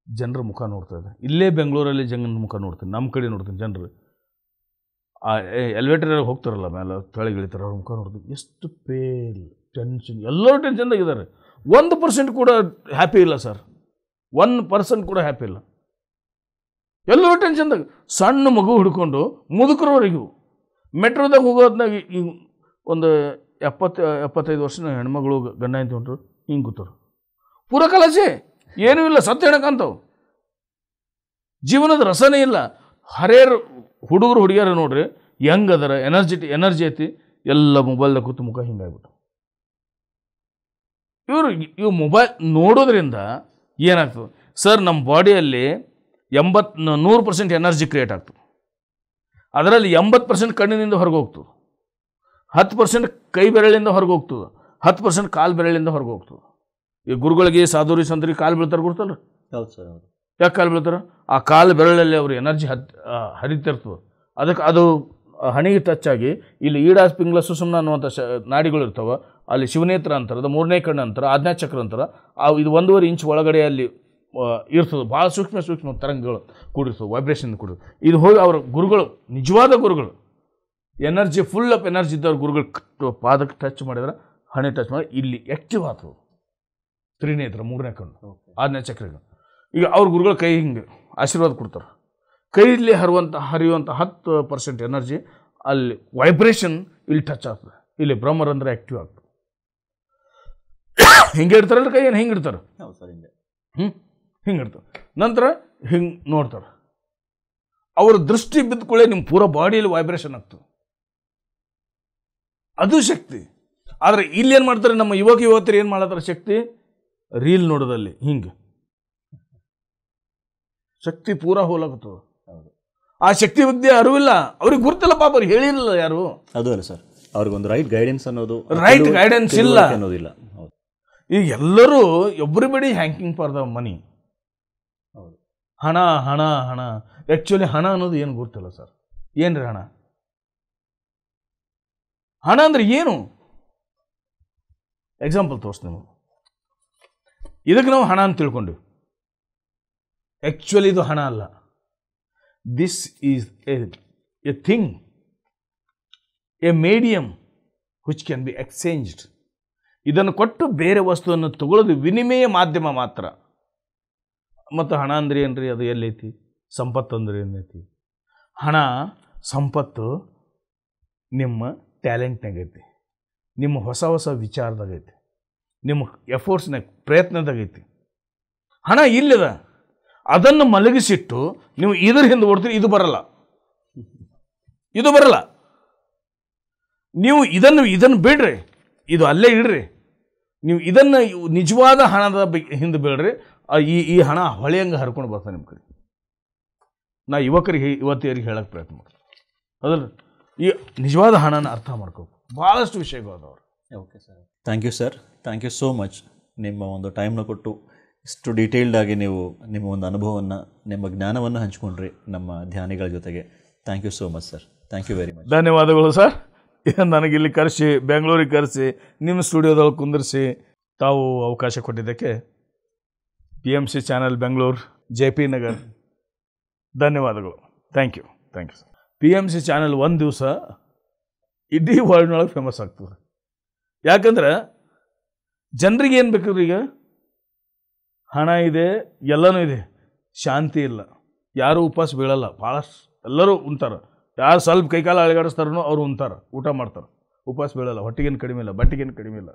ಜನರ ಮುಖ ನೋಡ್ತಾ ಇದ್ದೆ. ಇಲ್ಲೇ ಬೆಂಗಳೂರಲ್ಲಿ ಜನರ ಮುಖ ನೋಡ್ತೀನಿ, ನಮ್ಮ ಕಡೆ ನೋಡ್ತೀನಿ. ಜನರು ಆ ಎಲಿವೇಟರಲ್ಲಿ ಹೋಗ್ತಾರಲ್ಲ, ಮೇಲೆ ಕೆಳಗೆ ಇಳಿತಾರೆ, ಅವ್ರ ಮುಖ ನೋಡ್ತೀನಿ. ಎಷ್ಟು ಪೇಲ್, ಟೆನ್ಷನ್, ಎಲ್ಲರೂ ಟೆನ್ಷನ್ದಾಗಿದ್ದಾರೆ. 1% ಕೂಡ ಹ್ಯಾಪಿ ಇಲ್ಲ ಸರ್. 1% ಕೂಡ ಹ್ಯಾಪಿ ಇಲ್ಲ. ಎಲ್ಲರೂ ಟೆನ್ಷನ್ದಾಗ. ಸಣ್ಣ ಮಗು ಹಿಡ್ಕೊಂಡು ಮುದುಕರವರೆಗೂ ಮೆಟ್ರೋದಾಗ ಹೋಗೋದ್ನಾಗ ಈಗ ಒಂದು 70-75 ವರ್ಷದ ಹೆಣ್ಮಗಳು ಗಂಡ ಅಂತ ಹೊಂಟರು, ಹಿಂಗೆ ಕೂತರು. ಪೂರ ಕಲಸೆ, ಏನೂ ಇಲ್ಲ, ಸತ್ತು ಹೇಳಕ್ಕಂತವು. ಜೀವನದ ರಸನೇ ಇಲ್ಲ. ಹರೇರು ಹುಡುಗರು ಹುಡುಗಿಯರು ನೋಡ್ರಿ ಹೆಂಗದರ, ಎನರ್ಜಿ ಐತಿ. ಎಲ್ಲ ಮೊಬೈಲ್ದಾಗ ಕೂತು ಮುಖ ಹಿಂಗಾಗ್ಬಿಟ್ಟು. ಇವು ಮೊಬೈಲ್ ನೋಡೋದ್ರಿಂದ ಏನಾಗ್ತದೆ ಸರ್, ನಮ್ಮ ಬಾಡಿಯಲ್ಲಿ 100% ಎನರ್ಜಿ ಕ್ರಿಯೇಟ್ ಆಗ್ತದೆ. ಅದರಲ್ಲಿ 80% ಕಣ್ಣಿನಿಂದ ಹೊರಗೆ ಹೋಗ್ತದೆ, 10% ಕೈ ಬೆರಳಿಂದ ಹೊರಗೆ ಹೋಗ್ತದೆ, 10% ಕಾಲು ಬೆರಳಿಂದ ಹೊರಗೆ ಹೋಗ್ತದೆ. ಈ ಗುರುಗಳಿಗೆ, ಸಾಧುರಿ ಸಂತರಿಗೆ ಕಾಲು ಬೀಳ್ತಾರೆ, ಗೊತ್ತಲ್ಲ? ಹೌದು ಸರ್, ಹೌದು. ಯಾಕೆ ಕಾಲು ಬೀಳ್ತಾರೆ? ಆ ಕಾಲು ಬೆರಳಲ್ಲಿ ಅವ್ರ ಎನರ್ಜಿ ಹರಿತಿರ್ತದೆ. ಅದಕ್ಕೆ ಅದು ಹಣಿಗೆ ಟಚ್ ಆಗಿ ಇಲ್ಲಿ ಈಡಾಸ್ ಪಿಂಗ್ಲ ಸುಷುಮ್ನ ಅನ್ನುವಂಥ ನಾಡಿಗಳು ಇರ್ತಾವೆ. ಅಲ್ಲಿ ಶಿವನೇತ್ರ ಅಂತಾರೆ, ಅದು 3ನೇ ಕಣ್ಣು ಅಂತಾರೆ, ಆಜ್ಞಾ ಚಕ್ರ ಅಂತಾರೆ. ಇದು 1.5 ಇಂಚ್ ಒಳಗಡೆ ಅಲ್ಲಿ ಇರ್ತದೆ. ಭಾಳ ಸೂಕ್ಷ್ಮ ತರಂಗಗಳು ಕೂಡಿರ್ತವೆ, ವೈಬ್ರೇಷನ್ ಕೂಡಿ. ಇದು ಹೋಗಿ ಅವ್ರ ಗುರುಗಳು, ನಿಜವಾದ ಗುರುಗಳು, ಎನರ್ಜಿ ಫುಲ್ ಆಫ್ ಎನರ್ಜಿ ಇದ್ದವ್ರ ಗುರುಗಳು ಪಾದಕ್ಕೆ ಟಚ್ ಮಾಡಿದ್ರೆ, ಹಣೆ ಟಚ್ ಮಾಡಿ ಇಲ್ಲಿ ಆ್ಯಕ್ಟಿವ್ ಆಗ್ತದೆ. ತ್ರಿನೇತ್ರ, 3ನೇ ಕಣ್ಣು, ಆಜ್ಞಾ ಚಕ್ರ. ಈಗ ಅವ್ರ ಗುರುಗಳು ಕೈ ಹಿಂಗೆ ಆಶೀರ್ವಾದ ಕೊಡ್ತಾರೆ. ಕೈಯಲ್ಲಿ ಹರಿಯುವಂಥ 10% ಎನರ್ಜಿ ಅಲ್ಲಿ ವೈಬ್ರೇಷನ್ ಇಲ್ಲಿ ಟಚ್ ಆಗ್ತದೆ. ಇಲ್ಲಿ ಬ್ರಹ್ಮರಂಧ್ರ ಆ್ಯಕ್ಟಿವ್ ಆಗ್ತದೆ. ಹಿಂಗೆ ಇಡ್ತಾರಲ್ಲ ಕೈ ಏನು ಹಿಂಗೆ ಇಡ್ತಾರೆ, ಹೌದು ಸರ್, ಹಿಂಗೆ ಹಿಂಗೆ ಇಡ್ತಾರೆ. ನಂತರ ಹಿಂಗೆ ನೋಡ್ತಾರೆ. ಅವ್ರ ದೃಷ್ಟಿ ಬಿದ್ದುಕೊಳ್ಳೆ ನಿಮ್ಮ ಪೂರ ಬಾಡಿಯಲ್ಲಿ ವೈಬ್ರೇಷನ್ ಆಗ್ತದೆ. ಅದು ಶಕ್ತಿ. ಆದರೆ ಇಲ್ಲಿ ಏನು ಮಾಡ್ತಾರೆ ನಮ್ಮ ಯುವಕರು ಏನು ಮಾಡತ್ತಾರೆ, ಶಕ್ತಿ ರೀಲ್ ನೋಡೋದಲ್ಲಿ ಹಿಂಗೆ ಶಕ್ತಿ ಪೂರ ಹೋಲಾಗುತ್ತದೆ. ಆ ಶಕ್ತಿ ಬಗ್ಗೆ ಅರಿವಿಲ್ಲ, ಅವ್ರಿಗೆ ಗುರುತಿಲ್ಲ ಪಾಪ, ಅವ್ರಿಗೆ ಹೇಳಿಲ್ಲ ಯಾರು. ಅದು ಅಲ್ಲ ಸರ್, ಅವ್ರಿಗೊಂದು ರೈಟ್ ಗೈಡೆನ್ಸ್ ಅನ್ನೋದು, ರೈಟ್ ಗೈಡೆನ್ಸ್ ಇಲ್ಲ ಅನ್ನೋದಿಲ್ಲ. ಈಗ ಎಲ್ಲರೂ ಎವ್ರಿಬಡಿ ಹ್ಯಾಂಕಿಂಗ್ ಫಾರ್ ದ ಮನಿ. ಹೌದು, ಹಣ ಹಣ ಹಣ. ಆ್ಯಕ್ಚುಲಿ ಹಣ ಅನ್ನೋದು ಏನು ಗೊತ್ತಿಲ್ಲ ಸರ್. ಏನ್ರಿ ಹಣ? ಹಣ ಅಂದ್ರೆ ಏನು? ಎಕ್ಸಾಂಪಲ್ ತೋರಿಸ್ತೀನಿ ನಿಮಗೆ. ಇದಕ್ಕೆ ನಾವು ಹಣ ಅಂತ ತಿಳ್ಕೊಂಡ್ವಿ. ಆ್ಯಕ್ಚುಲಿ ಇದು ಹಣ ಅಲ್ಲ. This is A thing, A medium which can be exchanged. ಇದನ್ನು ಕೊಟ್ಟು ಬೇರೆ ವಸ್ತುವನ್ನು ತಗೊಳ್ಳೋದು ವಿನಿಮಯ ಮಾಧ್ಯಮ ಮಾತ್ರ. ಮತ್ತು ಹಣ ಅಂದ್ರೆ ಏನ್ರಿ? ಅದು ಎಲ್ಲೈತಿ? ಸಂಪತ್ತು ಅಂದ್ರೆ ಏನೈತಿ? ಹಣ ಸಂಪತ್ತು ನಿಮ್ಮ ಟ್ಯಾಲೆಂಟ್ನಾಗೈತಿ, ನಿಮ್ಮ ಹೊಸ ಹೊಸ ವಿಚಾರದಾಗೈತಿ, ನಿಮ್ಮ ಎಫೋರ್ಟ್ಸ್ನಾಗ ಪ್ರಯತ್ನದಾಗೈತಿ. ಹಣ ಇಲ್ಲದ ಅದನ್ನು ಮಲಗಿಸಿಟ್ಟು ನೀವು ಇದ್ರ ಹಿಂದೆ ಓಡ್ತೀರಿ, ಇದು ಬರಲ್ಲ, ಇದು ಬರಲ್ಲ. ನೀವು ಇದನ್ನು ಬಿಡ್ರಿ, ಇದು ಅಲ್ಲೇ ಇಡ್ರಿ. ನೀವು ಇದನ್ನು ನಿಜವಾದ ಹಣದ ಹಿಂದೆ ಬೀಳ್ರಿ, ಈ ಹಣ ಹೊಳೆಯಂಗೆ ಹರ್ಕೊಂಡು ಬರ್ತಾನೆ ನಿಮ್ಮ ಕಡೆ. ನಾ ಯುವಕರಿಗೆ ಯುವತಿಯರಿಗೆ ಹೇಳಕ್ಕೆ ಪ್ರಯತ್ನ ಮಾಡ್ತೀನಿ. ಅದಲ್ಲ, ಈ ನಿಜವಾದ ಹಣನ ಅರ್ಥ ಮಾಡ್ಕೋಬೇಕು. ಭಾಳಷ್ಟು ವಿಷಯಗಳು ಅದಾವ್ರು. Okay sir, thank you sir, thank you so much. ನಿಮ್ಮ ಒಂದು ಟೈಮ್ನ ಕೊಟ್ಟು ಇಷ್ಟು ಡೀಟೇಲ್ಡ್ ಆಗಿ ನೀವು ನಿಮ್ಮ ಒಂದು ಅನುಭವವನ್ನು, ನಿಮ್ಮ ಜ್ಞಾನವನ್ನು ಹಂಚ್ಕೊಂಡ್ರಿ ನಮ್ಮ ಧ್ಯಾನಿಗಳ ಜೊತೆಗೆ. Thank you so much sir, thank you very much. ಧನ್ಯವಾದಗಳು ಸರ್. ನನಗಿಲ್ಲಿ ಕರೆಸಿ, ಬೆಂಗಳೂರಿಗೆ ಕರೆಸಿ, ನಿಮ್ಮ ಸ್ಟುಡಿಯೋದೊಳಗೆ ಕುಂದಿರಿಸಿ ತಾವು ಅವಕಾಶ ಕೊಟ್ಟಿದ್ದಕ್ಕೆ PMC channel Bengaluru, JP Nagar, ಧನ್ಯವಾದಗಳು. Thank you sir. PMC channel ಒಂದು ದಿವಸ ಇಡೀ ವರ್ಲ್ಡ್ನೊಳಗೆ ಫೇಮಸ್ ಆಗ್ತದೆ. ಯಾಕಂದ್ರೆ ಜನರಿಗೆ ಏನು ಬೇಕಿದ್ರು, ಈಗ ಹಣ ಇದೆ, ಎಲ್ಲನೂ ಇದೆ, ಶಾಂತಿ ಇಲ್ಲ. ಯಾರೂ ಉಪವಾಸ ಬೀಳಲ್ಲ, ಭಾಳಷ್ಟು ಎಲ್ಲರೂ ಉಣ್ತಾರೆ. ಯಾರು ಸ್ವಲ್ಪ ಕೈಕಾಲ ಅಳಗಾಡಿಸ್ತಾರೋ ಅವ್ರು ಉಣ್ತಾರೆ, ಊಟ ಮಾಡ್ತಾರೆ, ಉಪವಾಸ ಬೀಳಲ್ಲ. ಹೊಟ್ಟಿಗೇನು ಕಡಿಮೆ ಇಲ್ಲ, ಬಟ್ಟೆಗೇನು ಕಡಿಮೆ ಇಲ್ಲ.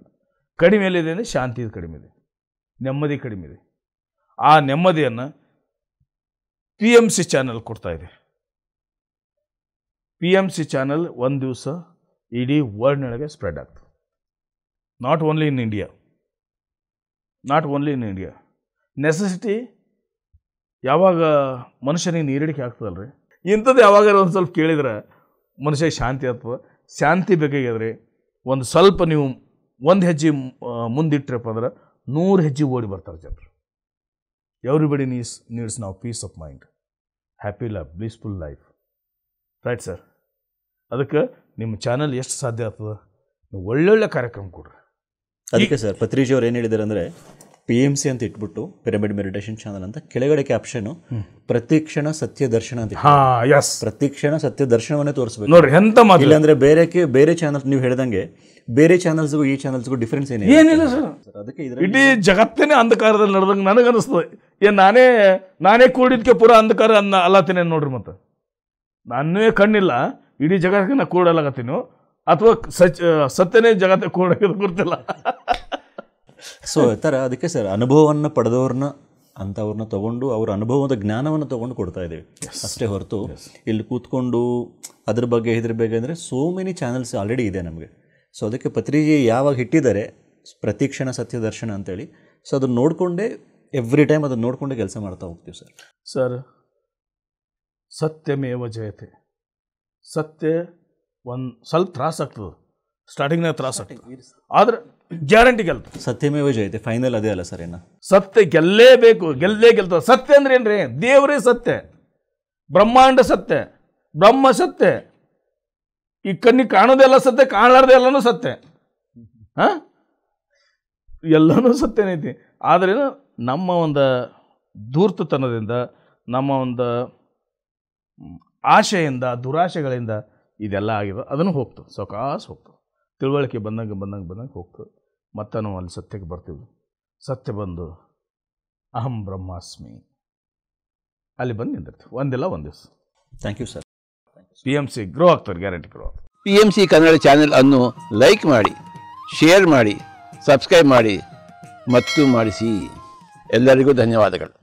ಕಡಿಮೆ ಎಲ್ಲಿದೆ ಅಂದರೆ ಶಾಂತಿ ಕಡಿಮೆ ಇದೆ, ನೆಮ್ಮದಿ ಕಡಿಮೆ ಇದೆ. ಆ ನೆಮ್ಮದಿಯನ್ನು PMC ಚಾನಲ್ ಕೊಡ್ತಾ ಇದೆ. PMC ಚಾನಲ್ ಒಂದು ದಿವಸ ಇಡೀ ವರ್ಲ್ಡ್ನೊಳಗೆ ಸ್ಪ್ರೆಡ್ ಆಗ್ತದೆ. Not only in India, not only in India. Necessity ಯಾವಾಗ ಮನುಷ್ಯನಿಗೆ ನೀರಿಡಿಕೆ ಆಗ್ತದಲ್ರಿ, ಇಂಥದ್ದು ಯಾವಾಗ ಒಂದು ಸ್ವಲ್ಪ ಕೇಳಿದ್ರೆ ಮನುಷ್ಯ ಶಾಂತಿ ಆಗ್ತದೆ. ಶಾಂತಿ ಬೇಕಾಗ್ಯದ್ರಿ, ಒಂದು ಸ್ವಲ್ಪ ನೀವು ಒಂದು ಹೆಜ್ಜೆ ಮುಂದಿಟ್ರಪ್ಪ ಅಂದ್ರೆ 100 ಹೆಜ್ಜೆ ಓಡಿ ಬರ್ತಾರೆ ಜನರು. ಎವ್ರಿಬಡಿ ನೀಡ್ಸ್ ನಾವು peace of mind, happy love, blissful life. Right sir. ಅದಕ್ಕೆ ನಿಮ್ಮ ಚಾನಲ್ ಎಷ್ಟು ಸಾಧ್ಯ ಆಗ್ತದೆ ನೀವು ಒಳ್ಳೊಳ್ಳೆ ಕಾರ್ಯಕ್ರಮ ಕೊಡ್ರಿ. ಅದಕ್ಕೆ ಸರ್ ಪತ್ರಿಜಿ ಅವ್ರು ಏನು ಹೇಳಿದ್ದಾರೆ ಅಂದರೆ, PMC ಅಂತ ಇಟ್ಬಿಟ್ಟು ಪಿರಮಿಡ್ ಮೆಡಿಟೇಷನ್ ಚಾನಲ್ ಅಂತ ಕೆಳಗಡೆ ಕ್ಯಾಪ್ಷನು ಪ್ರತಿಕ್ಷಣ ಸತ್ಯ ದರ್ಶನ ಅಂತ. ಪ್ರತಿಕ್ಷಣ ಸತ್ಯ ದರ್ಶನವನ್ನೇ ತೋರಿಸ್ಬೇಕು ನೋಡ್ರಿ, ಎಂತ ಮಾತು. ಇಲ್ಲಾಂದ್ರೆ ಬೇರೆ ಚಾನಲ್ ನೀವು ಹೇಳ್ದಂಗೆ ಬೇರೆ ಚಾನಲ್ಸ್ಗೂ ಈ ಚಾನಲ್ಸ್ಗೂ ಡಿಫ್ರೆನ್ಸ್ ಏನಿಲ್ಲ ಸರ್. ಅದಕ್ಕೆ ಇಡೀ ಜಗತ್ತೇನೆ ಅಂಧಕಾರದಲ್ಲಿ ನಡೆದಂಗೆ ನನಗೆ ಅನಿಸ್ತದೆ. ನಾನೇ ಕೂಡಿದ್ಕೆ ಪೂರ ಅಂಧಕಾರ ಅಲ್ಲತ್ತೇನೆ ನೋಡ್ರಿ. ಮತ್ತೆ ನಾನೇ ಕಣ್ಣಿಲ್ಲ, ಇಡೀ ಜಗತ್ತಿಗೆ ನಾ ಕೂಡಲಾಗತ್ತೀನೋ ಅಥವಾ ಸತ್ಯನೇ ಜಗತ್ತೇ ಕೂಡೋದು ಗೊತ್ತಿಲ್ಲ. ಸೊ ಥರ ಅದಕ್ಕೆ ಸರ್ ಅನುಭವವನ್ನು ಪಡೆದವ್ರನ್ನ ಅಂಥವ್ರನ್ನ ತೊಗೊಂಡು ಅವ್ರ ಅನುಭವದ ಜ್ಞಾನವನ್ನು ತೊಗೊಂಡು ಕೊಡ್ತಾ ಇದ್ದೀವಿ ಅಷ್ಟೇ ಹೊರತು ಇಲ್ಲಿ ಕೂತ್ಕೊಂಡು ಅದ್ರ ಬಗ್ಗೆ ಇದ್ರ ಬಗ್ಗೆ ಅಂದರೆ ಸೋ ಮೆನಿ ಚಾನಲ್ಸ್ ಆಲ್ರೆಡಿ ಇದೆ ನಮಗೆ. ಸೊ ಅದಕ್ಕೆ ಪತ್ರಿಜಿ ಯಾವಾಗ ಇಟ್ಟಿದ್ದಾರೆ ಪ್ರತಿಕ್ಷಣ ಸತ್ಯ ದರ್ಶನ ಅಂತೇಳಿ, ಸೊ ಅದನ್ನು ನೋಡಿಕೊಂಡೇ ಎವ್ರಿ ಟೈಮ್ ಅದನ್ನು ನೋಡಿಕೊಂಡೇ ಕೆಲಸ ಮಾಡ್ತಾ ಹೋಗ್ತೀವಿ ಸರ್. ಸತ್ಯಮೇವ ಜಯತೆ. ಸತ್ಯ ಒಂದು ಸ್ವಲ್ಪ ತ್ರಾಸ ಆಗ್ತದೆ, ಸ್ಟಾರ್ಟಿಂಗ್ನಾಗ ತ್ರಾಸ ಆಗ್ತದೆ, ಆದ್ರೆ ಗ್ಯಾರಂಟಿ ಗೆಲ್ತದೆ. ಸತ್ಯಮೇವ ಜಯತೆ ಫೈನಲ್ ಅದೇ ಅಲ್ಲ ಸರ್? ಏನ ಸತ್ಯ ಗೆಲ್ಲೇಬೇಕು, ಗೆಲ್ಲೇ ಗೆಲ್ತದೆ. ಸತ್ಯ ಅಂದ್ರೆ ಏನ್ರಿ? ದೇವರೇ ಸತ್ಯ, ಬ್ರಹ್ಮಾಂಡ ಸತ್ಯ, ಬ್ರಹ್ಮ ಸತ್ಯ. ಈ ಕಣ್ಣಿಗೆ ಕಾಣೋದೆಲ್ಲ ಸತ್ಯ, ಕಾಣಲಾರ್ದೆ ಎಲ್ಲನೂ ಸತ್ಯ. ಎಲ್ಲನೂ ಸತ್ಯನೈತಿ. ಆದ್ರೇನು ನಮ್ಮ ಒಂದು ಧೂರ್ತತನದಿಂದ, ನಮ್ಮ ಒಂದು ಆಶೆಯಿಂದ, ದುರಾಶೆಗಳಿಂದ ಇದೆಲ್ಲ ಆಗಿದೆ. ಅದನ್ನು ಹೋಗ್ತದೆ, ಸಾವಕಾಶ ಹೋಗ್ತದೆ. ತಿಳುವಳಿಕೆ ಬಂದಂಗೆ ಹೋಗ್ತದೆ. ಮತ್ತು ನಾವು ಅಲ್ಲಿ ಸತ್ಯಕ್ಕೆ ಬರ್ತೀವಿ. ಸತ್ಯ ಬಂದು ಅಹಂ ಬ್ರಹ್ಮಾಸ್ಮಿ ಅಲ್ಲಿ ಬಂದು ನಿಂದಿರ್ತೀವಿ ಒಂದಿಲ್ಲ ಒಂದು ದಿವಸ. Thank you sir. PMC grow ಆಗ್ತಾರೆ, ಗ್ಯಾರಂಟಿ ಗ್ರೋ ಆಗ್ತದೆ. PMC ಕನ್ನಡ ಚಾನೆಲ್ ಅನ್ನು ಲೈಕ್ ಮಾಡಿ, ಶೇರ್ ಮಾಡಿ, ಸಬ್ಸ್ಕ್ರೈಬ್ ಮಾಡಿ ಮತ್ತು ಮಾಡಿಸಿ. ಎಲ್ಲರಿಗೂ ಧನ್ಯವಾದಗಳು.